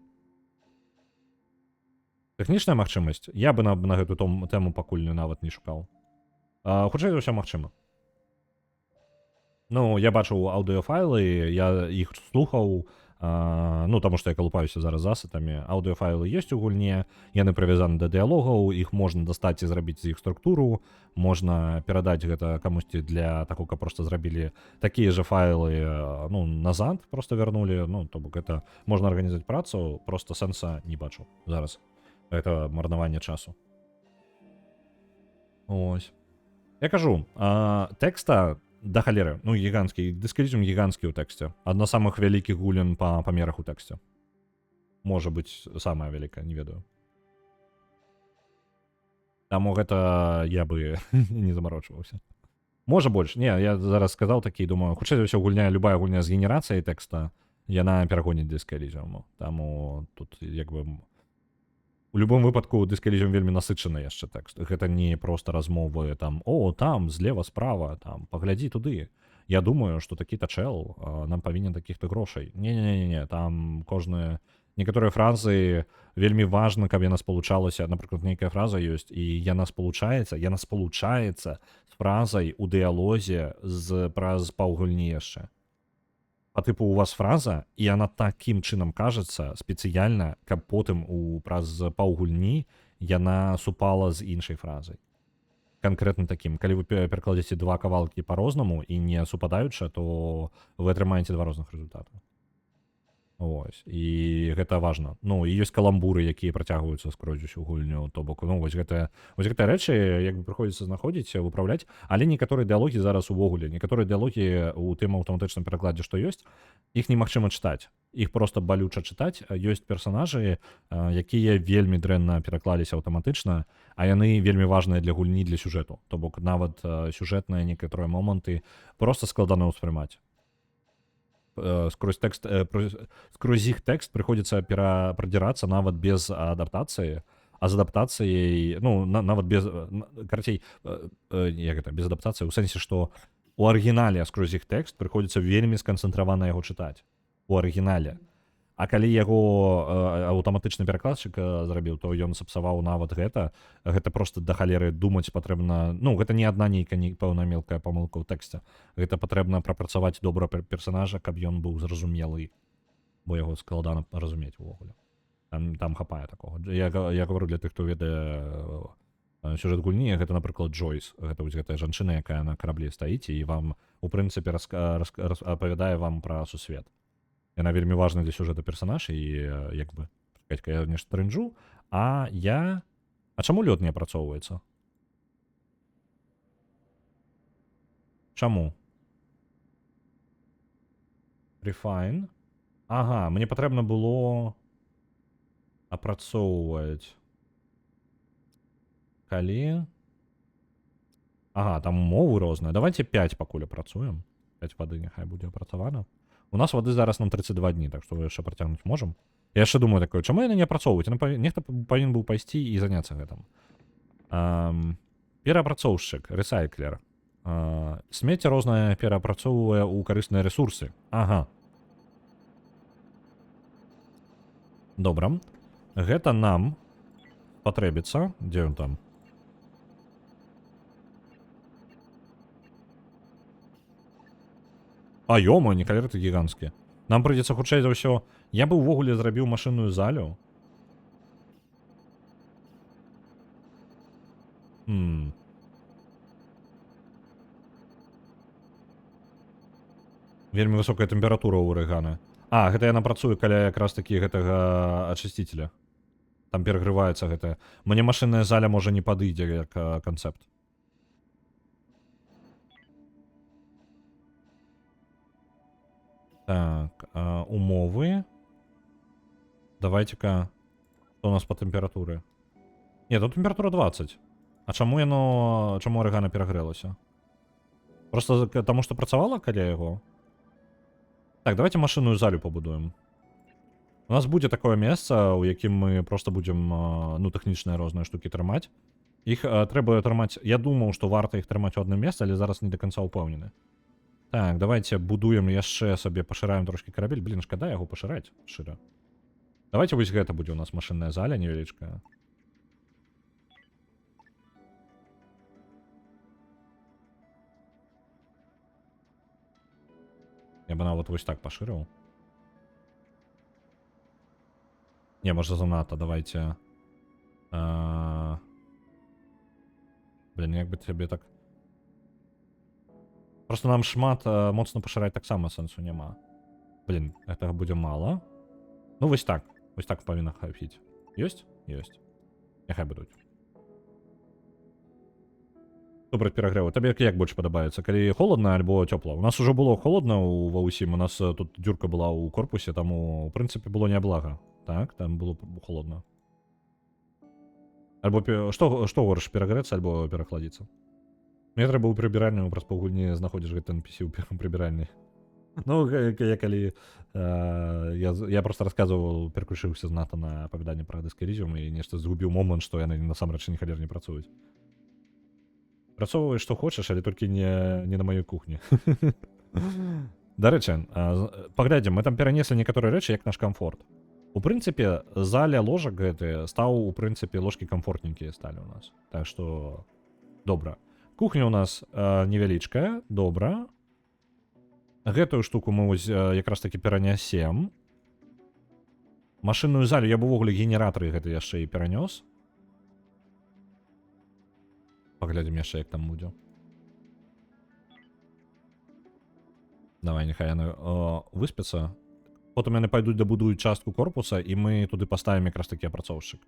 Тэхнічная магчымасць? Я бы на гэту тэму пакуль нават не шукаў. Хутчэй за ўсё магчыма. Ну, я бачыў аўдыёфайлы, я іх слухаў, Ну, таму што я калупаюся зараз з асетамі. Аўдыёфайлы ёсць у гульне, яны прывязаны да дыялогаў, іх можна дастаць і зрабіць з іх структуру, можна перадаць гэта камусьці для таго, каб проста зрабілі такія же файлы, ну, назад проста вярнулі, ну, то бок гэта можна арганізаваць працу, проста сэнса не бачу зараз. Гэта марнаванне часу. Ось. Я кажу, тэкста да халеры, ну, гіганцкі, дыскалізм гіганцкі ў тэксце. Адна з самых вялікіх гулін па памерах у тэксце. Можа быць, самая вялікая, не ведаю. Таму гэта я бы не замарочваўся. Можа больш. Не, я зараз сказаў такі, думаю, хутчэй за ўсё гульня, любая гульня з генерацыяй тэкста, яна перагоніць дыскалізм. Таму тут, як бы, у любом выпадку дыскалізм вельмі насычаны яшчэ тэкст. Гэта не проста размовы там, о, там, злева, справа, там, паглядзі туды. Я думаю, што такі-то чэл нам павінен такіх-то грошай. Не, там кожная... Некаторыя фразы вельмі важна, каб яна спалучалася. Напрыклад, нейкая фраза ёсць, і яна спалучаецца з фразай у дыялозе праз паўгульні яшчэ. Па тыпу у вас фраза, і яна такім чынам кажацца спецыяльна, каб потым праз паўгульні яна супала з іншай фразай. Канкрэтна такім. Калі вы перакладзеце два кавалкі па-рознаму і не супадаючы, то вы атрымаеце два розных рэзультаты. Ось. І гэта важна. Ну, і ёсць каламбуры, якія працягваюцца скрозь усю гульню, то бок, ну, вось гэтыя рэчы, як бы прыходзіцца знаходзіць, выпраўляць, але некаторыя дыялогі зараз увогуле, некаторыя дыялогі ў тым аўтаматычным перакладзе, што ёсць, іх немагчыма чытаць. Іх проста балюча чытаць. Ёсць персанажы, якія вельмі дрэнна пераклаліся аўтаматычна, а яны вельмі важныя для гульні, для сюжэту. То бок, нават сюжэтныя некаторыя моманты проста складана ўспрымаць. Скрозь іх тэкст прыходзіцца прадзірацца нават без адаптацыі, а з адаптацыяй, ну, нават без, карацей, як гэта, без адаптацыі, у сэнсе, што у арыгінале скрозь іх тэкст прыходзіцца вельмі сканцэнтравана яго чытаць. У арыгінале. А калі яго аўтаматычны перакладчык зрабіў, то ён сапсаваў нават гэта. Гэта проста да халеры думаць патрэбна... Ну, гэта не адна нейкая пэўная мелкая памылка ў тэксце. Гэта патрэбна прапрацаваць добра персанажа, каб ён быў зразумелы. Бо яго складана разумець увогуле. Там хапае такога. Я говорю для тых, хто ведае сюжэт гульні, гэта, напрыклад, Джойс. Гэта вось гэтая жанчына, якая на караблі стаіць і вам, у прынцыпе, апавядае вам пра сусвет. Яна вельмі важна для сюжэта персанаж, і як бы, чакайце, я нешта трынджу, а чаму лёд не апрацоўваецца? Чаму? Refine. Ага, мне патрэбна было апрацоўваць. Калі? Ага, там умовы розныя. Давайте 5 пакуль апрацуем. 5 вады няхай будзе апрацавана. У нас вады зараз нам 32 дні, так што яшчэ працягнуць можам. Я яшчэ думаю такое, чаму яны не апрацоўваюць? Нехта павінен быў пайсці і заняцца гэтым. Пераапрацоўшчык, рэсайклер. Смецце рознае пераапрацоўвае ў карысныя рэсурсы. Ага. Добра. Гэта нам патрэбіцца. Дзе ён там? А, ёма, не калерты гіганцкія. Нам прыйдзецца хутчэй за ўсё. Я бы ўвогуле зрабіў машынную залю. Вельмі высокая тэмпература ў арыгана. А, гэта яна працуе каля якраз такі гэтага ачысціцеля. Там перагрываецца гэта. Мне машынная заля можа не падыдзе як канцэпт. Так, умовы. Давайте-ка. Што у нас по тэмпературы? Не, тут тэмпература 20. А чаму арыгана перагрэлася? Просто таму, што працавала каля яго? Так, давайте машынную залю пабудуем. У нас будзе такое месца, у якім мы просто будзем, ну, тэхнічныя розныя штукі трымаць. Іх трэба трымаць... Я думаў, што варта іх трымаць у адным месцы, але зараз не да канца ўпэўнены. Так, давайте будуем яшчэ сабе, пашыраем трошкі карабель. Блін, шкада яго пашыраць шыра. Давайте вось гэта будзе у нас машынная заля невялічкая. Я бы нават вось так пашырыў. Не, може занадто, давайте. Блін, як би тобі так. Просто нам шмат моцно поширати так само сенсу нема. Блін, этого буде мало. Ну, ось так. Ось так повинно хапіть. Єсть? Єсть. Нехай будуть. Добре, перегріву. Тобі як більше подобається? Коли холодно або тепло? У нас уже було холодно у Ваусім, у нас тут дюрка була у корпусі, тому, в принципі, було неблага. Так, там було холодно. Або що горш, перегреться, або перехладиться? Мені треба у прибиральні, просто погульні знаходиш гэты NPC у прибиральні. Ну, я коли... Я просто рассказывал, переключився знато на оповідання про Дискерізіум і нешта згубив момент, що яны насамрэч ніхалер не працуюць. Працоўвай, што хочаш, але толькі не на маёй кухні. Дарэчы, паглядзім, мы там перанеслі некаторыя рэчы, як наш камфорт. У прынцыпе, заля ложак гэты стаў, у прынцыпе, ложкі камфортненькія сталі ў нас. Так што, добра. Кухня ў нас невялічкая, добра. Гэтую штуку мы вось якраз таки перанясем. Машынную залю я б увогуле генератары гэты яшчэ і перанёс. Паглядзім яшчэ, як там будзе. Давай, няхай яны выспяцца. Потым яны пайдуць дабудуюць частку корпуса, і мы туды паставім якраз такі апрацоўшчык.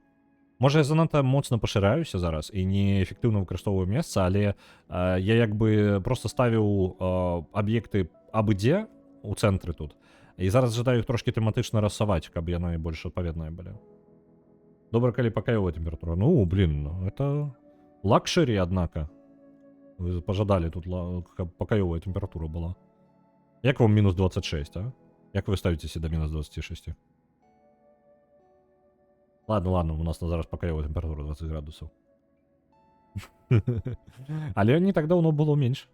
Можа, я занадта моцна пашыраюся зараз і неэфектыўна выкарыстоўваю месца, але я як бы просто ставіў аб'екты абы-дзе у цэнтры тут. І зараз жадаю іх трошкі тэматычна рассаваць, каб яны больш адпаведныя былі. Добра, калі пакаёвая тэмпература. Ну, блин, это лакшери, однако. Вы пожадали тут, каб пакаёвая тэмпература была. Як вам минус 26, а? Як вы ставите себе до минус 26? Ладно, у нас на зараз пакаёвая тэмпература 20 градусаў. Але не так даўно было менш.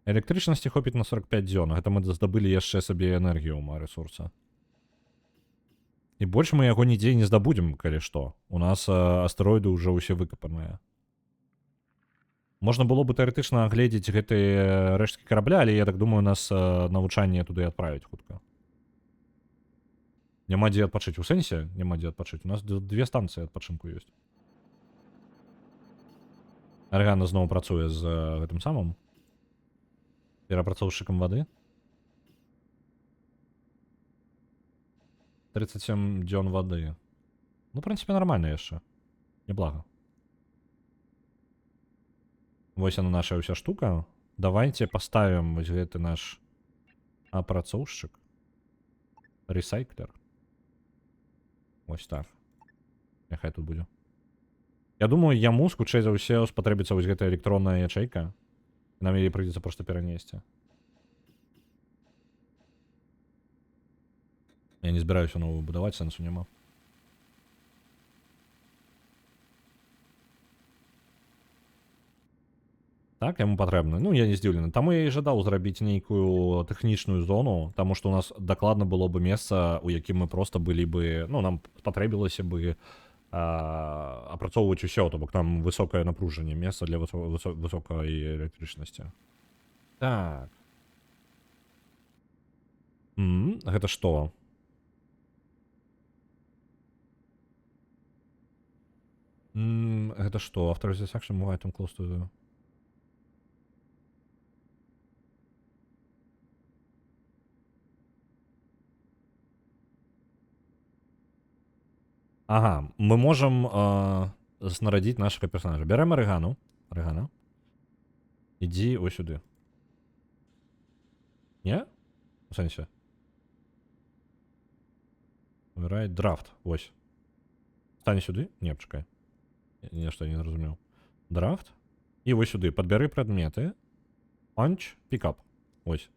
Электрычнасці хопіць на 45 дзён. Гэта мы здабылі яшчэ сабе энергіума рэсурса. І больш мы яго нідзе не здабудзем, калі што. У нас астэроіды ўжо ўсе выкапаныя. Можна было бы тэарэтычна агледзець гэтыя рэшткі карабля, але я так думаю, нас навучанне туды адправіць хутка. Няма дзе адпачыць. У сэнсе няма дзе адпачыць. У нас две станцыі адпачынку ёсць. Аргана зноў працуе з гэтым самым перапрацоўшчыкам вады. 37 дзён вады. Ну, в прынцыпе, нармальна яшчэ. Неблага. Вось яна наша ўся штука. Давайте паставім вось гэты наш апрацоўшчык. Ресайклер. Вось так. Няхай тут будзе. Я думаю, яму скучэй за ўсе спатрэбіцца вось гэтая электронная ячэйка. Нам яе прыйдзецца проста перанесці. Я не збіраюся новую будаваць, сэнсу няма. Так, яму патрэбна. Ну, я не здзіўлены. Таму я і жадаў зрабіць нейкую тэхнічную зону, таму што у нас дакладна было бы месца, у якім мы проста былі бы, ну, нам патрэбілася бы апрацоўваць усё, то бок там высокае напружанне, месца для высокай электрычнасці. Так. Гэта што? Гэта што? Authorized action move item close to the... Ага, мы можем знарадзіць нашага персонажа. Бярем Арэгану. Арэгана. Ідзі ось сюды. Не? У сэнсе? Выбірай драфт. Ось. Стань сюды? Не, чакай. Нешта не зразумеў. Драфт. І вось сюды. Падбяры прадметы. Punch, пікап. Ось.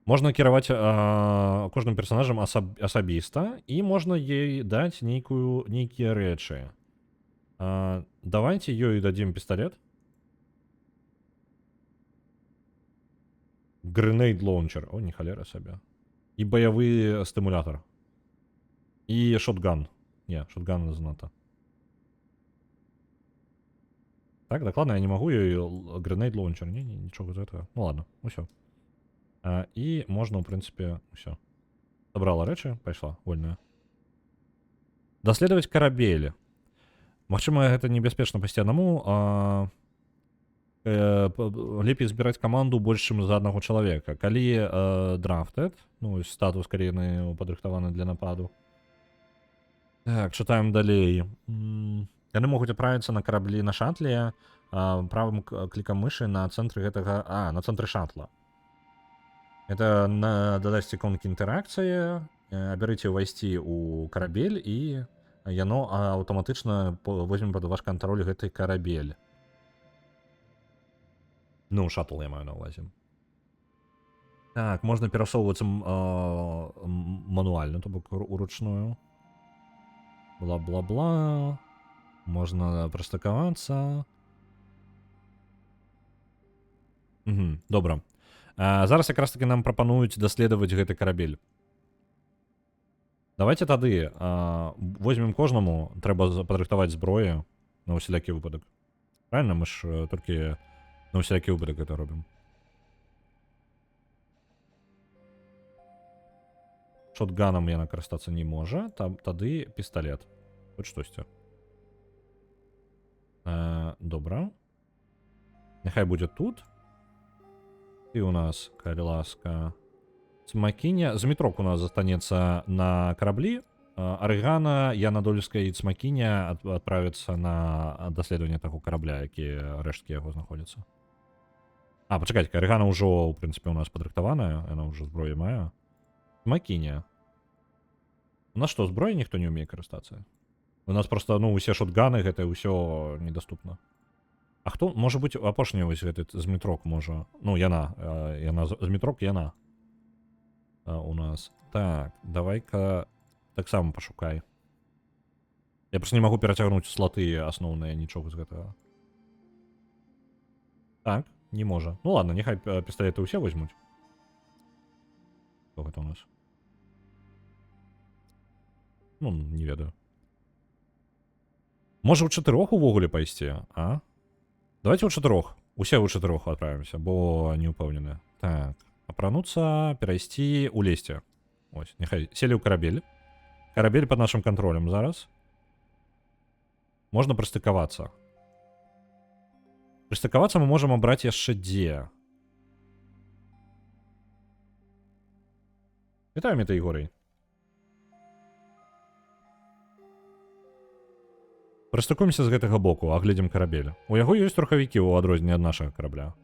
Можна кіраваць кожным персонажам асабіста, і можна ей даць нейкія рэчы. Давайте ёй дадзім пісталет. Grenade launcher. О, не халера сабе. І баявы стымулятор. І шотган. Не, шотган занадта. Так, докладно я не могу, и гренейд лаунчер, ничего из этого. Ну ладно, ну все. І можна, в принципі, все. Забрала речі, пайшла, вольная. Даследаваць карабель. Магчыма, гэта небяспечна пайсці аднаму, лепей збіраць каманду больш, чым за аднаго чалавека. Калі драфтэд, ну, статус кар'ерны падрыхтаваны для нападу. Так, чытаем далей. Яны могуць адправіцца на караблі на шатле правым клікам мышы на цэнтры гэтага... на цэнтры шатла. Это дадасць іконкі інтэракцыі, абярыце ўвайсці ў карабель, і яно аўтаматычна возьме пад ваш кантроль гэты карабель. Ну, шаттл я маю на ўвазе. Так, можна перасоўвацца мануальна, то бок уручную. Бла-бла-бла. Можна прастыкавацца. Добра. Зараз якраз таки нам прапануюць даследаваць гэты карабель. Давайте тады возьмем кожнаму, трэба падрыхтаваць зброю на усялякі выпадак. Правильно? Мы ж толькі на усялякі выпадак гэта робім. Шотганам яна карыстацца не можа, тады пісталет. Хоць штосьці. Добра. Няхай будзе тут. І у нас, калі ласка, Цмакіня. Змітрок у нас застанецца на караблі. Арыгана, Янадольская і Цмакіня адправяцца на даследаванне таго карабля, які рэшткі яго знаходзяцца. Пачакайце, Арыгана ўжо, у прынцыпе, у нас падрыхтаваная, яна ўжо зброю мае. Цмакіня. У нас што, зброя ніхто не ўмее карыстацца? У нас просто, ну, усе шотганы, гэта ўсё недаступна. А хто, можа быць, апошні вось гэты змітрок можа... Ну, яна змітрок, яна. У нас. Так, давай-ка таксама пашукай. Я просто не магу перацягнуць слоты асноўныя, нічога з гэтага. Так, не можа. Ну ладно, няхай пісталеты ўсе возьмуць. Што гэта у нас? Ну, не ведаю. Можа ў чатырох увогуле пайсці, а? Давайте ў чатырох. Усе ў чатырох адправімся, бо не ўпэўнены. Так, апрануцца, перайсці, улезці. Ось, няхай селі ў карабель. Карабель пад нашым кантролем зараз. Можна прыстыкавацца. Прыстыкавацца мы можам абраць яшчэ дзе. Вітаю, Метаігорый. Прыстыкуемся з гэтага боку, агледзім карабель. У яго ёсць рухавікі ў адрозненне ад нашага карабля.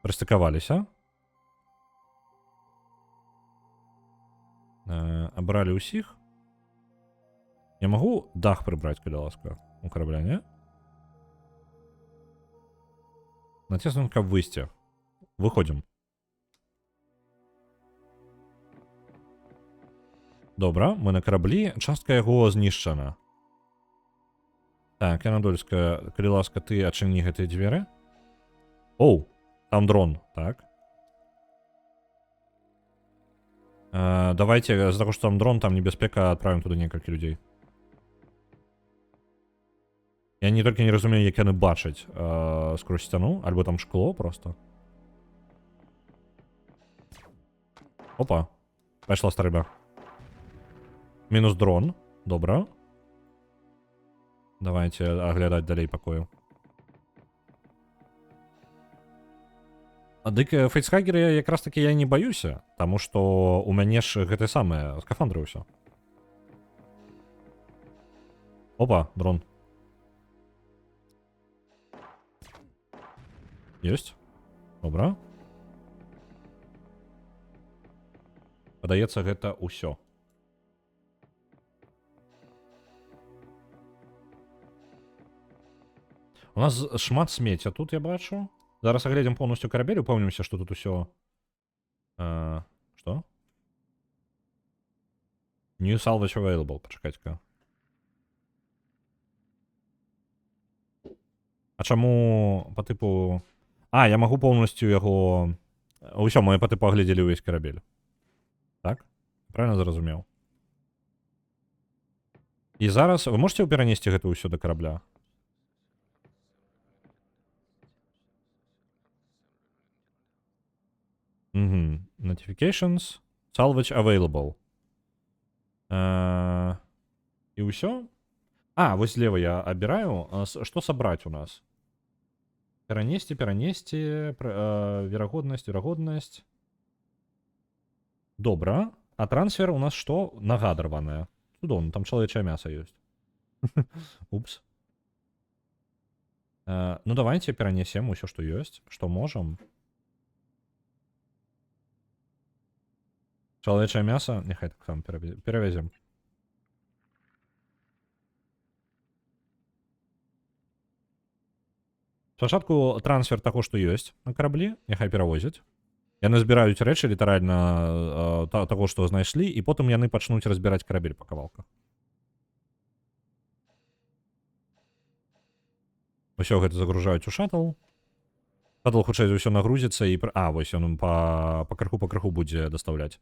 Прыстыкаваліся. Абралі ўсіх. Я магу дах прыбраць, калі ласка, у карабля, не? Націснуць, каб выйсці. Выходзім. Добра, мы на караблі, частка яго знішчана. Так, Янадольская, калі ласка, ты адчыні гэтыя дзверы. Оу, там дрон, так. Давайте, з-за таго, што там дрон, там небяспека, адправім туды некалькі людзей. Я не толькі не разумею, як яны бачаць скрозь сцяну, альбо там шкло просто. Опа, пайшла стрэльба. Мінус дрон. Добра. Давайте аглядаць далей пакою. Дык фейсхагеры якраз таки я не баюся, таму што у мяне ж гэты самыя скафандры ўсё. Опа, дрон. Ёсць. Добра. Падаецца, гэта ўсё. У нас шмат смецця тут, я бачу. Зараз агледзім поўнасцю карабель, упэўнімся, што тут усё... Што? New salvage available, пачакайце-ка. А чаму па тыпу... я магу поўнасцю яго... Усё, мы па тыпу агледзелі ўвесь карабель. Так? Правильно зразумеў? І зараз вы можете перанесці гэта ўсё да карабля? Угу. Notifications. Salvage available. І ўсё? А, вось злева я абіраю. Што сабраць у нас? Перанесці, верагоднасць. Добра. А трансфер у нас што? Нага дарваная. Цудоўна, там чалавечае мяса ёсць. Упс. Ну давайте перанесем усё, што ёсць, што можам. Чалавечае мяса, няхай так там перавязем. Спачатку трансфер таго, што ёсць на караблі, няхай перавозяць. Яны збіраюць рэчы літаральна таго, што знайшлі, і потым яны пачнуць разбіраць карабель па кавалках. Усё гэта загружаюць у шаттл. Шаттл хутчэй за ўсё нагрузіцца і... А, вось ён па крыху будзе дастаўляць.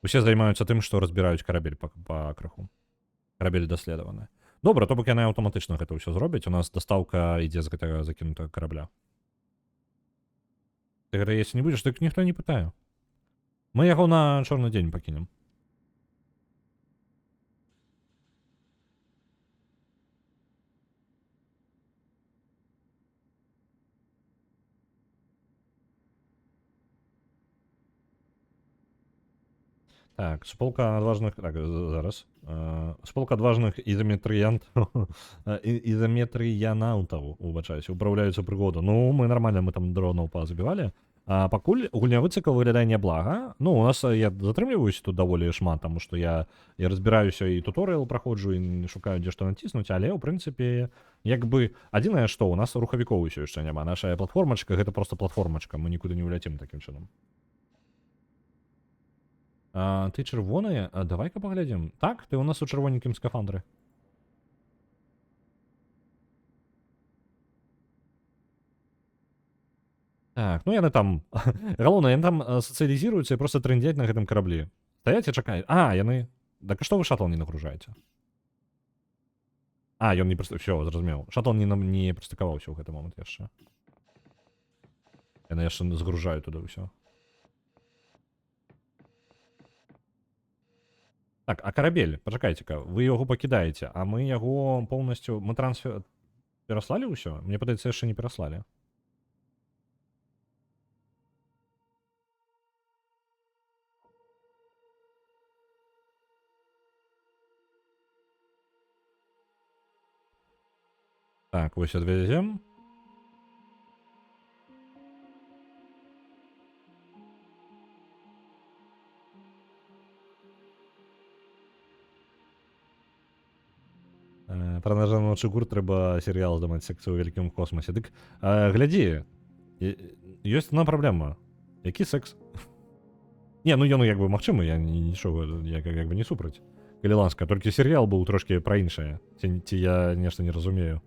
Усе займаюцца тым, што разбіраюць карабель па крыху. Карабель даследаваны. Добра, то бок яны аўтаматычна гэта ўсё зробяць. У нас дастаўка ідзе з гэтага закінутага карабля. Ты гэта есці не будзеш, так ніхто не пытае. Мы яго на чорны дзень пакінем. Так, сполка адважных... Так, зараз. Сполка адважных изометрыянаўтаў, убачаюся, упраўляюцца прыгоду. Ну, мы нормально, мы там дронаў пазабівалі. А пакуль гульнявы цыкл выглядае няблага. Ну, у нас я затрымліваюся тут даволі шмат, таму што я разбіраюся і туторыял праходжу, і шукаю, дзе што націснуць, але, ў прынцыпе, як бы, адзінае, што у нас рухавікоў усё яшчэ няма. Наша платформачка, гэта проста платформачка, мы нікуды не ўляцім такім чынам. Ты чырвоная? Давай-ка паглядзім. Так, ты у нас у чырвоненькім скафандры. Так, ну яны там... Галоўнае, яны там сацыялізіруюцца і проста трындзяць на гэтым караблі. Стаяць і чакаюць. Яны... Так што вы шаттл не нагружаеце? Ён не... Всё, зразумеў. Шаттл не прыстыкаваўся ў гэты момант яшчэ. Яны яшчэ згружаюць туды ўсё. Так, а карабель, пачакайце-ка, вы яго пакідаеце, а мы яго поўнасцю... Мы трансфер... Пераслалі ўсё? Мне падаецца, яшчэ не пераслалі. Так, вось адвязем. Пра нажаночы гурт трэба серыял здымаць секцыю ў вялікім космасе. Дык, глядзі, ёсць одна праблема. Які секс? Не, ну ён як бы магчымы, я нічога, я як бы не супраць. Калі ласка, толькі серыял быў трошкі пра іншае. Ці я нешта не разумею.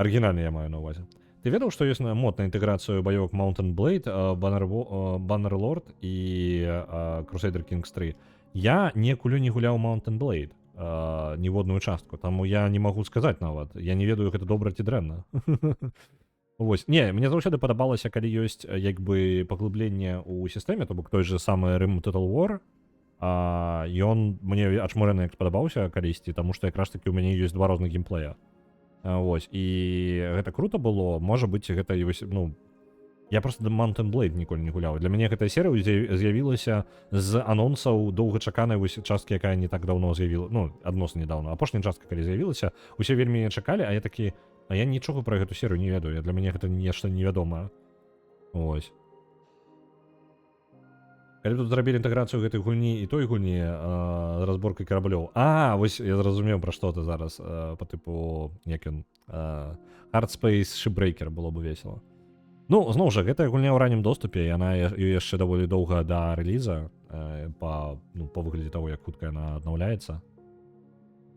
Арыгінальны я маю на ўвазе. Ты ведаў, што ёсць мод на інтэграцыю баёвак Mountain Blade, Bannerlord і Crusader Kings 3? Я некулю не гуляў Mountain Blade, ніводную частку, таму я не магу сказаць нават. Я не ведаю, гэта добра ці дрэнна. Вось. Не, мне заўсёды падабалася, калі ёсць як бы паглыбленне ў сістэме, то бок той же самы Rim Total War. Ён мне ачмураны як спадабаўся калісьці, таму што якраз такі ў мяне ёсць два розных геймплея. Вось. І гэта круто было, можа быць, гэта і вось, ну, я просто Mountain Blade ніколі не гуляў. Для мяне гэтая серыя з'явілася з анонсаў доўгачаканай вось часткі, якая не так даўно з'явіла, ну, адносна недаўно. Апошняя частка, калі з'явілася, усе вельмі чакалі, а я такі, я нічога пра гэту серыю не ведаю. Для мяне гэта нешта невядомае. Ось. Калі тут зрабілі інтэграцыю гэтай гульні і той гульні з разборкай караблёў. Вось я зразумеў, пра што ты зараз па тыпу, як ён, Hard Space Shipbreaker было бы весела. Ну, зноў жа, гэтая гульня ў раннім доступе, яна яшчэ даволі доўга да рэліза па выглядзе таго, як хутка яна аднаўляецца.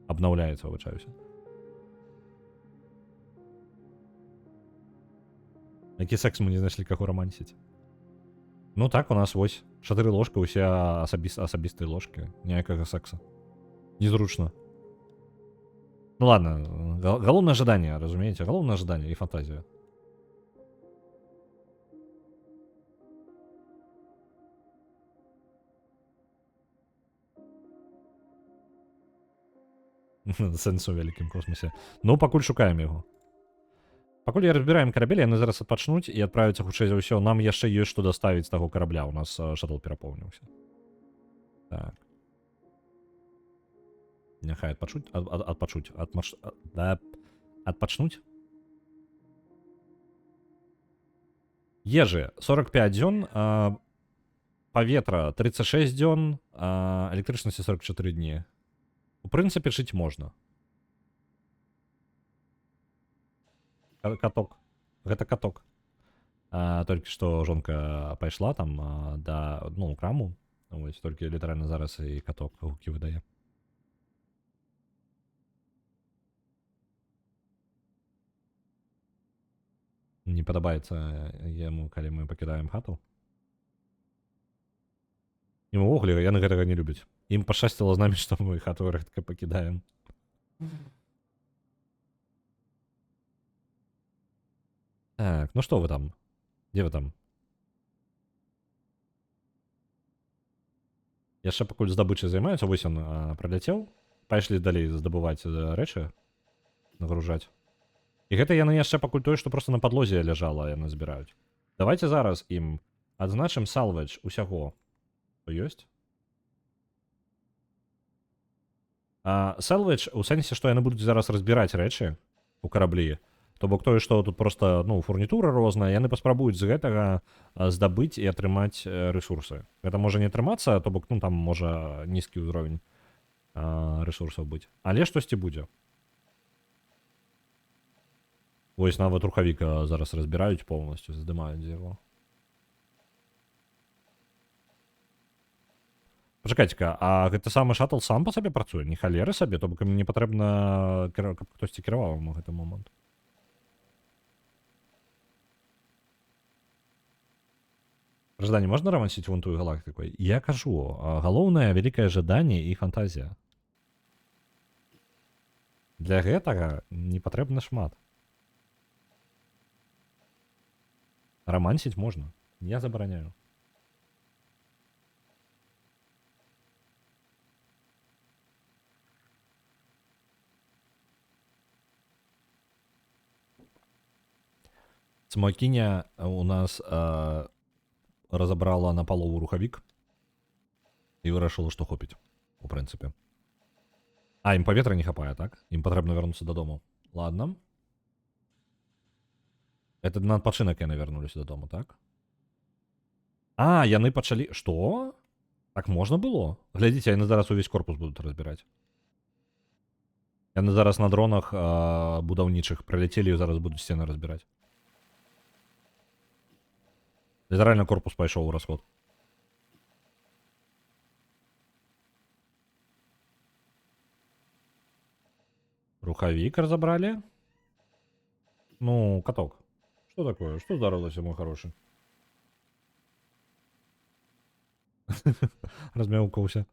Абнаўляецца, выбачаюся. Які секс мы не знайшлі, каго рамансіць? Ну так, у нас вось 4 ложки, усе асабістыя ложкі. Ніякага секса. Незручна. Ну ладно, галоўнае жаданне, разумееце? Галоўнае жаданне і фантазія. Сэнс у вялікім космосе. Ну, пакуль шукаем яго. Пакуль я разбіраем карабель, яны зараз адпачнуць і адправіцца хутчэй за ўсё. Нам яшчэ ёсць што даставіць з таго карабля. У нас шаттл перапоўніўся. Так. Няхай адпачуць, адпачнуць. Ежы 45 дзён, паветра 36 дзён, электрычнасці 44 дні. У прынцыпе, жыць можна. Каток. Гэта каток. Толькі што жонка пайшла там да, ну, краму. Вось, толькі літаральна зараз і каток гукі выдае. Не падабаецца яму, калі мы пакідаем хату. І ўвогуле, яны гэтага не любяць. Ім пашчасціла з намі, што мы хату рэдка пакідаем. Так, ну што вы там? Дзе вы там? Яшчэ пакуль здабычай займаюцца, вось ён праляцеў. Пайшлі далей здабываць рэчы, нагружаць. І гэта яны яшчэ пакуль тое, што проста на падлозе ляжала, яны збіраюць. Давайте зараз ім адзначым салвэдж усяго. Што ёсць? Салвэдж у сэнсе, што яны будуць зараз разбіраць рэчы у караблі. То бок тое, што тут проста, ну, фурнітура розная, яны паспрабуюць з гэтага здабыць і атрымаць рэсурсы. Гэта можа не атрымацца, то бок, ну, там можа нізкі ўзровень рэсурсаў быць. Але штосьці будзе. Вось нават рухавік зараз разбіраюць поўнасцю, здымаюць з яго. Пачакайце-ка, а гэты самы шаттл сам па сабе працуе? Не халеры сабе? То бок ім не патрэбна, каб хтосьці кіраваў ім у гэты момант. Жаданне можна рамансіць вон тую галактыку? Я кажу, галоўнае вялікае жаданне і фантазія. Для гэтага не патрэбна шмат. Рамансіць можна. Я забараняю. Смокіня у нас разабрала на палову рухавік і вырашыла, што хопіць, у прынцыпе. Ім паветра не хапае, так? Ім патрэбна вярнуцца дадому. Ладно. Это на адпачынак яны вярнуліся дадому, так? Яны пачалі... Што? Так можна было? Глядзіце, яны зараз увесь корпус будуць разбіраць. Яны зараз на дронах будаўнічых прыляцелі і зараз будуць сцены разбіраць. Літаральна корпус пайшоў у расход. Рухавік разабралі. Ну, каток. Что такое? Что здарылася, мой хороший? Размяўкаўся.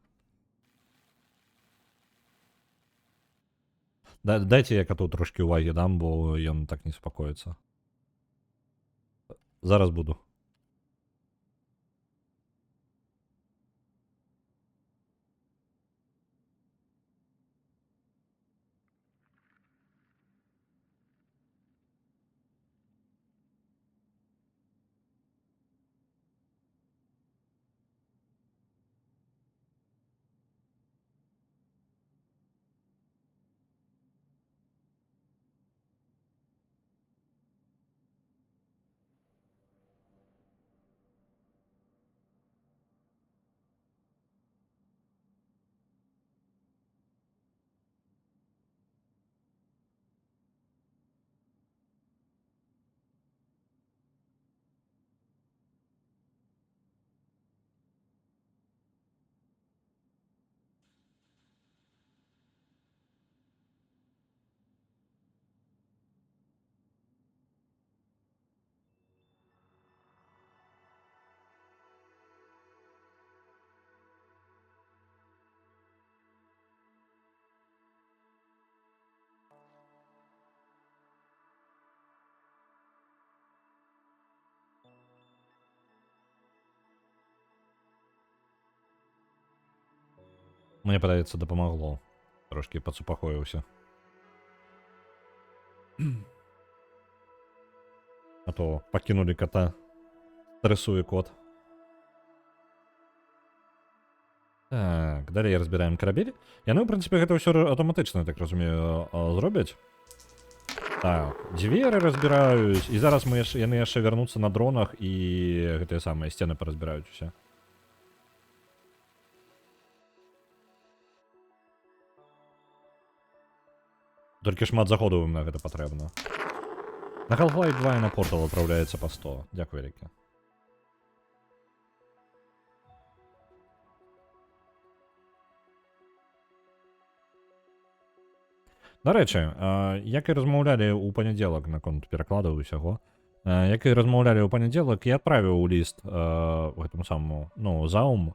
Дайце я кату трошки увагі дам, бо ён так не супакоіцца. Зараз буду. Мне падаецца, дапамагло. Трошкі падсупакоіўся. А то пакінулі кота. Стрэсуе кот. Так, далей разбіраем карабель. Яны, ў прынцыпе, гэта ўсё аўтаматычна, так разумею, зробяць. Так, дзверы разбіраюць, і зараз яны яшчэ вярнуцца на дронах і гэтыя самыя сцены паразбіраюць усе. Толькі шмат заходаў ім на гэта патрэбна. На Half-Life 2 і на Portal адпраўляецца па 100. Дзякуй вялікі. Дарэчы, як і размаўлялі ў панядзелак наконт перакладаў усяго, як і размаўлялі ў панядзелак, я адправіў ліст гэтаму самому, ну, заум.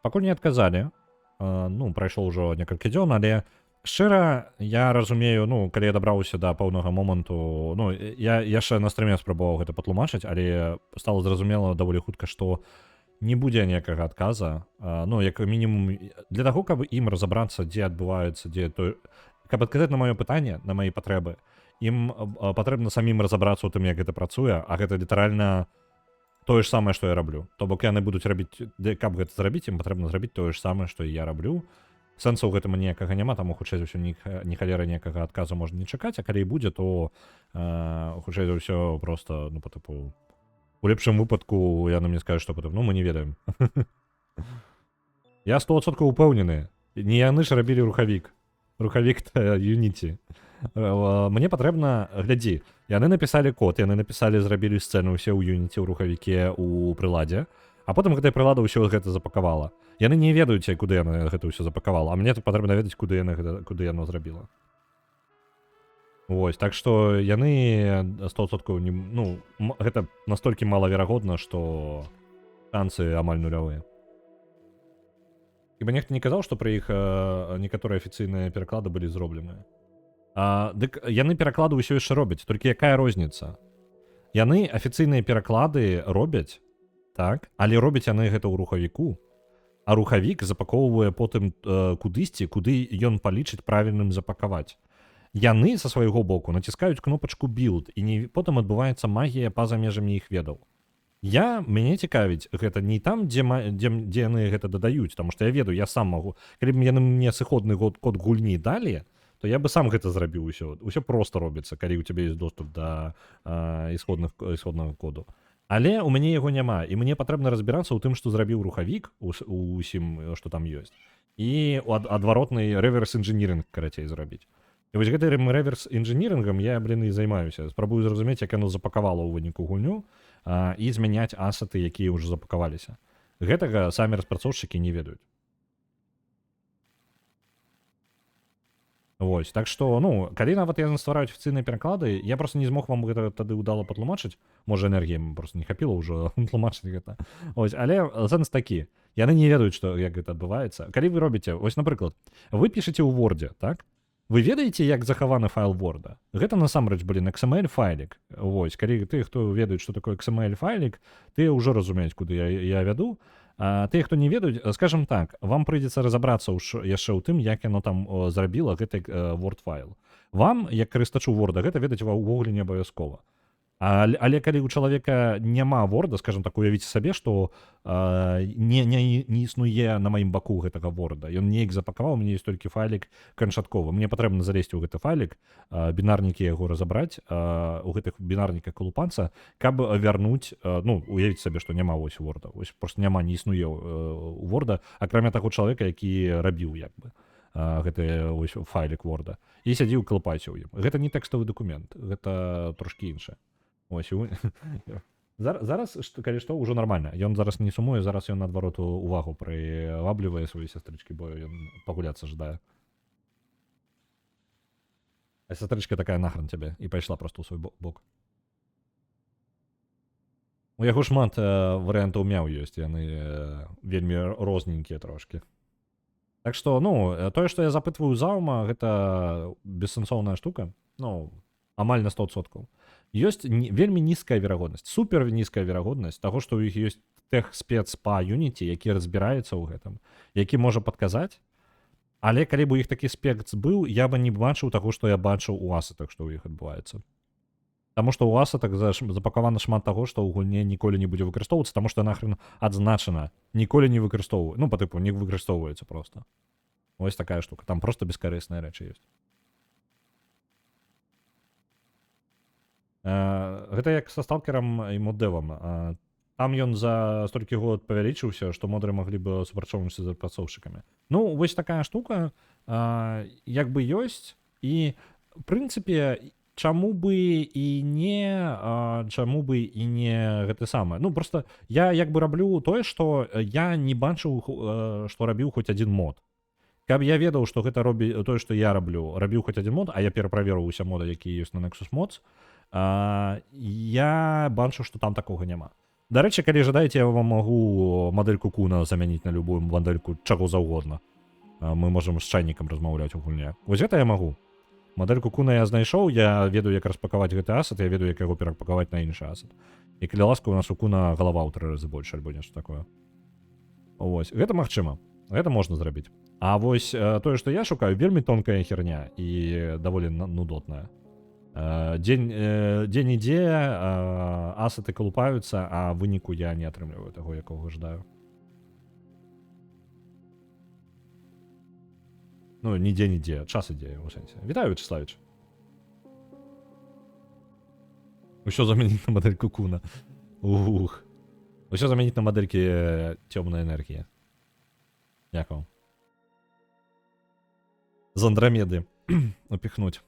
Пакуль не адказалі, ну, прайшло ўжо некалькі дзён, але шчыра, я разумею, ну, калі я дабраўся да пэўнага моманту, ну, я яшчэ на стрыме спрабаваў гэта патлумачыць, але стала зразумела даволі хутка, што не будзе ніякага адказа, ну, як мінімум, для таго, каб ім разабрацца, дзе адбываецца, дзе той... Каб адказаць на маё пытанне, на мае патрэбы, ім патрэбна самім разабрацца ў тым, як гэта працуе, а гэта літаральна тое ж самае, што я раблю. То бок яны будуць рабіць, каб гэта зрабіць, ім патрэбна зрабіць тое ж самае, што і я раблю. Сэнсу ў гэтым ніякага няма, таму хутчэй за ўсё ні халера ніякага адказу можна не чакаць, а калі і будзе, то хутчэй за ўсё проста, ну, па тыпу, у лепшым выпадку яны мне скажуць, што па тыпу, ну, мы не ведаем. Я 100% упэўнены, не яны ж рабілі рухавік. Рухавік Unity. Мне патрэбна, глядзі, яны напісалі код, яны напісалі, зрабілі сцэну ўсе ў Unity, ў рухавіке, у прыладзе, а потым гэтая прылада ўсё гэта запакавала. Яны не ведаюць, куды яна гэта ўсё запакавала, а мне тут патрэбна ведаць, куды яно зрабіла. Вось, так што яны 100% не, ну, гэта настолькі малаверагодна, што шансы амаль нулявыя. Хіба нехта не казаў, што пры іх некаторыя афіцыйныя пераклады былі зробленыя. Дык яны пераклады ўсё яшчэ робяць, толькі якая розніца? Яны афіцыйныя пераклады робяць, так, але робяць яны гэта ў рухавіку, а рухавік запакоўвае потым кудысьці, куды ён палічыць правільным запакаваць. Яны са свайго боку націскаюць кнопачку build, і потым адбываецца магія па-за межамі іх ведаў. Мяне цікавіць гэта не там, дзе яны гэта дадаюць, таму што я ведаю, я сам магу. Калі б яны мне сыходны код гульні далі, то я бы сам гэта зрабіў усё. Усё проста робіцца, калі ў цябе ёсць доступ да ісходнага коду. Але ў мяне яго няма, і мне патрэбна разбірацца ў тым, што зрабіў рухавік усім, што там ёсць. І адваротны рэверс-інжынірынг, карацей, зрабіць. І вось гэтым рэверс-інжынірингам я, і займаюся. Спрабую зразумець, як яно запакавала ў выніку гульню, і змяняць асеты, якія ўжо запакаваліся. Гэтага самі распрацоўшчыкі не ведаюць. Вось, так што, ну, калі нават яны ствараюць афіцыйныя пераклады, я проста не змог вам гэта тады ўдала патлумачыць, можа энергіі проста не хапіла ўжо тлумачыць гэта. Вось, але сэнс такі, яны не ведаюць, што як гэта адбываецца. Калі вы робіце, вось, напрыклад, вы пішаце ў Word, так? Вы ведаеце, як захаваны файл Word? Гэта насамрэч, XML файлік. Вось, калі ты, хто ведаюць, што такое XML файлік, ты ўжо разумеюць, куды я вяду. А ты, хто не ведаюць, скажам так, вам прыйдзецца разабрацца яшчэ ў тым, як яно там зрабіла гэты Word файл. Вам, як карыстачу Word, гэта ведаць увогуле не абавязкова. Але калі ў чалавека няма Word, скажам так, уявіце сабе, што не існуе на маім баку гэтага Word. Ён неяк запакаваў, у мяне ёсць толькі файлік канчатковы. Мне патрэбна залезці ў гэты файлік, бінарнікі яго разабраць, у гэтых бінарніках калупанца, каб вярнуць, ну, уявіць сабе, што няма вось Word. Вось проста няма, не існуе у Word, акрамя таго чалавека, які рабіў, як бы, гэты файлік Word. І сядзіў калупаце ў ім. Гэта не тэкставы дакумент, гэта трошкі іншае. Ось, зараз, калі што, ўжо нармальна. Ён зараз не сумуе, зараз ён, наадварот, увагу прываблівае свае сястрычкі, бо ён пагуляцца жадае. А сястрычка такая нахрен цябе, і пайшла проста ў свой бок. У яго шмат варыянтаў мяў ёсць, яны вельмі розненькія трошкі. Так што, ну, тое, што я запытваю заума, гэта бессэнсоўная штука, ну, амаль на 100%. Ёсць вельмі нізкая верагоднасць, супер нізкая верагоднасць таго, што ў іх ёсць тэх-спец па Unity, які разбіраецца ў гэтым, які можа падказаць, Але калі б у іх такі спект быў, я бы не бачыў таго, што я бачыў у асетах, што ў іх адбываецца. Таму што ў асетах запакавана шмат таго, што ў гульне ніколі не будзе выкарыстоўвацца, таму што нахрен адзначана ніколі не выкарыстоўваю. Ну, па тыпу, не выкарыстоўваецца проста. Вось такая штука. Там проста бескарисныя рэчы ёсць. Гэта як са сталкерам і моддэвам. Там ён за столькі год павялічыўся, што модары маглі б супрацоўнічаць з працоўшчыкамі. Ну, вось такая штука як бы ёсць. І, в прынцыпе, чаму бы і не гэты самы. Ну, просто я як бы раблю тое, што я не бачыў, што рабіў хоць адзін мод. Каб я ведаў, што гэта тое, што я рабіў хоць адзін мод, а я пераправерыў усе моды, якія ёсць на Nexus Mods, я бачу, што там такога няма. Дарэчы, калі жадаеце, я вам магу мадэльку Куна замяніць на любую мадэльку чаго заўгодна. Мы можам з чайнікам размаўляць у гульне. Вось гэта я магу. Мадэльку Куна я знайшоў, я ведаю, як распакаваць гэты асет, я ведаю, як яго перапакаваць на іншы асет. І калі ласка, у нас у Куна галава ў 3 разы больш, альбо нешта такое. Вось, гэта магчыма. Гэта можна зрабіць. А вось тое, што я шукаю, вельмі тонкая херня і даволі нудотная. Дзень ідзе, асеты калупаюцца, а выніку я не атрымліваю таго, якога жадаю. Ну, не дзень ідзе, час ідзе, у сэнсе. Вітаю, Вячеславіч. Усё замяніць на мадэльку Куна. Ух. Усё замяніць на мадэлькі цёмнай энергіі. Дякую. З Андрамеды упіхнуць.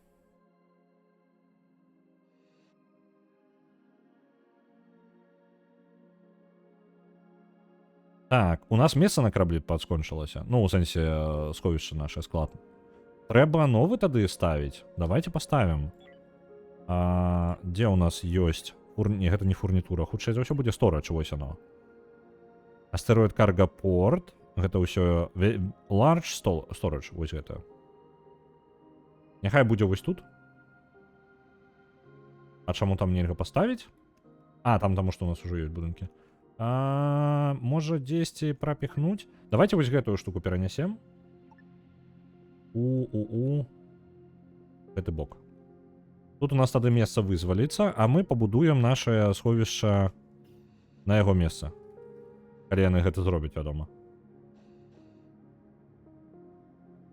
Так, у нас месца на караблі падскончылася. Ну, у сэнсе, сховішча наше, склад. Трэба новы тады ставіць. Давайте паставім. Дзе у нас ёсць? Не, гэта не фурнітура. Хутчэй за ўсё будзе storage, вось оно. Астэроид Cargo Port. Гэта ўсё... Large storage, вось гэта. Няхай будзе вось тут. А чаму там нельга паставіць? Там, таму што у нас ужо ёсць будынкі. Можа дзесьці прапіхнуць. Давайте вось гэтую штуку перанясем. Гэты бок. Тут у нас тады месца вызваліцца, а мы пабудуем наше сховішча на яго месца. Калі яны гэта зробяць, вядома.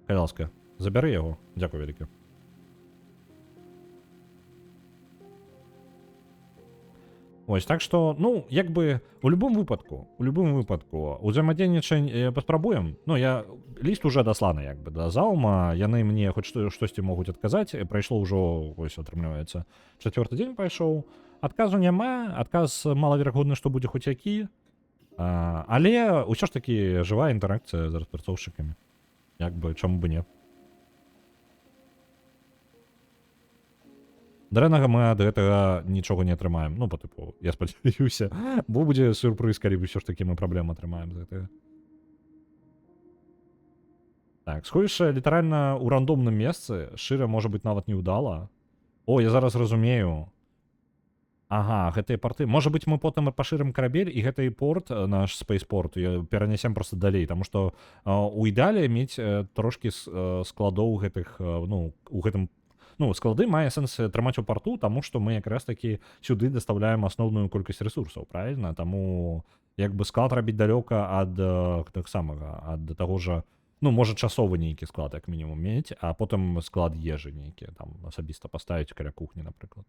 Калі ласка, забяры яго. Дзякуй вялікі. Ось, так што, ну, як бы, у любым выпадку, узаемадзейнічаць паспрабуем. Ну, ліст уже дасланы, як бы, да заума, яны мне хоць штосьці могуць адказаць, прайшло ўжо, ось, атрымліваецца, 4-й дзень пайшоў, адказу няма, адказ малаверагодны, што будзе хоць які, але ўсё ж такі жывая інтэракцыя з распрацоўшчыкамі. Як бы, чаму бы не. Дрэннага мы ад гэтага нічога не атрымаем. Ну, па тыпу, я спадзяюся. Бо будзе сюрпрыз, калі ўсё ж такі мы праблем атрымаем з гэтага. Так, сховішча літаральна ў рандомным месцы. Шчыра, можа быць, нават неўдала. О, я зараз разумею. Ага, гэтыя порты. Можа быць, мы потым пашырым карабель, і гэты порт, наш спейспорт, перанясем проста далей. Таму што у ідэале мець трошкі складоў гэтых, ну, у гэтым. Ну, склады мае сэнс трымаць у парту, таму што мы якраз такі сюды даставляем асноўную колькасць рэсурсаў, правільна? Таму як бы склад рабіць далёка ад так самага, ад таго жа, ну, можа часовы нейкі склад, як мінімум, мець, а потым склад ежы нейкі, там, асабіста паставіць каля кухні, напрыклад.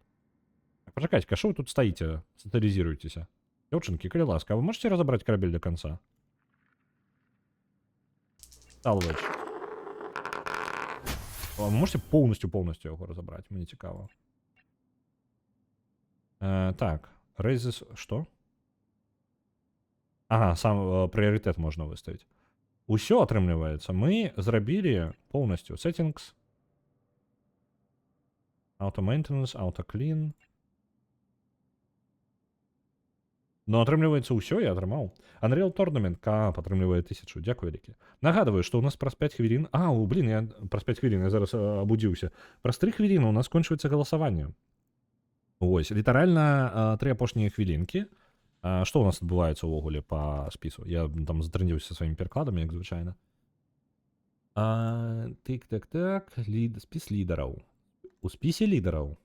Пачакайце, што вы тут стаіце, сацыялізіруйцеся? Дзяўчынкі, калі ласка, вы можаце разабраць карабель до конца? Сталвач. Вы можете полностью его разобрать? Мне цікаво. Так, raises... Что? Ага, сам пріоритет можна выставить. Усё атрымліваецца. Мы зрабілі полностью settings. Auto maintenance, auto clean. Но атрымліваецца ўсё, я атрымаў. Unreal Tournament, кап атрымлівае 1000. Дзякуй вялікі. Нагадываю, што ў нас праз 5 хвілін... я праз 5 хвілін, я зараз абудзіўся. Праз 3 хвіліны у нас кончваецца галасаванне. Ось, літаральна 3 апошнія хвілінкі. Што ў нас адбываецца ўвогуле па спісу? Я там затрындзіўся сваімі перакладамі, як звычайна. Так. Спіс лідараў. У спісе лідараў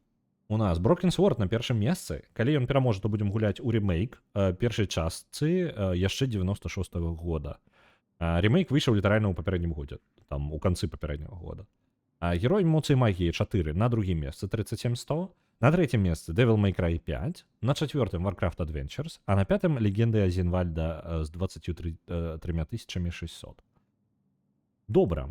у нас Broken Sword на першым месцы. Калі ён пераможа, то будзем гуляць у ремейк першай частцы яшчэ 96-го года. Ремейк выйшаў літаральна ў папярэднім годзе, там у канцы папярэдняга года. Герой эмоцыі магіі 4 на другім месцы 37-100, на третьем месцы Devil May Cry 5, на четвертом Warcraft Adventures, а на пятом Легенды Азенвальда з 23 600. Добра.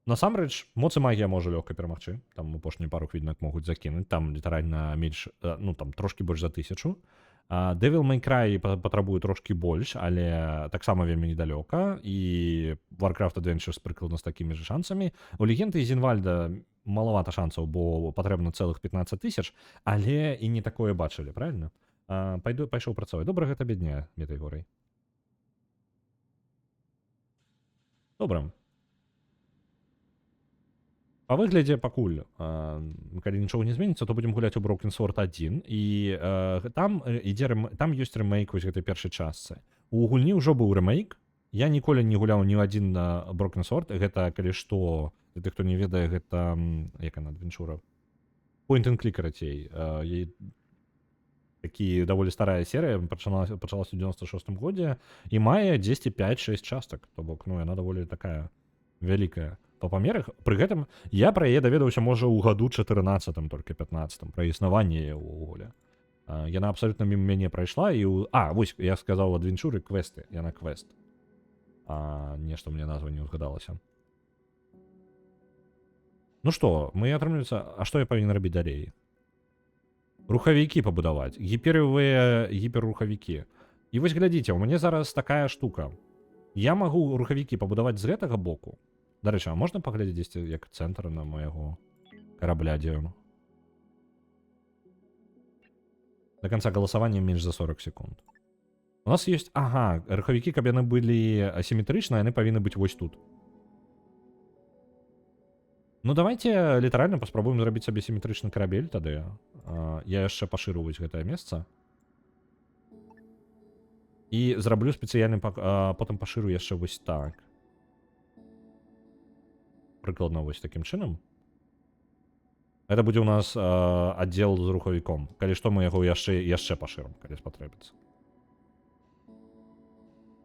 Насамрэч, моцы магія можа лёгка перамагчы. Там апошнюю пару хвілінак могуць закінуць. Там літаральна менш, ну там трошкі больш за 1000. Devil May Cry патрабуе трошкі больш, але таксама вельмі недалёка. І Warcraft Adventures прыкладна з такімі ж шансамі. У Легенды Азенвальда малавата шансаў, бо патрэбна цэлых 15 000, але і не такое бачылі, правильно? Пайшоў працаваць. Добрага табе дня, Метайгорый. Добра. Па выглядзе пакуль, калі нічога не зменіцца, то будзем гуляць у Broken Sword 1, і там ёсць рэмейк вось гэтай першай частцы. У гульні ўжо быў рэмейк. Я ніколі не гуляў ні адзін на Broken Sword. Гэта, калі што, для тых, хто не ведае, гэта, як яна, адвенчура? Point and click, карацей. Такі даволі старая серыя, пачалася ў 96-м годзе, і мае 10 5-6 частак. То бок, ну, яна даволі такая вялікая па памерах. Пры гэтым я пра яе даведаўся, можа, ў году 14-м, толькі 15-м, пра існаванне яе ўвогуле. Яна абсалютна міма мяне прайшла, і вось, я сказаў адвенчуры, квесты, яна квест. Нешта мне назва не ўзгадалася. Ну што, мы атрымліваецца, а што я павінен рабіць далей? Рухавікі пабудаваць, гіперовыя гіперрухавікі. І вось глядзіце, у мяне зараз такая штука. Я магу рухавікі пабудаваць з гэтага боку. Дарэчы, а можна паглядзець, як цэнтр на майго карабля, дзе ён? До конца галасавання менш за 40 секунд. У нас ёсць, рухавікі, каб яны былі асіметрычныя, яны павінны быць вось тут. Ну, давайте літаральна паспрабуем зрабіць сабе сіметрычны карабель тады. Я яшчэ пашыру вось гэтае месца. І зраблю спецыяльны, потым пашыру яшчэ вось так. Прыкладна вось такім чынам. Это будзе ў нас аддзел з рухавіком. Калі што, мы яго яшчэ пашырым, калі спатрэбіцца.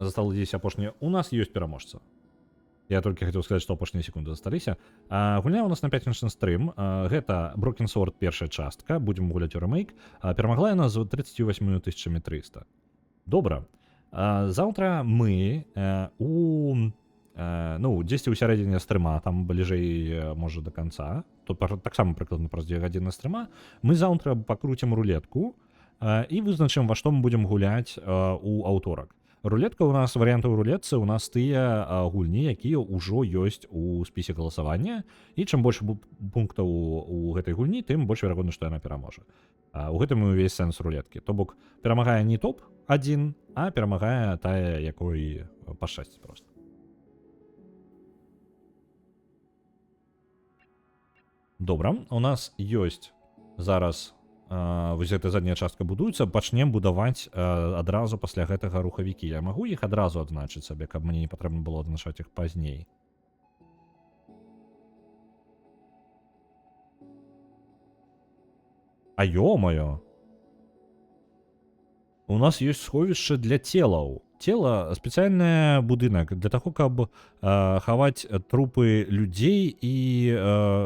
Засталось апошняе. У нас ёсць пераможца. Я толькі хацеў сказаць, што апошнія секунды засталіся. Гульня у нас на пятнічны стрым. Гэта Broken Sword першая частка. Будзем гуляць у рэмейк. Перамагла яна з 38 300. Добра. Заўтра мы дзесьці ў сярэдзіне стрыма, там бліжэй, можа, да канца, то таксама прыкладна праз 2 гадзіны стрыма, мы заўтра пакруцім рулетку і вызначым, во што мы будзем гуляць у аўторак. Рулетка у нас, варыянты ў рулетцы, у нас тыя гульні, якія ўжо ёсць у спісе галасавання, і чым больш пунктаў у гэтай гульні, тым больш верагодна, што яна пераможа. У гэтым увесь сэнс рулеткі. То бок, перамагае не топ-1, а перамагае тая, якой пашчасціць проста. Добра, у нас ёсць зараз вось гэтая задняя частка будуецца, пачнем будаваць адразу пасля гэтага рухавікі. Я магу іх адразу адзначыць сабе, каб мне не патрэбна было адзначаць іх пазней. Ё-маё! У нас ёсць сховішча для целаў. Цела — спецыяльны будынак для таго, каб хаваць трупы людзей і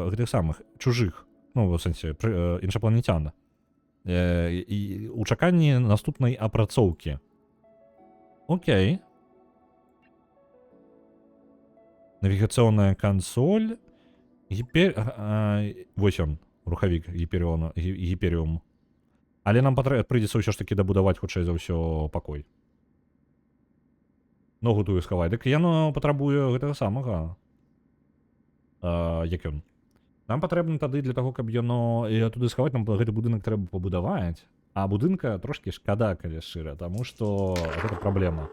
гэтых самых чужых, ну, в сэнсе, іншапланецян. І ў чаканні наступнай апрацоўкі. Окей. Навігацыйная кансоль. Вось ён, рухавік гіперіум. Але нам прыйдзецца ўсё ж такі дабудаваць, хутчэй за ўсё, пакой. Ногу тую схавай. Дык яно патрабуе гэтага самага. Як ён? Нам патрэбна тады для таго, каб яно туды схаваць, нам гэты будынак трэба пабудаваць. А будынка трошкі шкада, калі шчыра, таму што гэта праблема.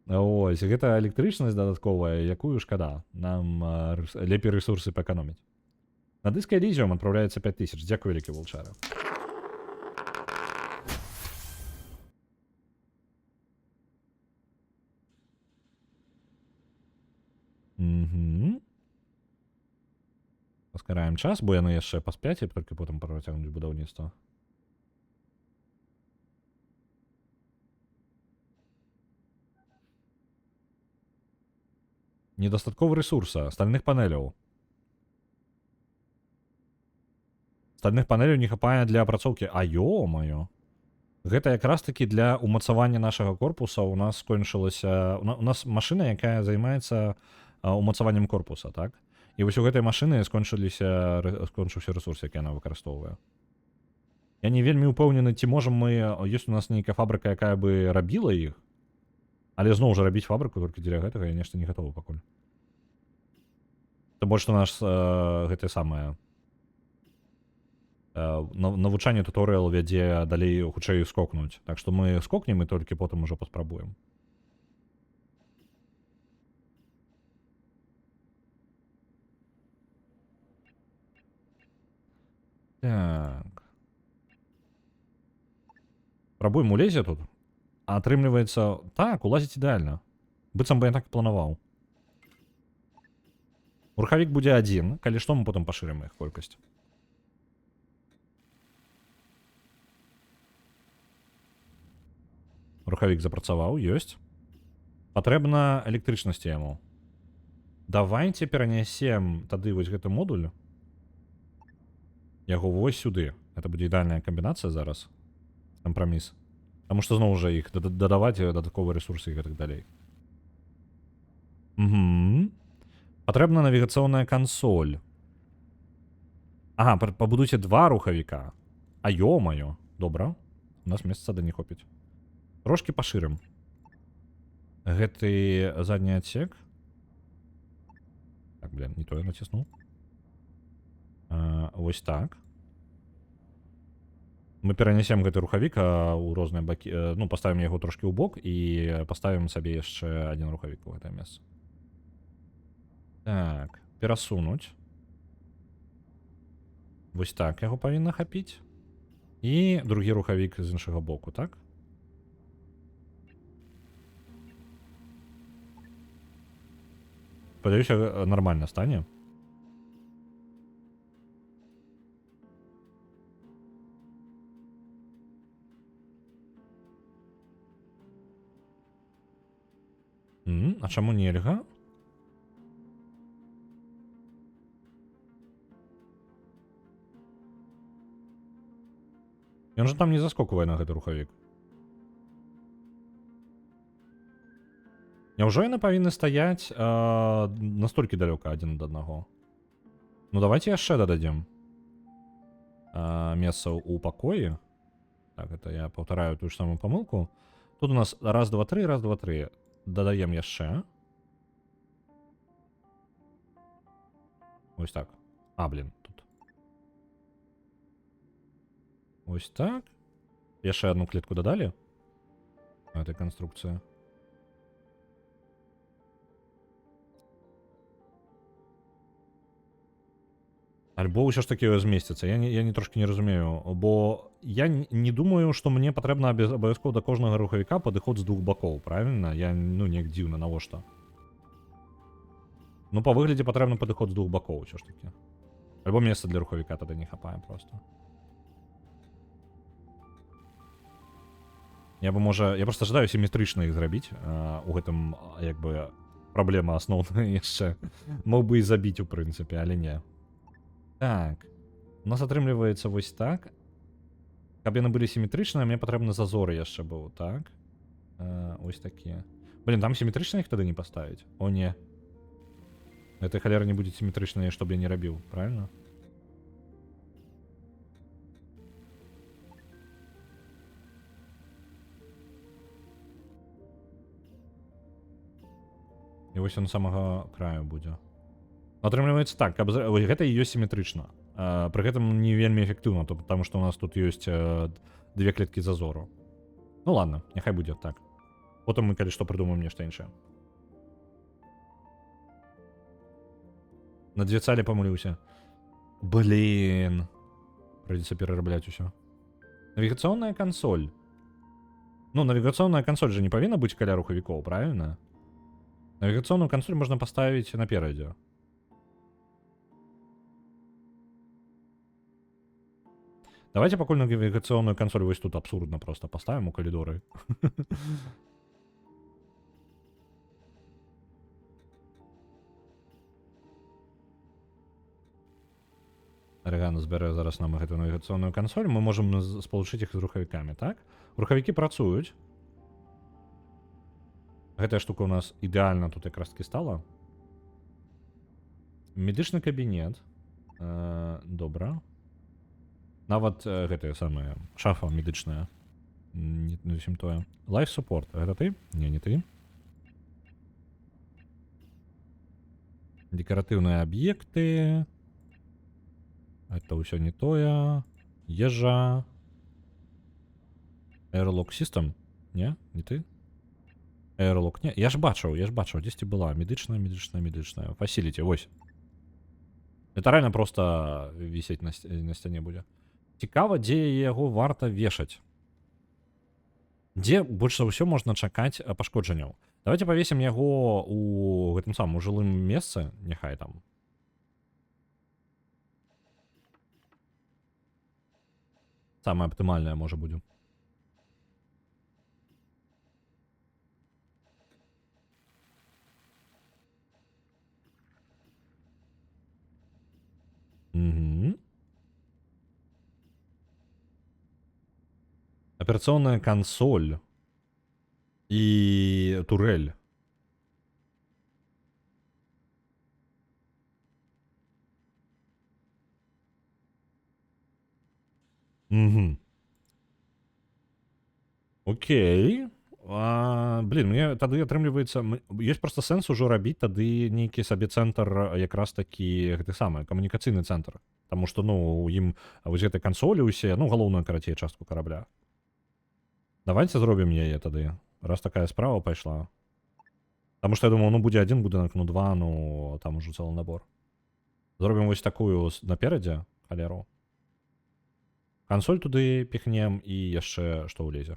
Ось, гэта электрычнасць дадатковая, якую шкада. Нам лепей рэсурсы паэканоміць. На дыск Elysium адпраўляецца 5000. Дзякуй, вялікі Вулчара. Угу. Паскараем час, бо яны яшчэ паспяць і толькі потым працягнуць будаўніцтва. Недастаткова рэсурса, стальных панеляў. Стальных панеляў не хапае для апрацоўкі. А ё-маё. Гэта якраз такі для умацавання нашага корпуса у нас скончылася... У нас машына, якая займаецца умацаваннем корпуса, так? І вось у гэтай машыны скончыўся рэсурс, які яна выкарыстоўвае. Я не вельмі ўпэўнены, ці можам мы... Ёсць у нас нейкая фабрыка, якая бы рабіла іх, але зноў жа рабіць фабрыку толькі дзеля гэтага я нешта не гатовы пакуль. Тым больш, што наш гэтае самае... навучанне туторыял вядзе далей хутчэй скокнуць. Так што мы скокнем і толькі потым ужо паспрабуем. Так. Пробуем улезе тут. А атрымліваецца... Так, улазіць ідэальна. Быццам бы я так і планаваў. Рухавік будзе адзін, калі што мы потым пашырым іх колькасць. Рухавік запрацаваў, ёсць. Патрэбна электрычнасці яму. Давайце перанясем тады вось гэты модуль. Яго вось сюды. Это будзе ідэальная камбінацыя зараз. Кампраміс. Таму што зноў жа іх дадаваць дадатковыя рэсурсы і гэтак далей. Угу. Патрэбна навігацыйная кансоль. Ага, пабудуйце 2 рухавіка. А ё-маё. Добра. У нас месца да не хопіць. Трошки пашырым. Гэты задні адсек. Так, блин, не то я націснуў. Вось так. Мы перанесем гэты рухавік у розныя бакі. Ну, паставім яго трошки ў бок і паставім сабе яшчэ адзін рухавік у гэтае месца. Так, перасунуць. Вось так яго павінна хапіць. І другі рухавік з іншага боку, так? Спадзяюся, нормально стане. А чаму нельга? Ён жа там не заскоквае на гэты рухавік. Няўжо яны павінны стаяць настолькі далёка адзін ад аднаго? Ну давайте яшчэ дададзем месцаў у пакоі. Так, это я паўтараю тую ж самую памылку. Тут у нас раз, два, тры, раз, два, тры. Дадаем яшчэ. Ось так. А, блин, тут. Ось так. Яшчэ одну клетку дадалі. Этой конструкцыі. Альбо ўсё ж таки змесціцца. Я не трошки не разумею, бо я не думаю, што мне патрэбна абавязкова да кожнага рухавіка падыход з 2 бакоў, правильно? Я, ну, неяк дзіўна, навошта? Ну, па выглядзе патрэбна падыход з 2 бакоў ўсё ж таки. Альбо месца для рухавіка тады не хапае просто. Я бы, можа, я просто жадаю сіметрычна іх зрабіць. У гэтым, як бы, праблема асноўная яшчэ. Мог бы і забіць, у прынцыпе, але не. Так, у нас атрымліваецца вось так. Каб яны былі сіметрычныя, мне патрэбна зазоры яшчэ быў, так? Ось такія. Блин, там сіметрычна іх тады не паставіць? О, не. Эта халера не будзе сіметрычная, што б я не рабіў, правильно? І вось ён самага краю будзе. Атрымліваецца так, каб гэта і ёсць сіметрычна. Пры гэтым не вельмі эфектыўна, потому што у нас тут ёсць 2 клеткі зазору. Ну ладно, няхай будзе так. Потым мы калі што прыдумаем нешта іншае. На 2 цалі памыліўся. Блин. Прыйдзецца перарабляць усё. Навігацыйная кансоль. Ну, навігацыйная кансоль же не павінна быць каля рухавікоў, правильно? Навигационную консоль можно поставить напереди. Давайте покуль навигационную консоль вось тут абсурдно просто поставим у коридоры. Арыган збярэ зараз нам гэтую навігацыйную кансоль, мы можам спалучыць іх з рухавікамі, так? Рухавікі працуюць. Гэтая штука у нас ідэальна тут якраз таки стала. Медычны кабінет. Добра. Нават гэтая самая шафа медычная. Не зусім тое. Life support. Гэта ты? Не, не ты. Декаратыўныя аб'екты. Это ўсё не тое. Ежа. Airlock System. Не? Не ты? Airlock. Не, я ж бачыў, дзесьці была. Медычная. Facility, вось. Это реально просто висеть на сцяне будзе. Цікава, дзе яго варта вешаць. Дзе больш за ўсё можна чакаць пашкоджанняў. Давайте павесім яго у гэтым самым жылым месцы, няхай там. Самае аптымальнае можа будзе. Угу. Операционная консоль и турель. Угу. Окей. Блин, мне тады атрымліваецца, ёсць просто сэнс ужо рабіць тады нейкі сабе цэнтр якраз такі гэты самы камунікацыйны цэнтр. Таму што ну у ім вось гэтай кансолі ўсе, ну галоўную карацей частку карабля. Давайте зробім яе тады, раз такая справа пайшла. Таму што я думаю, ну будзе адзін будынак, ну два, ну там ужо цэлы набор. Зробім вось такую наперадзе халеру. Кансоль туды піхнем і яшчэ што ўлезе.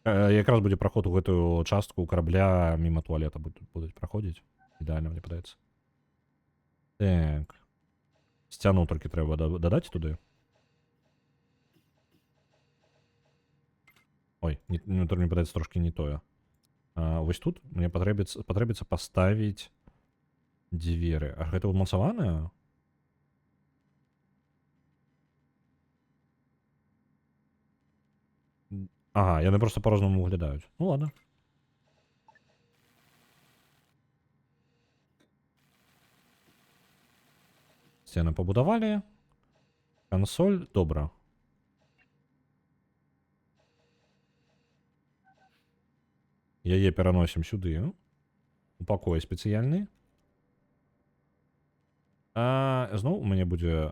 Якраз будзе праход у гэтую частку карабля міма туалета будуць праходзіць. Ідэальна, мне падаецца. Так. Сцяну толькі трэба дадаць туды. Ой, мне падаецца трошки не тое. Вось тут мне патрэбіцца паставіць дзверы. А гэта ўмацаваныя? Ага, яны просто по-рознаму выглядаюць. Ну ладно. Сцены пабудавалі. Кансоль, добра. Яе пераносім сюды. У пакоі спецыяльны. Зноў у мяне будзе...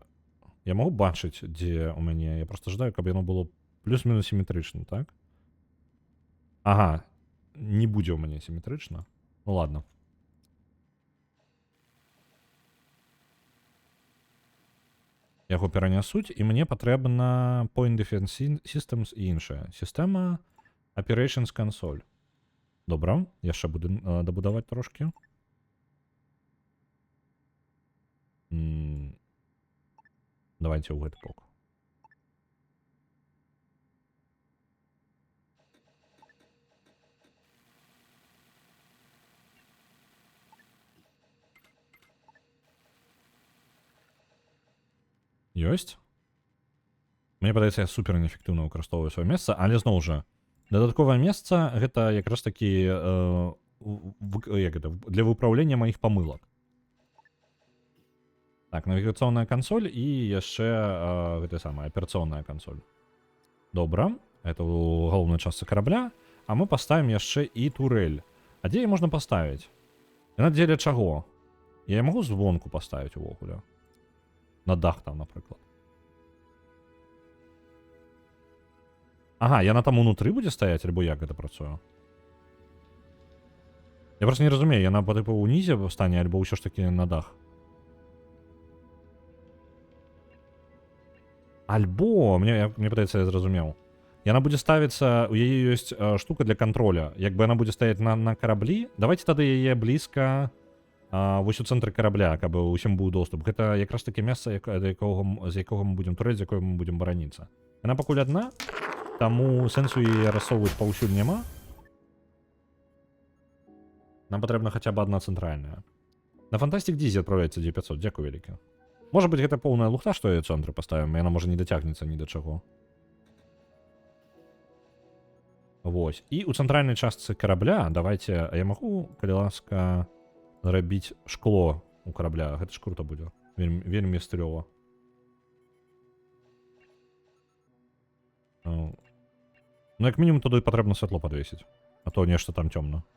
Я магу бачыць, дзе у мяне. Я просто жадаю, каб яно было плюс-мінус сіметрычна, так? Ага. Не будзе ў мяне сіметрычна. Ну ладно. Яго перанясуць, і мне патрэбна Point Defense Systems і іншая. Сістэма Operations Console. Добра, яшчэ буду дабудаваць трошки. Давайте ў гэты бок. Ёсць. Мне падаецца, я супер неэфектыўна выкарыстоўваю сваё месца, але зноў жа, дадатковае месца гэта якраз такі для выпраўлення маіх памылак. Так, навигационная консоль і яшчэ гэта самая аперационная консоль. Добра, это у галоўнай частцы карабля, а мы поставім яшчэ і турель. А дзе яе можна паставіць? Яна дзеля чаго? Я магу звонку паставіць увогуле. На дах там, напрыклад. Ага, яна там унутры будзе стаяць, альбо як гэта працуе? Я просто не разумею, яна па тыпу ўнізе стане, альбо ўсё ж таки на дах. Альбо, мне падаецца, я зразумеў. Яна будзе ставіцца, у яе ёсць штука для кантроля. Як бы яна будзе стаяць на караблі, давайте тады яе блізка вось у цэнтры карабля, каб усім быў доступ. Гэта якраз такі месца, з якога мы будзем турыць, з якой мы будзем бараніцца. Яна пакуль адна, таму сэнсу яе рассоўваць паўсюль няма. Нам патрэбна хаця б адна цэнтральная. На Фантастик Дізі адпраўляецца 9500, дзякую вялікі. Можа быць, гэта поўная лухта, што яе цэнтры паставім, яна можа не дацягнецца ні да чаго. Вось. І ў цэнтральнай частцы карабля давайте, я магу, калі ласка, зрабіць шкло у карабля. Гэта ж круто будзе. Вельмі стылёва. Ну, як мінімум, туды патрэбна святло падвесіць. А то нешта там цёмна.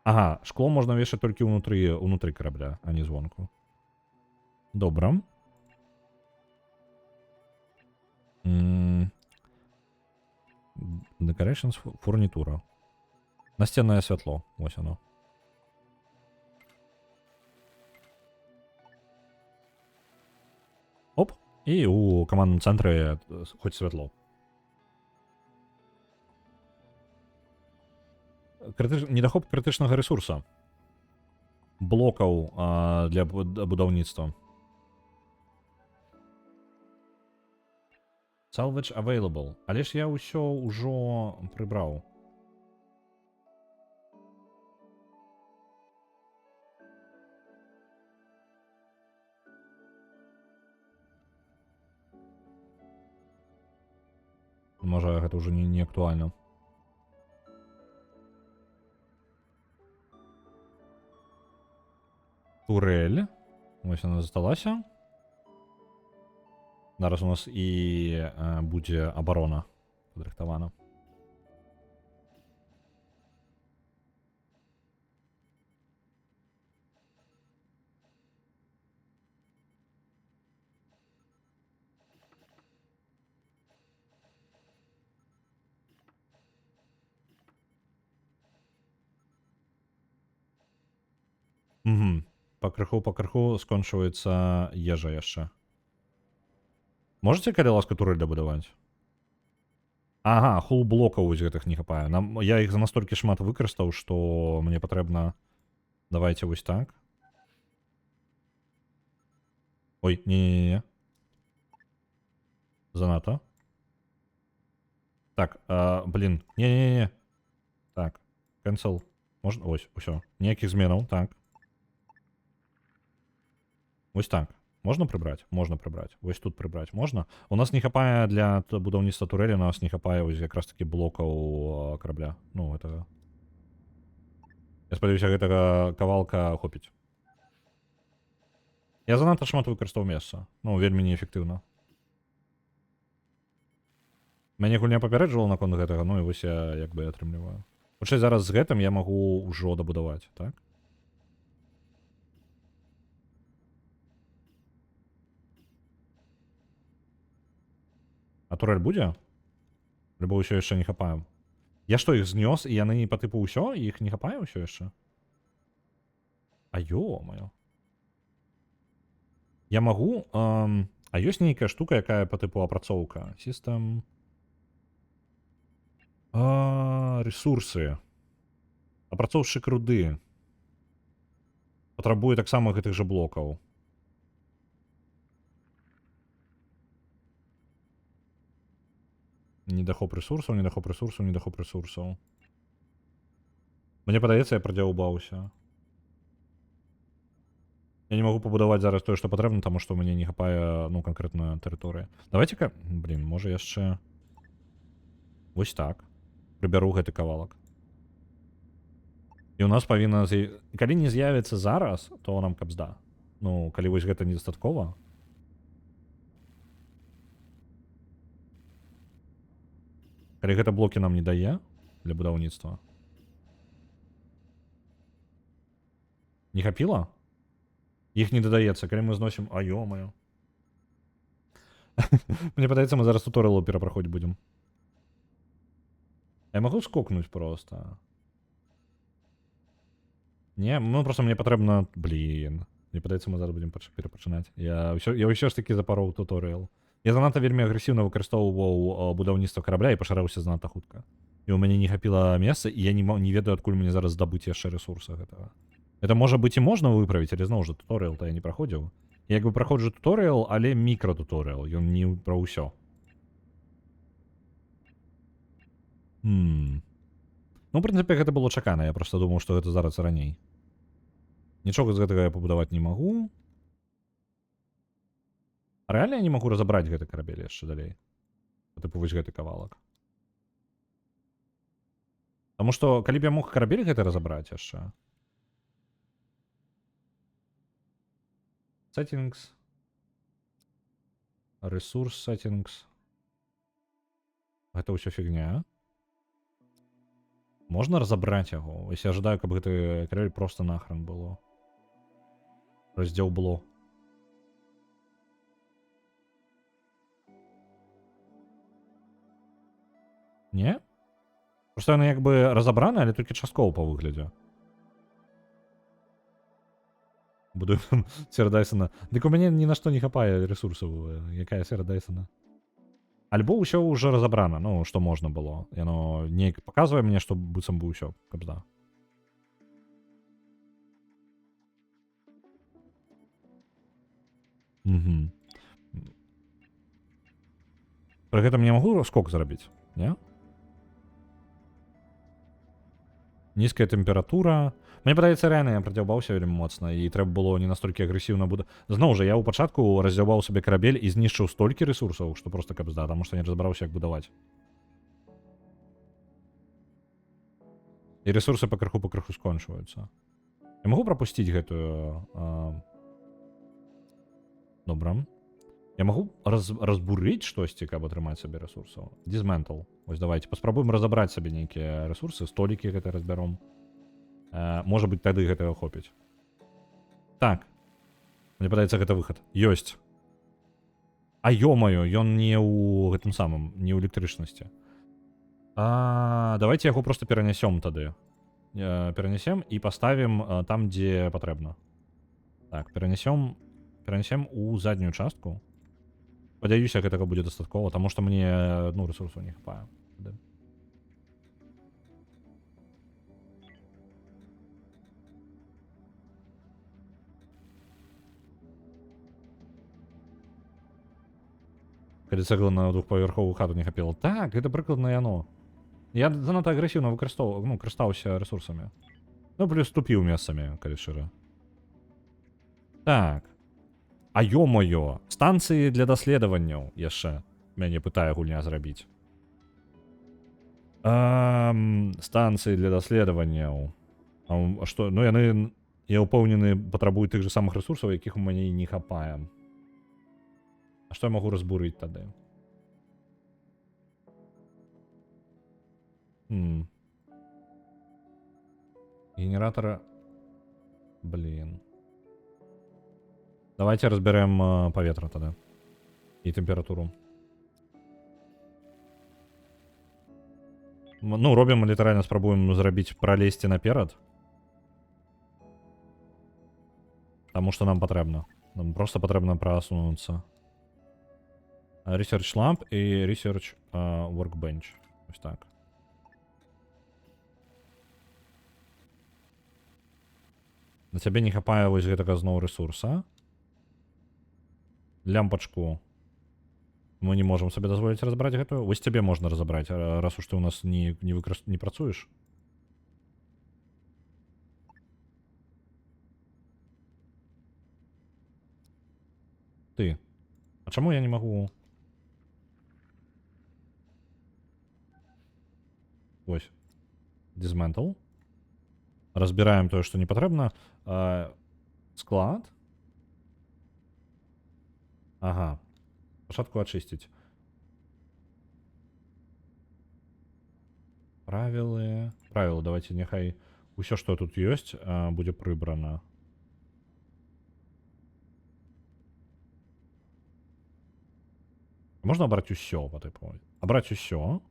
Ага, шкло можна вешаць толькі ўнутры карабля, а не звонку. Добра. Decorations, фурнітура. Насценнае святло. Вось оно. Оп. І у камандным цэнтры хоць святло. Недахоп крытычнага рэсурса. Блокаў для будаўніцтва. Salvage available. Але ж я ўсё ўжо прыбраў. Можа, гэта ўжо не актуальна. Турель. Вось она засталася. Зараз у нас і будзе абарона падрыхтавана. Угу. Пакрыху скончваецца ежа яшчэ. Можете, калі ласка, турель дабудаваць? Ага, хул блокаў вось гэтых не хапае. Я іх за настолькі шмат выкарыстаў, што мне патрэбна... Давайте вось так. Ой, не-не-не. Занадта. Так, блин. Не-не-не. Так, cancel. Можна? Ось, усё. Ніякіх зменаў, так. Вось так. Можна прыбраць? Можна прыбраць. Вось тут прыбраць можна. У нас не хапае для будаўніцтва турэлі, у нас не хапае вось якраз такі блокаў карабля. Ну, гэта... Я спадзяюся, гэтага кавалка хопіць. Я занадта шмат выкарыстаў месца. Ну, вельмі неэфектыўна. Мяне гульня папярэджвала наконт гэтага, ну і вось я як бы атрымліваю. Хутчэй зараз з гэтым я магу ўжо дабудаваць, так? А турель будзе? Либо ўсё яшчэ не хапае? Я што, іх знёс, і яны па тыпу ўсё? Іх не хапае ўсё яшчэ? А ё-маё. Я магу... А ёсць нейкая штука, якая па тыпу апрацоўка? System... Ресурсы. Апрацоўшчык руды. Патрабуе таксама гэтых жа блокаў. Недахоп ресурсаў, недахоп ресурсаў, недахоп ресурсаў. Мне падаецца, я прадзяўбаўся. Я не магу пабудаваць зараз тое, што патрэбна, таму што мне не хапае, ну, канкрэтна тэрыторыя. Давайте-ка, блин, можа яшчэ... Вось так. Прыбяру гэты кавалак. І ў нас павінна... Калі не з'явіцца зараз, то нам капзда. Ну, калі вось гэта недастаткова... Калі гэта блокі нам не дае для будаўніцтва. Не хапіла? Іх не дадаецца, калі мы зносім... А ё-маё. Мне падаецца, мы зараз туторыялу перапраходзіць будзем. Я магу скокнуць проста. Не, ну просто мне патрэбна... Блін. Мне падаецца, мы зараз будзем перапачынаць. Я ўсё ж такі запароў туторыял. Я занадта вельмі агрэсіўна выкарыстоўваў будаўніцтва карабля і пашыраўся занадта хутка. І ў мяне не хапіла месца, і я не ведаю, адкуль мне зараз здабыць яшчэ рэсурсы гэтага. Это можа быць і можна выправіць, але зноў жа туторыял-то я не праходзіў. Я як бы праходжу туторыял, але мікратуторыял, ён не пра ўсё. Ну, ў прынцыпе, гэта было чакана, я проста думаў, што гэта зараз раней. Нічога з гэтага я пабудаваць не магу. Рэальна я не магу разабраць гэты карабель яшчэ далей. Тыпу вось гэты кавалак. Таму што, калі б я мог карабель гэты разабраць яшчэ. Settings. Resource settings. Гэта ўсё фігня. Можна разабраць яго? Если я ожидаю, каб гэты карабель просто нахрен было. Раздзел было. Не? Просто яна як бы разабрана, але толькі часткова па выглядзе. Буду сера Дайсона. Дык у мяне ні на што не хапае рэсурсаў. Якая сера Дайсона? Альбо ўсё ўжо разабрана, ну, што можна было. Яно неяк паказвае мне, што быццам бы ўсё, каб да. Угу. Пры гэтым не магу скок зрабіць, не? Нізкая тэмпература. Мне падаецца, рэальна я прадзяўбаўся вельмі моцна, і трэба было не настолькі агрэсіўна буду. Зноў жа, я ў пачатку раздзяўбаў сабе карабель і знішчыў столькі рэсурсаў, што проста капзда, таму што не разбіраўся, як будаваць. І рэсурсы пакрыху скончваюцца. Я магу прапусціць гэтую... Добра. Я магу разбурыць штосьці, каб атрымаць сабе рэсурсаў. Dismantle. Вось давайте паспрабуем разабраць сабе нейкія рэсурсы, столікі гэта разбяром. Можа быць, тады гэтага хопіць. Так. Мне падаецца, гэта выхад. Ёсць. А ё-маё, ён не ў гэтым самым, не ў электрычнасці. Давайте яго просто перанясём тады. Перанясем і паставім там, дзе патрэбна. Так, перанясем у заднюю частку. Спадзяюся, гэтага будзе дастаткова, таму што мне, ну, рэсурсаў не хапае. Калі цэгла на двухпавярховую хату не хапіла. Так, гэта прыкладна яно. Я занадта агрэсіўна карыстаўся рэсурсамі. Ну, плюс тупіў месцамі, калі шчыра. Так. А ё-маё, станцыі для даследаванняў яшчэ мяне пытае гульня зрабіць. Станцыі для даследаванняў. А што, ну яны, я ўпэўнены, патрабуюць тых же самых рэсурсаў, якіх у мяне не хапае. А што я магу разбурыць тады? Генератора... Блин. Давайте разберем паветра тады. І тэмпературу. Ну, робім літаральна, спрабуем зрабіць пралезці наперад. Таму што нам патрэбна. Нам проста патрэбна прасунуцца. Research Lamp і Research Workbench. Ось так. На цябе не хапае вось гэтага зноў рэсурса. Лямпачку мы не можам сабе дазволіць разбраць гэтую. Вось цябе можна разабраць, раз уж ты ў нас не працуеш. Ты. А чаму я не магу... Вось. Dismantle. Разбіраем тое, што не патрэбна. Склад. Ага. Пачатку ачысціць. Правілы, давайте няхай усё, што тут ёсць, будзе прыбрана. Можна абраць усё, па тыпу. Абраць усё.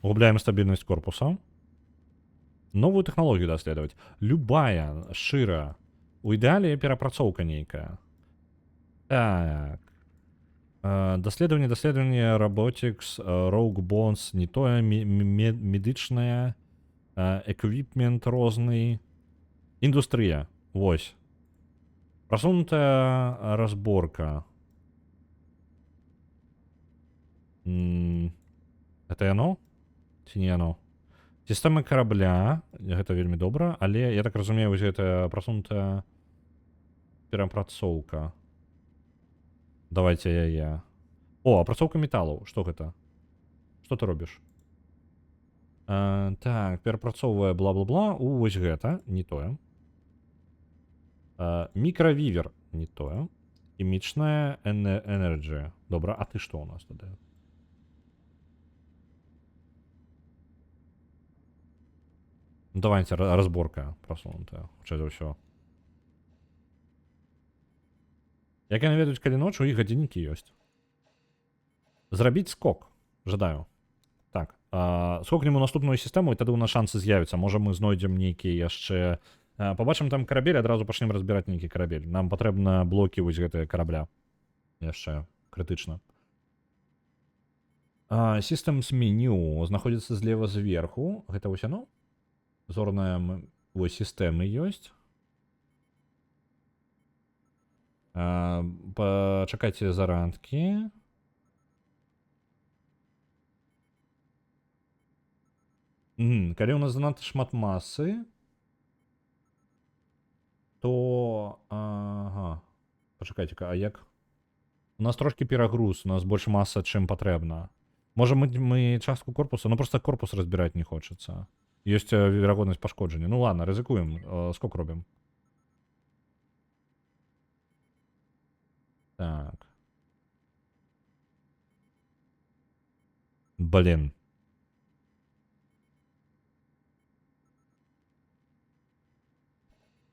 Углубляем стабильность корпуса. Новую технологию даследовать. Любая, шира. У идеале перапрацоўка нейкая. Так. Даследаванне, роботикс, Rogue Bones, не тое, медычнае, эквипмент розны, індустрыя. Вось. Просунутая разборка. Это яно? Ці не яно? Сістэмы корабля, гэта вельмі добра, але я так разумею, вось гэта просунутая перапрацоўка. Давайте яе. О, апрацоўка металлаў. Што гэта? Што ты робіш? Так, перапрацоўвае бла-бла-бла. Вось гэта, не тое. Мікравівер, не тое. Хімічная энерджія. Добра, а ты што у нас тады? Давайте разборка просунутая, хутчэй за ўсё. Як яны ведаюць, калі ноч, у іх гадзіннікі ёсць. Зрабіць скок. Жадаю. Так. Скокнем у наступную сістэму, і тады ў нас шансы з'явяцца. Можа, мы знойдзем нейкі яшчэ... Побачым там карабель, адразу пачнем разбіраць нейкі карабель. Нам патрэбна блокі вось гэтыя карабля. Яшчэ крытычна. Systems меню знаходзіцца злева зверху. Гэта вось яно? Зорная вось сістэмы ёсць. Пачакайце зарандкі. Калі у нас занадта шмат масы, то... Ага. Пачакайце-ка, а як? У нас трошки перагруз, у нас больш маса, чым патрэбна. Можа, мы частку корпуса, ну просто корпус разбіраць не хочацца. Ёсць верагоднасць пашкоджання. Ну ладно, рызыкуем. Скок робім. Так. Блин.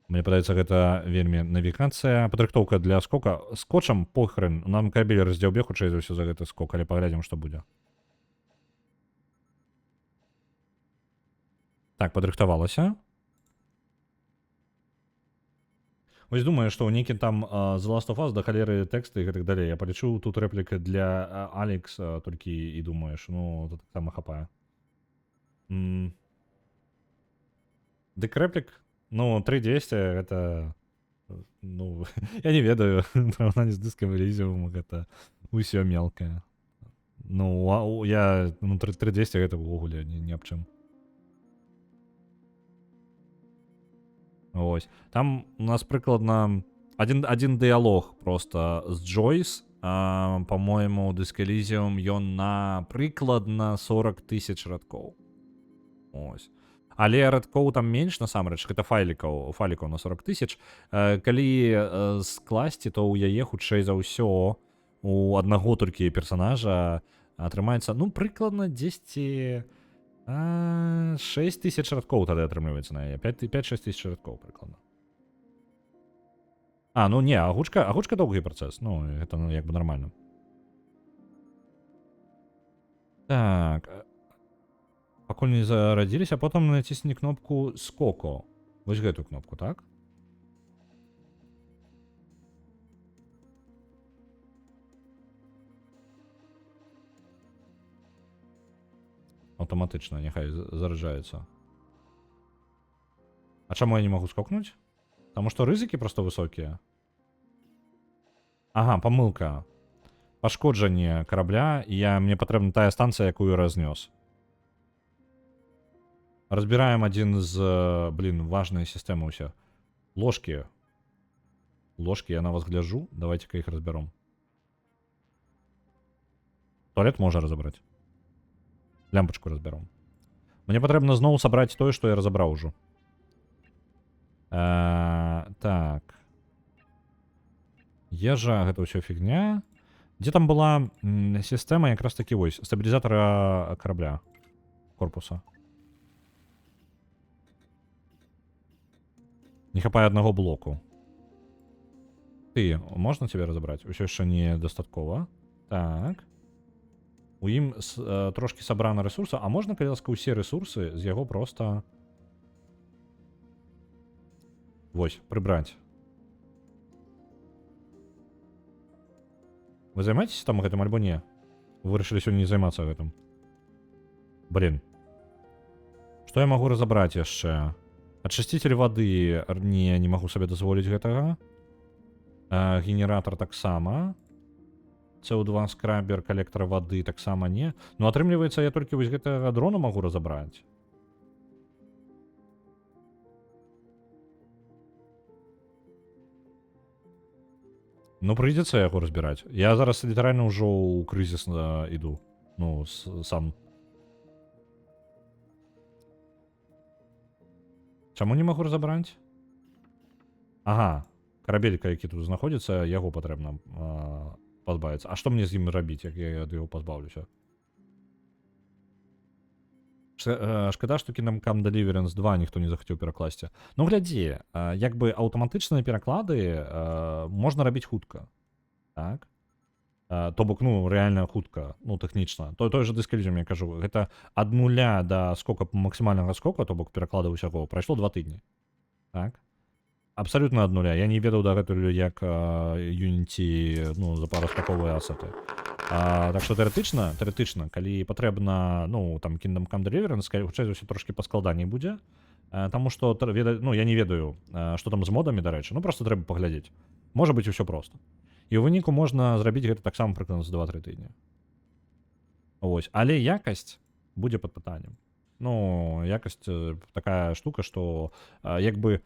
Мне падаецца, гэта вельмі навігацыя. Падрыхтоўка для скока. Скотчам похрен. Нам карабель раздзяўбе хутчэй за ўсё за гэты скок, але паглядзім, што будзе. Так, падрыхтавалася. Вось думаю, што ў нейкім там The Last of Us да халеры тэксты і гэтак далей. Я палічу тут рэпліка для Алекс толькі і думаеш, ну, тут таксама хапае. Дык рэплік, ну, 3200 гэта... Ну, я не ведаю, параўнанне з дыскам Elysium, гэта ўсё мелкае. Ну, я... Ну, 3200 гэта ўвогуле не аб чым. Ось. Там у нас прыкладна один дыялог просто з Джойс. По-моему, Disc Elysium ён на прыкладна 40 000 радкоў. Ось. Але радкоў там менш, насамрэч, гэта файлікаў на 40 000. Калі скласці, то ў яе хутчэй за ўсё у аднаго толькі персанажа атрымаецца, ну, прыкладна 10... 6 000 радкоў тады атрымліваецца на яе. 5-6 000 радкоў прыкладна. Ну не, агучка доўгі працэс. Ну, гэта як бы нармальна. Так. Пакуль не зарадзіліся, потым націсні кнопку скоку. Вось гэтую кнопку, так? Аўтаматычна, няхай зараджаецца. А чаму я не магу скокнуць? Таму што рызыкі проста высокія. Ага, памылка. Пашкоджанне карабля, і мне патрэбна тая станцыя, якую разнёс. Разбіраем адзін з, важныя сістэмы ўсе. Ложкі. Ложкі, я на вас гляжу. Давайте-ка іх разбяром. Туалет можа разабраць. Лямпочку разбяром. Мне патрэбна зноў сабраць тое, што я разабраў ужо. Так. Ежа, гэта ўсё фігня. Дзе там была сістэма якраз такі вось, стабілізатара карабля. Корпуса. Не хапае аднаго блоку. Ты, можна цябе разабраць? Усё яшчэ не дастаткова. Так. У ім трошки сабрана ресурсу, а можна, калі ласка, усе ресурсы з яго просто... Вось, прыбраць. Вы займаецеся там гэтым альбо не? Вы вырашылі сёння не займацца гэтым. Блин. Што я магу разабраць яшчэ? Ачысціцель вады не магу сабе дазволіць гэтага. Генератор таксама. CO2 скрабер, калектор вады таксама не. Ну, атрымліваецца, я толькі вось гэтага дрона магу разабраць. Ну, прыйдзецца яго разбіраць. Я зараз літаральна ўжо ў крызіс іду. Ну, сам. Чаму не магу разабраць? Ага. Карабелька, які тут знаходзіцца, яго патрэбна пазбавіцца. А што мне з ім рабіць, як я ад яго пазбаўлюся? Шкада, што Kingdom Come Deliverance 2 ніхто не захацеў перакласці. Ну, глядзі, як бы аўтаматычныя пераклады можна рабіць хутка. Так? То бок, ну, рэальна хутка, ну, тэхнічна. Той же дыскалізм, я кажу, гэта ад нуля да скока максімальнага скока, то бок пераклада ўсяго, прайшло 2 тыдні. Так? Абсолютно ад нуля. Я не ведаў дагэтуль, як Unity, ну, запараспаковвае асеты. Так што тэарэтычна, калі патрэбна, ну, там, Kingdom Come Deliverance, хутчэй за ўсё трошкі паскладаней будзе, таму што, ну, я не ведаю, што там з модамі, дарэчы, ну, просто трэба паглядзець. Можа быць усё проста. І ў выніку можна зрабіць гэта таксама прыкладна за 2-3 тыдні. Вось. Але якасць будзе пад пытаннем. Ну, якасць такая штука, што як бы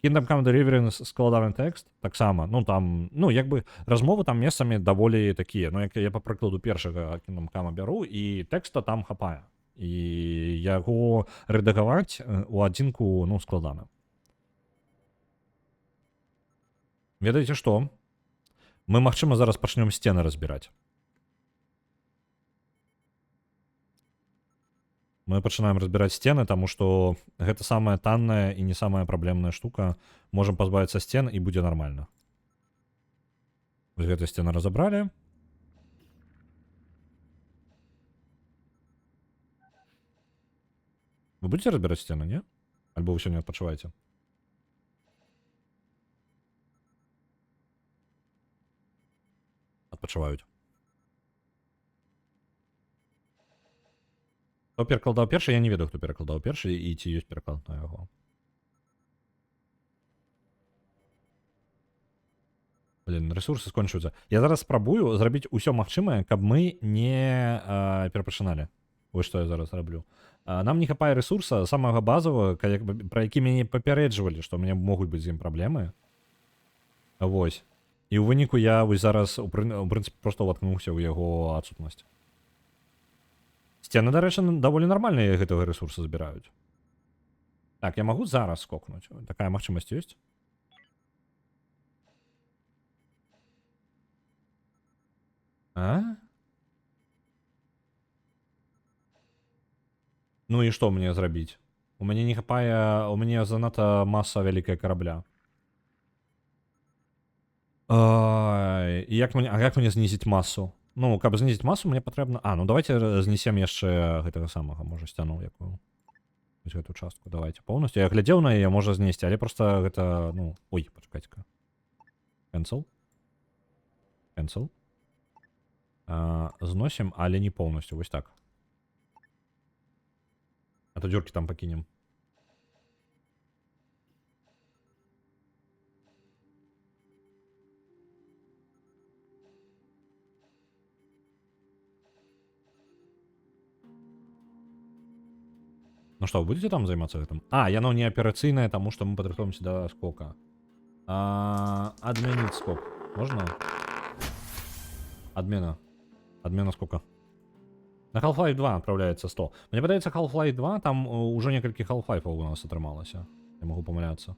Kingdom Come Deliverance складаны тэкст таксама, ну там, ну як бы размовы там месцамі даволі такія, ну як я па прыкладу першага Kingdom Come бяру, і тэкста там хапае. І яго рэдагаваць у адзінку, ну, складана. Ведаеце што? Мы, магчыма, зараз пачнём сцены разбіраць. Мы пачынаем разбіраць сцены, таму што гэта самая танная і не самая праблемная штука. Можам пазбавіцца сцен і будзе нармальна. Вось гэтыя сцены разабралі. Вы будзеце разбіраць сцены, не? Альбо вы сёння адпачываеце? Адпачываюць. Хто перакладаў першы, я не ведаю, хто перакладаў першы і ці ёсць пераклад на яго. Блин, ресурсы скончуюцца. Я зараз спрабую зрабіць усё магчымае, каб мы не перапачыналі. Вось што я зараз раблю. Нам не хапае ресурса самага базовага, пра які мяне папярэджвалі, што ў мяне могуць быць з ім праблемы. Вось. І ў выніку я вось зараз, у прынцыпе, проста ўваткнуўся ў яго адсутнасць. Сцены, дарэчы, даволі нармальныя гэтага ресурса збіраюць. Так, я магу зараз скокнуць. Такая магчымасць ёсць? А? Ну і што мне зрабіць? У мяне не хапае, у мяне занадта маса вялікая карабля. Як мне знізіць масу? Ну, каб знізіць масу, мне патрэбна... ну давайте знесем яшчэ гэтага самага, можа, сцяну якую. Вось гэту частку, давайте поўнасцю. Я глядзеў на яе, можа знесці, але проста гэта, ну... Ой, пачакайце-ка. Cancel. Cancel. Зносім, але не поўнасцю, вось так. А то дзюркі там пакінем. Ну што, вы будзеце там займацца гэтым? Яно не аперацыйнае, таму што мы падрыхтуемся да скока. Адмяніць скок. Можна? Адмена скока. На Half-Life 2 адпраўляецца 100. Мне падаецца, Half-Life 2, там ужо некалькі Half-Life у нас атрымалася. Я магу памыляцца.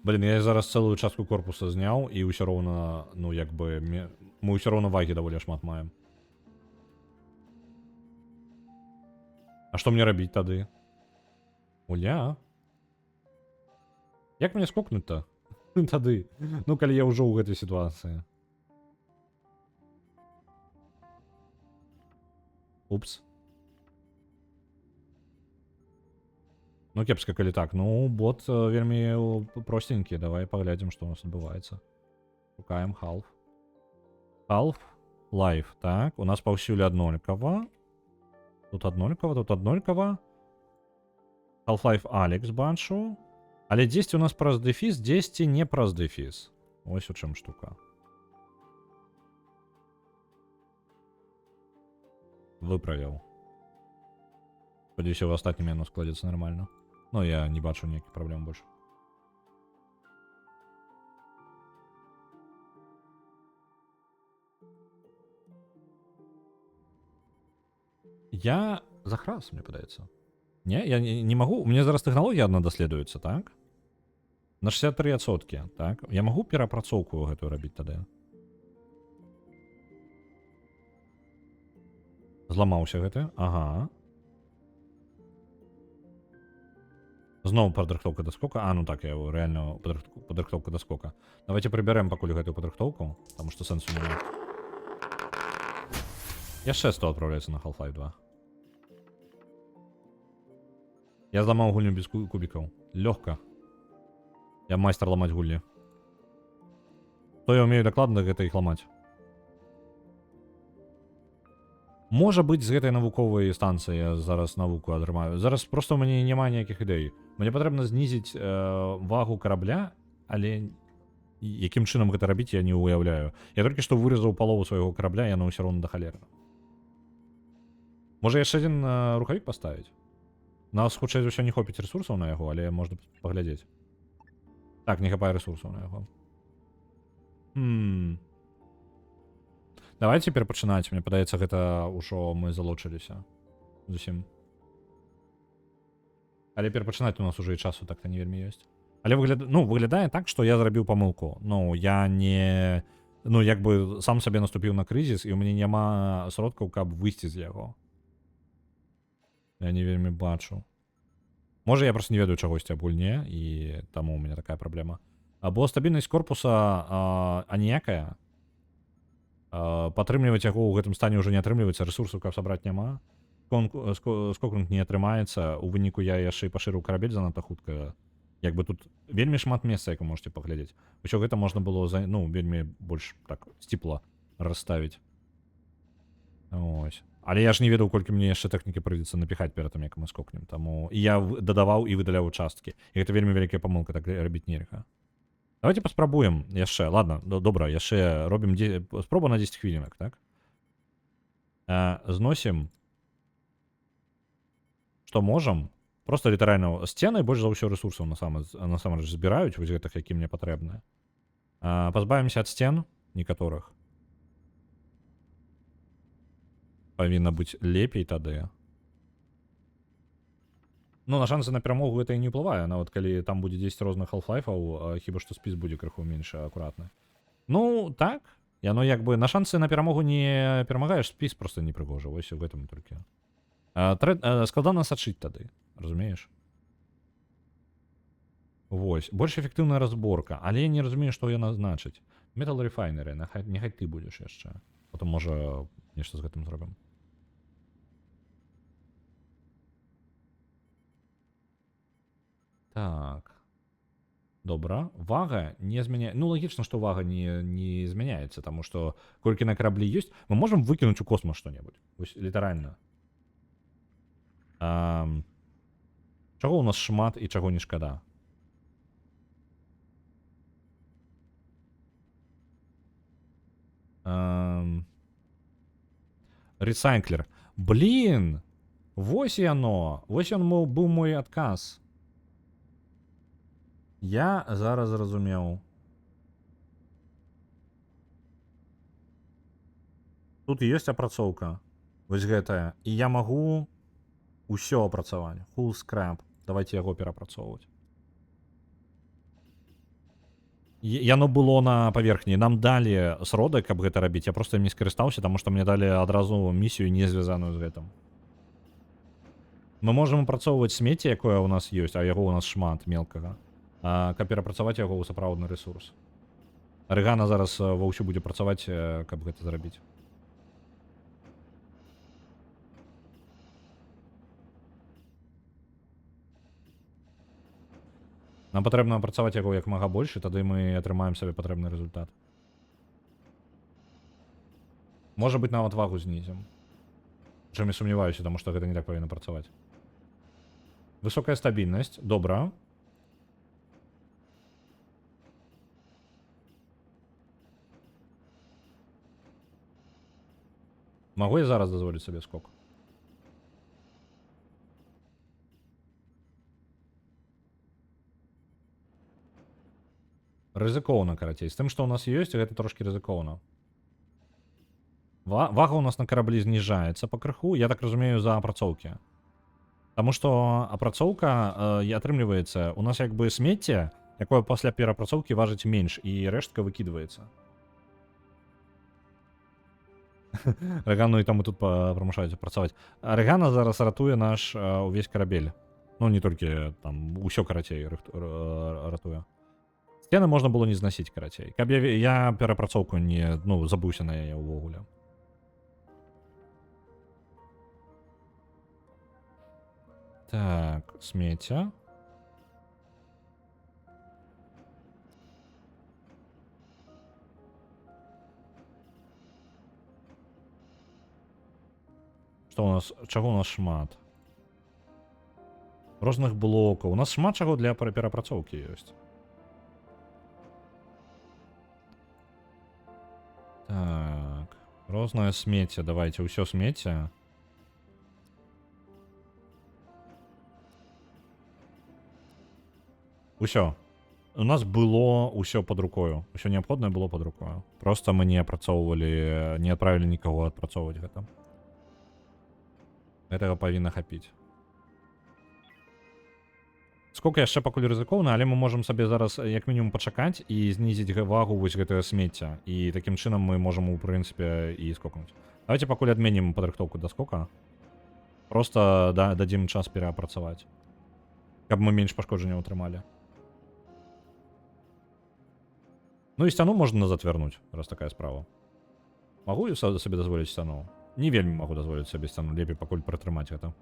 Блин, я зараз цэлую частку корпуса зняў, і ўсё роўна, ну, як бы, мы ўсё роўна вагі даволі шмат маем. А што мне рабіць тады? Уля? Як мне скокнуть-то? Тады. Ну, калі я ўжо ў гэтай сітуацыі. Упс. Ну, кепска, калі так. Ну, бот вельмі простенькі. Давай паглядзім, што у нас адбываецца. Шукаем half. Half-Life. Так, у нас паўсюль аднолькава. Тут аднолькава, тут аднолькава. Half-Life Алекс бачу. Але дзесьці у нас праз дэфіс, дзесьці не праз дэфіс. Ось у чым штука. Выправіў. Спадзяюся, у астатнім яно складзецца нармальна. Но я не бачу ніякіх праблем больш. Я захрас, мне падаецца. Не, я не магу. У меня зараз тэхналогія адна даследуецца, так? На 63%, так? Я магу перапрацоўку гэтую рабіць тады? Зламаўся гэты? Ага. Зноў падрыхтоўка да скока. А, ну так, я его реально падрыхтоўка да скока. Давайте прыбярэм пакуль гэтую падрыхтоўку, потому што сэнсу няма. Яшчэ 100 адпраўляецца на Half-Life 2. Я зламаў гульню без кубікаў. Лёгка. Я майстар ламаць гульні. То я умею дакладна гэта іх ламаць. Можа быць, з гэтай навуковай станцыі я зараз навуку атрымаю. Зараз проста ў мяне няма ніякіх ідэй. Мне патрэбна знізіць вагу карабля, але якім чынам гэта рабіць, я не уяўляю. Я толькі што выразаў палову свайго карабля, яно ўсё роўна да халеры. Можа яшчэ адзін рухавік паставіць? Нас, хутчэй за ўсё, не хопіць ресурсаў на яго, але можна паглядзець. Так, не хапае ресурсаў на яго. Давай цяпер пачынаць. Мне падаецца, гэта ўжо мы залучыліся. Зусім. Але перапачынаць у нас уже і часу так-то не вельмі ёсць. Але выглядае так, што я зрабіў памылку. Ну, я не... Ну, як бы сам сабе наступіў на крызіс, і ў мяне няма сродкаў, каб выйсці з яго. Я не вельмі бачу. Можа, я просто не ведаю чагосьці аб гульне, і таму у мяне такая праблема. Або стабільнасць корпуса аніякая. Падтрымліваць яго ў гэтым стане ўжо не атрымліваецца, рэсурсаў, каб сабраць няма. Скокнуць не атрымаецца. У выніку я яшчэ і пашырыў карабель занадта хутка. Як бы тут вельмі шмат месца, як вы можете паглядзець. Усё гэта можна было, ну, вельмі больш так сціпла расставіць. Ось. Але я ж не ведаў, колькі мне яшчэ тэхнікі прыйдзецца напіхаць перад тым, як мы скокнем. Таму і я дадаваў і выдаляў участкі. І гэта вельмі вялікая памылка, так рабіць нельга. Давайте паспрабуем яшчэ. Ладно, добра, яшчэ робім спроба на 10 хвілінак, так? Зносім. Што можам. Просто літаральна сцены больш за ўсё рэсурсаў насамрэч збіраюць, вось гэтых, які мне патрэбныя. Пазбавімся ад сцен некаторых. Павінна быць лепей тады. Ну, на шансы на перамогу гэта і не ўплывае, нават калі там будзе 10 розных Half-Life'аў, хіба што спіс будзе крыху менш акуратны. Ну, так. Яно як бы на шансы на перамогу не перамагаеш, спіс просто не прыгожа. Вось у гэтым толькі. Складана сачыць тады, разумееш? Вось. Больш эфектыўная разборка, але я не разумею, што яна значыць. Metal Refinery, няхай ты будзеш яшчэ. Потым, можа, нешта з гэтым зробім. Так. Добра. Вага не змяняе. Ну, лагічна, што вага не змяняецца, таму што колькі на караблі ёсць, мы можам выкінуць у космос што-небудзь. Вось літаральна. Чаго ў нас шмат і чаго не шкада? Ресайклер. Блін! Вось яно! Вось ён быў мой адказ. Я зараз зразумеў. Тут ёсць апрацоўка. Вось гэтая. І я магу ўсё апрацаваць. Full scrap. Давайте яго перапрацоўваць. Яно было на паверхні. Нам далі сродак, каб гэта рабіць. Я проста не скарыстаўся, таму што мне далі адразу місію не звязаную з гэтым. Мы можам апрацоўваць смецце, якое ў нас ёсць, а яго ў нас шмат мелкага. каб перапрацаваць яго ў сапраўдны рэсурс. Арыгана зараз ва ўсю будзе працаваць, каб гэта зрабіць. Нам патрэбна апрацаваць яго як мага больш, і тады мы атрымаем сабе патрэбны рэзультат. Можа быць, нават вагу знізім. Чым я сумняваюся, таму што гэта не так павінна працаваць. Высокая стабільнасць, добра. Магу я зараз дазволіць сабе скок? Рызыкоўна, карацей. З тым, што ў нас ёсць, гэта трошкі рызыкоўна. Вага ў нас на караблі зніжаецца пакрыху, я так разумею, за апрацоўкі. Таму што апрацоўка атрымліваецца, у нас як бы смецце, якое пасля перапрацоўкі важыць менш, і рэштка выкідваецца. Арыгану і таму тут прамушаюць працаваць. Арыгана зараз ратуе наш увесь карабель. Ну, не толькі там, усё карацей ратуе. Сцены можна было не зносіць, карацей. Каб я перапрацоўку не, ну, забыўся на яе ўвогуле. Так, смецця. Што у нас, чаго у нас шмат? Розных блокаў. У нас шмат чаго для перапрацоўкі ёсць. Так, рознае смецце, давайте, ўсё смецце. Усё. У нас было ўсё под рукою. Усё неабходнае было под рукою. Просто мы не апрацоўвалі, не адправілі нікаго адпрацоўваць гэта. Гэтага павінна хапіць. Сколько яшчэ пакуль рызыкоўна, але мы можам сабе зараз як мінімум пачакаць і знізіць вагу вось гэтага смецця. І такім чынам мы можам, у прынцыпе, і скокнуць. Давайте пакуль адменім падрыхтоўку да скока. Просто дадзім час пераапрацаваць. Каб мы менш пашкоджанняў атрымалі. Ну і сцяну можна назад вярнуць, раз такая справа. Магу я сабе дазволіць сцяну? Не вельмі магу дазволіць сабе сцяну, лепей пакуль пратрымаць гэта.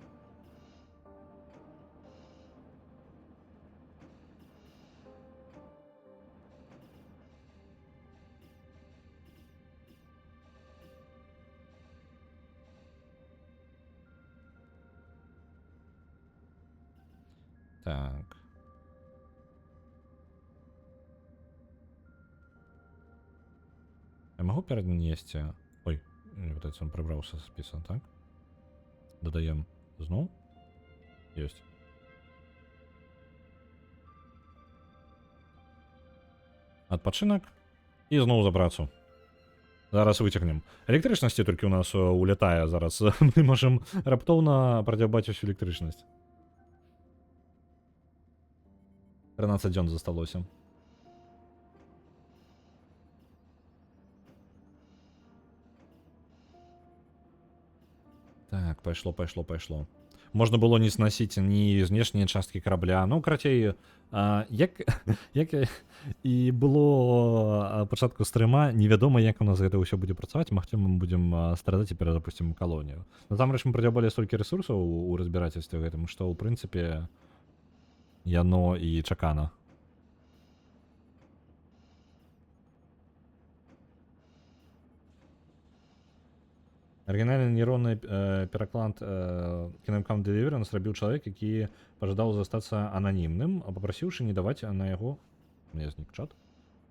Так. Я могу перанесці? Ой, не пытаецца, он прыбраўся з спіса, так? Дадаем зноў. Ёсць. Адпачынак. І зноў за працу. Зараз выцягнем. Электрычнасці толькі ў нас улятае зараз. Мы можам раптоўна прадзябаць усю электрычнасць. 13 дзён засталося. Так, пайшло. Можна было не снасіць ні знешнія часткі карабля. Ну, карацей, як і было пачатку стрыма, невядома, як у нас гэта ўсё будзе працаваць. Магчыма, мы будзем страдаць і перазапусцім калонію. Насамрэч мы прадзябалі столькі рэсурсаў у разбірацельстве гэтым, што, ў прынцыпе, яно і чакана. Арыгінальны нейронны пераклад Kingdom Deliverance рабіў чалавек, які пажадаў застацца ананімным, папрасіўшы не даваць на яго... Мне знік чат.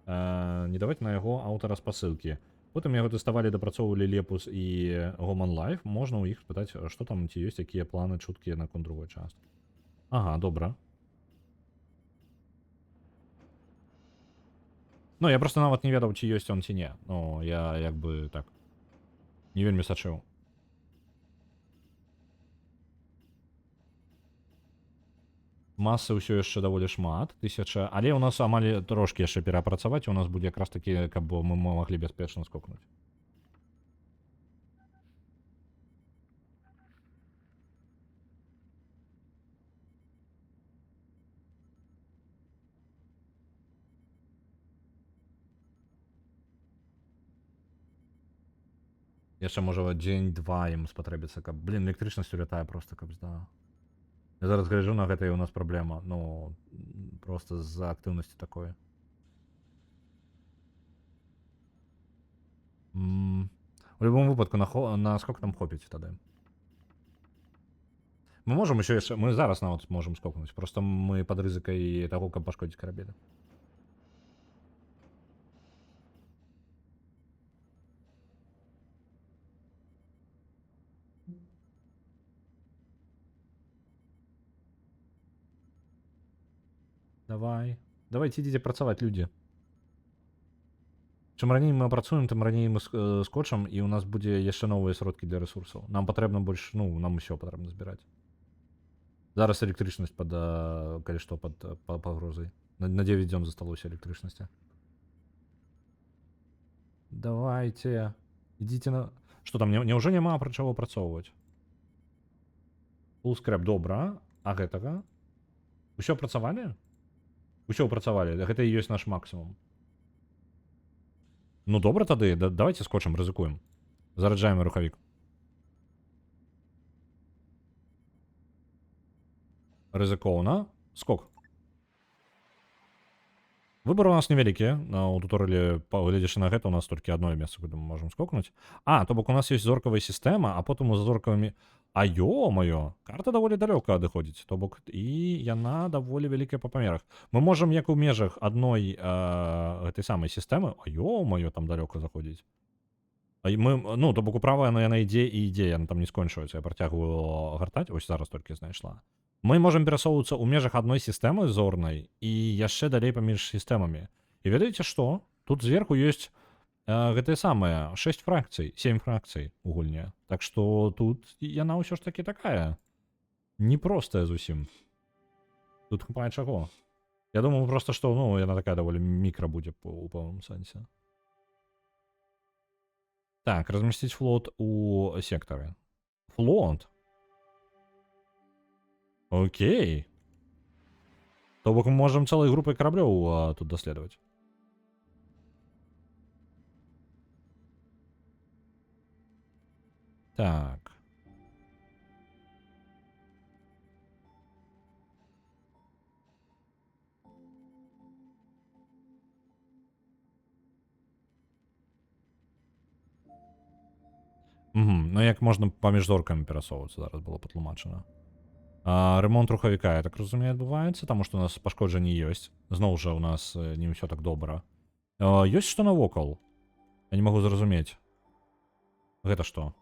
Не даваць на яго аўтара спасылкі. Потым яго тэставалі, дапрацоўвалі Лепус і Гоман Лайф. Можна ў іх спытаць, што там, ці ёсць якія планы чуткі наконт другой часткі. Ага, добра. Ну, я просто нават не ведаў, ці ёсць он, ці не. Ну, я як бы так... Не вельмі сачыў. Масы ўсё яшчэ даволі шмат, 1000, але ў нас амаль трошкі яшчэ пераапрацаваць, у нас будзе якраз такі, каб мы маглі бяспечна скокнуць. Яшчэ можа дзень-два ім спатрэбіцца, каб блин электрычнасць улятае просто кабзда. Я зараз гляджу на гэта і у нас праблема, ну просто з-за актыўнасці такой. У любом выпадку на сколько нам хопіць тады? Мы можам еще яшчэ, мы зараз нават можам скокнуць, просто мы пад рызыкай таго, каб пашкодзіць карабель. Давайте ідзіце працаваць, людзі. Чым раней мы апрацуем, тым раней мы скочым, і у нас будзе яшчэ новыя сродкі для рэсурсаў. Нам патрэбна больш, ну, нам усё патрэбна збіраць. Зараз электрычнасць пад, калі што, пад пагрозай. На 9 дзён засталося электрычнасці. Давайте. Ідзіце на... Што там, няўжо няма пра чаго апрацоўваць? Full scrap, добра. А гэтага? Усё працавалі? Усё працавалі, гэта і ёсць наш максімум. Ну добра тады, давайте скочым, рызыкуем. Зараджаем рухавік. Рызыкоўна. Скок. Выбор у нас невялікі. У туторыяле, глядзячы на гэта, у нас толькі адно месца, куды мы можам скокнуць. А, то бок у нас ёсць зоркавая сістэма, а потым за зоркавымі... А ё-маё, карта даволі далёка адыходзіць. То бок і яна даволі вялікая па памерах. Мы можам, як у межах адной гэтай самай сістэмы... А ё-маё, там далёка заходзіць. Мы, ну, то бок управа яна ідзе і ідзе, яна там не скончваецца. Я працягваю гартаць, ось зараз толькі знайшла. Мы можам перасоўвацца ў межах адной сістэмы зорнай і яшчэ далей паміж сістэмамі. І ведаеце што? Тут зверху ёсць гэтае самае 6 фракцый, 7 фракцый у гульне. Так што тут яна ўсё ж такі такая непростая зусім. Тут хапае чаго. Я думаю просто, што ну, яна такая даволі мікра будзе у пэўным сэнсе. Так, размясціць флот у сектары. Флот? Окей. То бок мы можам цэлай групай караблёў тут даследаваць. Так. Ну як можна паміж зоркамі перасоўвацца, зараз было патлумачана. Ремонт рухавіка, я так разумею, адбываецца, таму што у нас пашкоджанні ёсць. Зноў жа, у нас не ўсё так добра. Ёсць што навокал? Я не магу зразумець. Гэта што?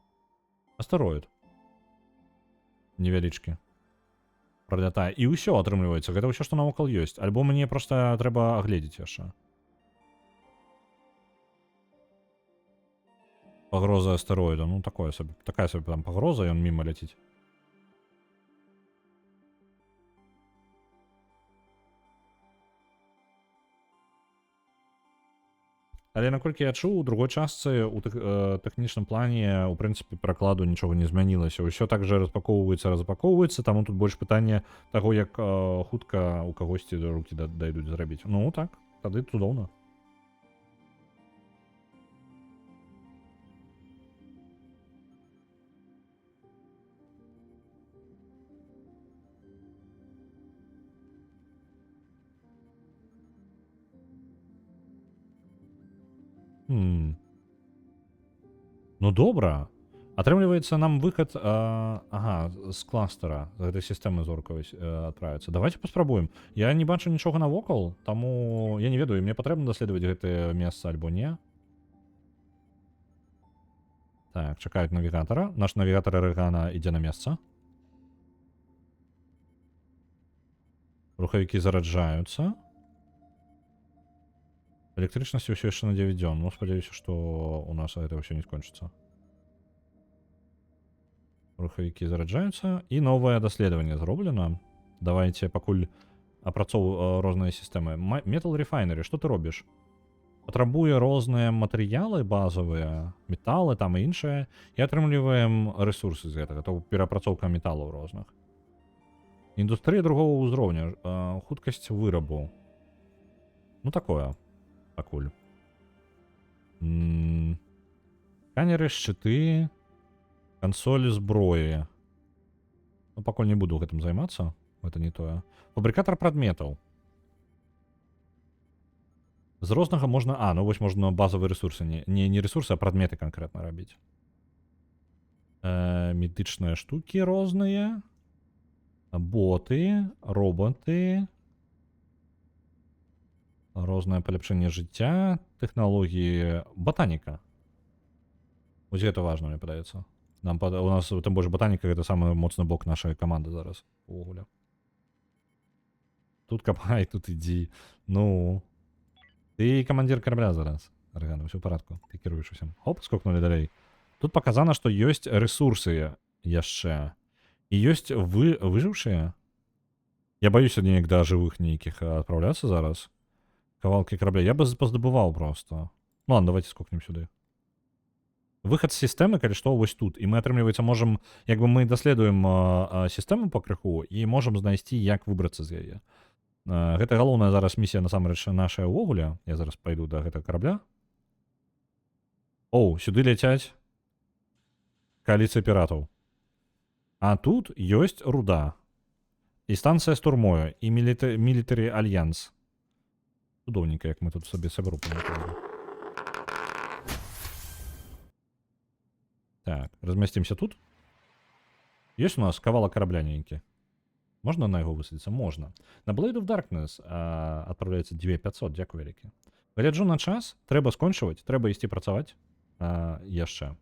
Астэроід. Невялічкі. Пролятае. І ўсё атрымліваецца. Гэта ўсё, што навокал ёсць. Альбо мне проста трэба агледзець яшчэ. Пагроза астэроіда. Ну, такая сабе там пагроза, ён міма ляціць. Але наколькі я чуў, у другой частцы у тэхнічным плане, у прынцыпе, перакладу нічога не змянілася. Усё так жа разпакоўваецца, таму тут больш пытанне таго, як хутка у кагосьці рукі дайдуць зрабіць. Ну так, тады цудоўна. Ну добра. Атрымліваецца нам выхад з кластера, з гэтай сістэмы зоркавай адправіцца. Давайте паспрабуем. Я не бачу нічога навокал, таму я не ведаю, мне патрэбна даследаваць гэтае месца альбо не. Так, чакаюць навігатара. Наш навігатар Рэгана ідзе на месца. Рухавікі зараджаюцца. Электрычнасці ўсё яшчэ на 9 дзён. Ну, спадзяюся, што у нас гэта ўсё не скончыцца. Рухавікі зараджаюцца. І новае даследаванне зроблена. Давайте пакуль розныя сістэмы. Metal Refinery, што ты робіш? Патрабуе розныя матэрыялы базавыя, металы там і іншае, і атрымліваем рэсурсы з гэтага, то перапрацоўка металаў розных. Індустрыя другого ўзроўня, хуткасць вырабу. Ну, такое. Пакуль. Сканеры, шчыты, кансолі зброі. Ну, пакуль не буду гэтым займацца. Гэта не тое. Фабрикатор прадметаў. З рознага можна... ну вось можна базовыя ресурсы. Не ресурсы, а прадметы канкрэтна рабіць. Медычныя штукі розныя. Боты, роботы. Рознае паляпшэнне жыцця, тэхналогіі, ботаніка. Вось гэта важна, мне падаецца. У нас, тым больш, ботаніка гэта самы моцны бок нашай каманды зараз. Увогуле. Тут капай, тут ідзі. Ну... Ты камандзір карабля зараз. Аргана, ўсё ў парадку. Ты кіруеш усім. Хоп, скокнули далей. Тут показана, што ёсць ресурсы яшчэ. І ёсць выжыўшыя. Я баюся неяк да жывых нейкіх адпраўляцца зараз. Кавалкі корабля. Я бы поздобываў просто. Ну ладно, давайте скокнем сюды. Выхад з сістэмы, калі што, вось тут. І мы, атрымліваецца, можам... Як бы мы даследуем сістэму пакрыху і можам знайсці, як выбрацца з яе. Гэта галоўная зараз місія, насамрэч, нашая ўвогуле. Я зараз пайду да гэтага карабля. Оу, сюды ляцяць коаліцыя піратаў. А тут ёсць руда. І станцыя з турмою, і мілітарі альянс. Цудоўненька, як мы тут сабе сабру памятаем. Так, размясцімся тут. Ёсць у нас кавалак карабля нейкі. Можна на яго высадзіцца? Можна. На Blade of Darkness адпраўляецца 2500, дзякуй вялікі. Гляджу на час, трэба скончваць, трэба ісці працаваць яшчэ.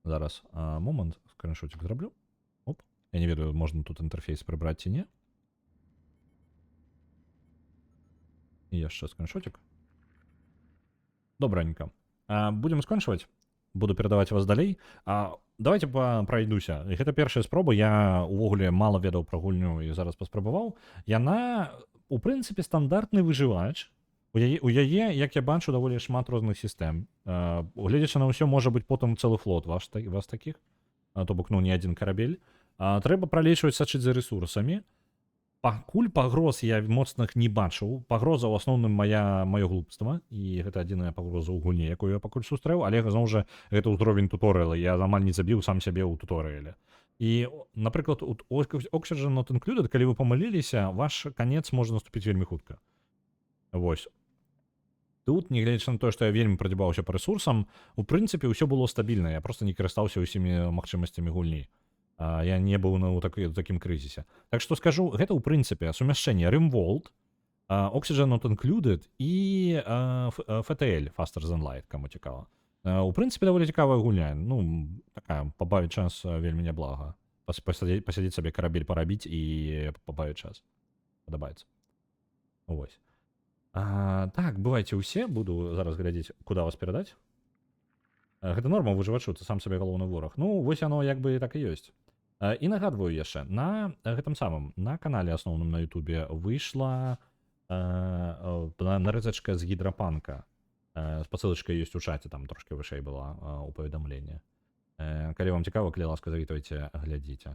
Зараз момант, скриншотик зраблю. Оп. Я не ведаю, можна тут інтэрфейс прыбраць ці не. І яшчэ скриншотик. Добраненько. Будем скончваць. Буду перадаваць вас далей. Давайте пройдуся. Гэта першая спроба. Я увогуле мала ведаў пра гульню і зараз паспрабаваў. Яна, у прынцыпе, стандартны выжывач. У яе, як я бачу, даволі шмат розных сістэм. Гледзячы на ўсё, можа быць потым цэлы флот вас такіх. То бок, ну, не адзін карабель. Трэба пралічваць, сачыць за ресурсамі. Пакуль пагроз я моцных не бачыў. Пагроза ў асноўным маё глупства. І гэта адзіная пагроза ў гульні, якую я пакуль сустрэў. Але, зноў жа, гэта ўзровень туторыяла. Я амаль не забіў сам сябе ў туторыяле. І, напрыклад, у Oxygen Not Included, калі вы памыліліся, ваш канец можа наступіць вельмі хутка. Вось. Тут, нягледзячы на тое, што я вельмі прадзябаўся па рэсурсам, у прынцыпе, ўсё было стабільна. Я проста не карыстаўся ўсімі магчымасцямі гульні. Я не быў у такім крызісе. Так што скажу, гэта ў прынцыпе сумяшчэнне RimWorld, Oxygen Not Included і FTL, Faster Than Light, каму цікава. У прынцыпе, даволі цікавая гульня. Ну, такая, пабавіць час вельмі няблага. Пасядзіць сабе карабель парабіць і пабавіць час. Падабаецца. Вось. Так, бывайце ўсе. Буду зараз глядзець, куды вас перадаць. Гэта норма выжывачу, ты сам сабе галоўны вораг. Ну, вось яно як бы так і ёсць. І нагадваю яшчэ, на гэтым самым, на канале асноўным на Ютубе выйшла нарызачка з гідрапанка. Спасылачка ёсць у чаце, там трошки вышэй была у паведамленні. Калі вам цікава, калі ласка, завітвайце, глядзіце.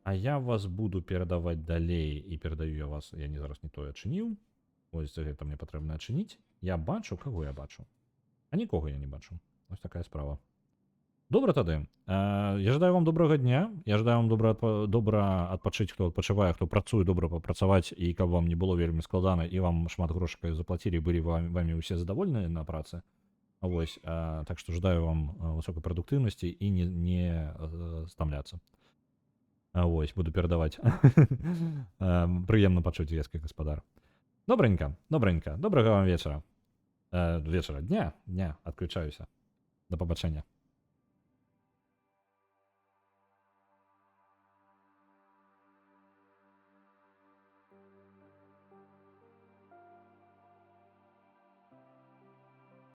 А я вас буду перадаваць далей, і перадаю я вас, я не зараз не тое адчыніў. Вось гэта мне патрэбна адчыніць. Я бачу, каго я бачу? А нікога я не бачу. Ось такая справа. Добра тады. Я жадаю вам добрага дня. Я жадаю вам добра адпачыць, хто адпачывае, хто працуе, добра папрацаваць, і каб вам не было вельмі складана, і вам шмат грошай заплацілі, былі вамі ўсе задавольныя на працы. Вось. Так што жадаю вам высокай прадуктыўнасці і не стамляцца. Вось, буду перадаваць. Прыемна пачуць, вескі гаспадар. Добренька, добрага вам вечара. Вечара, дня, адключаюся. До побачення.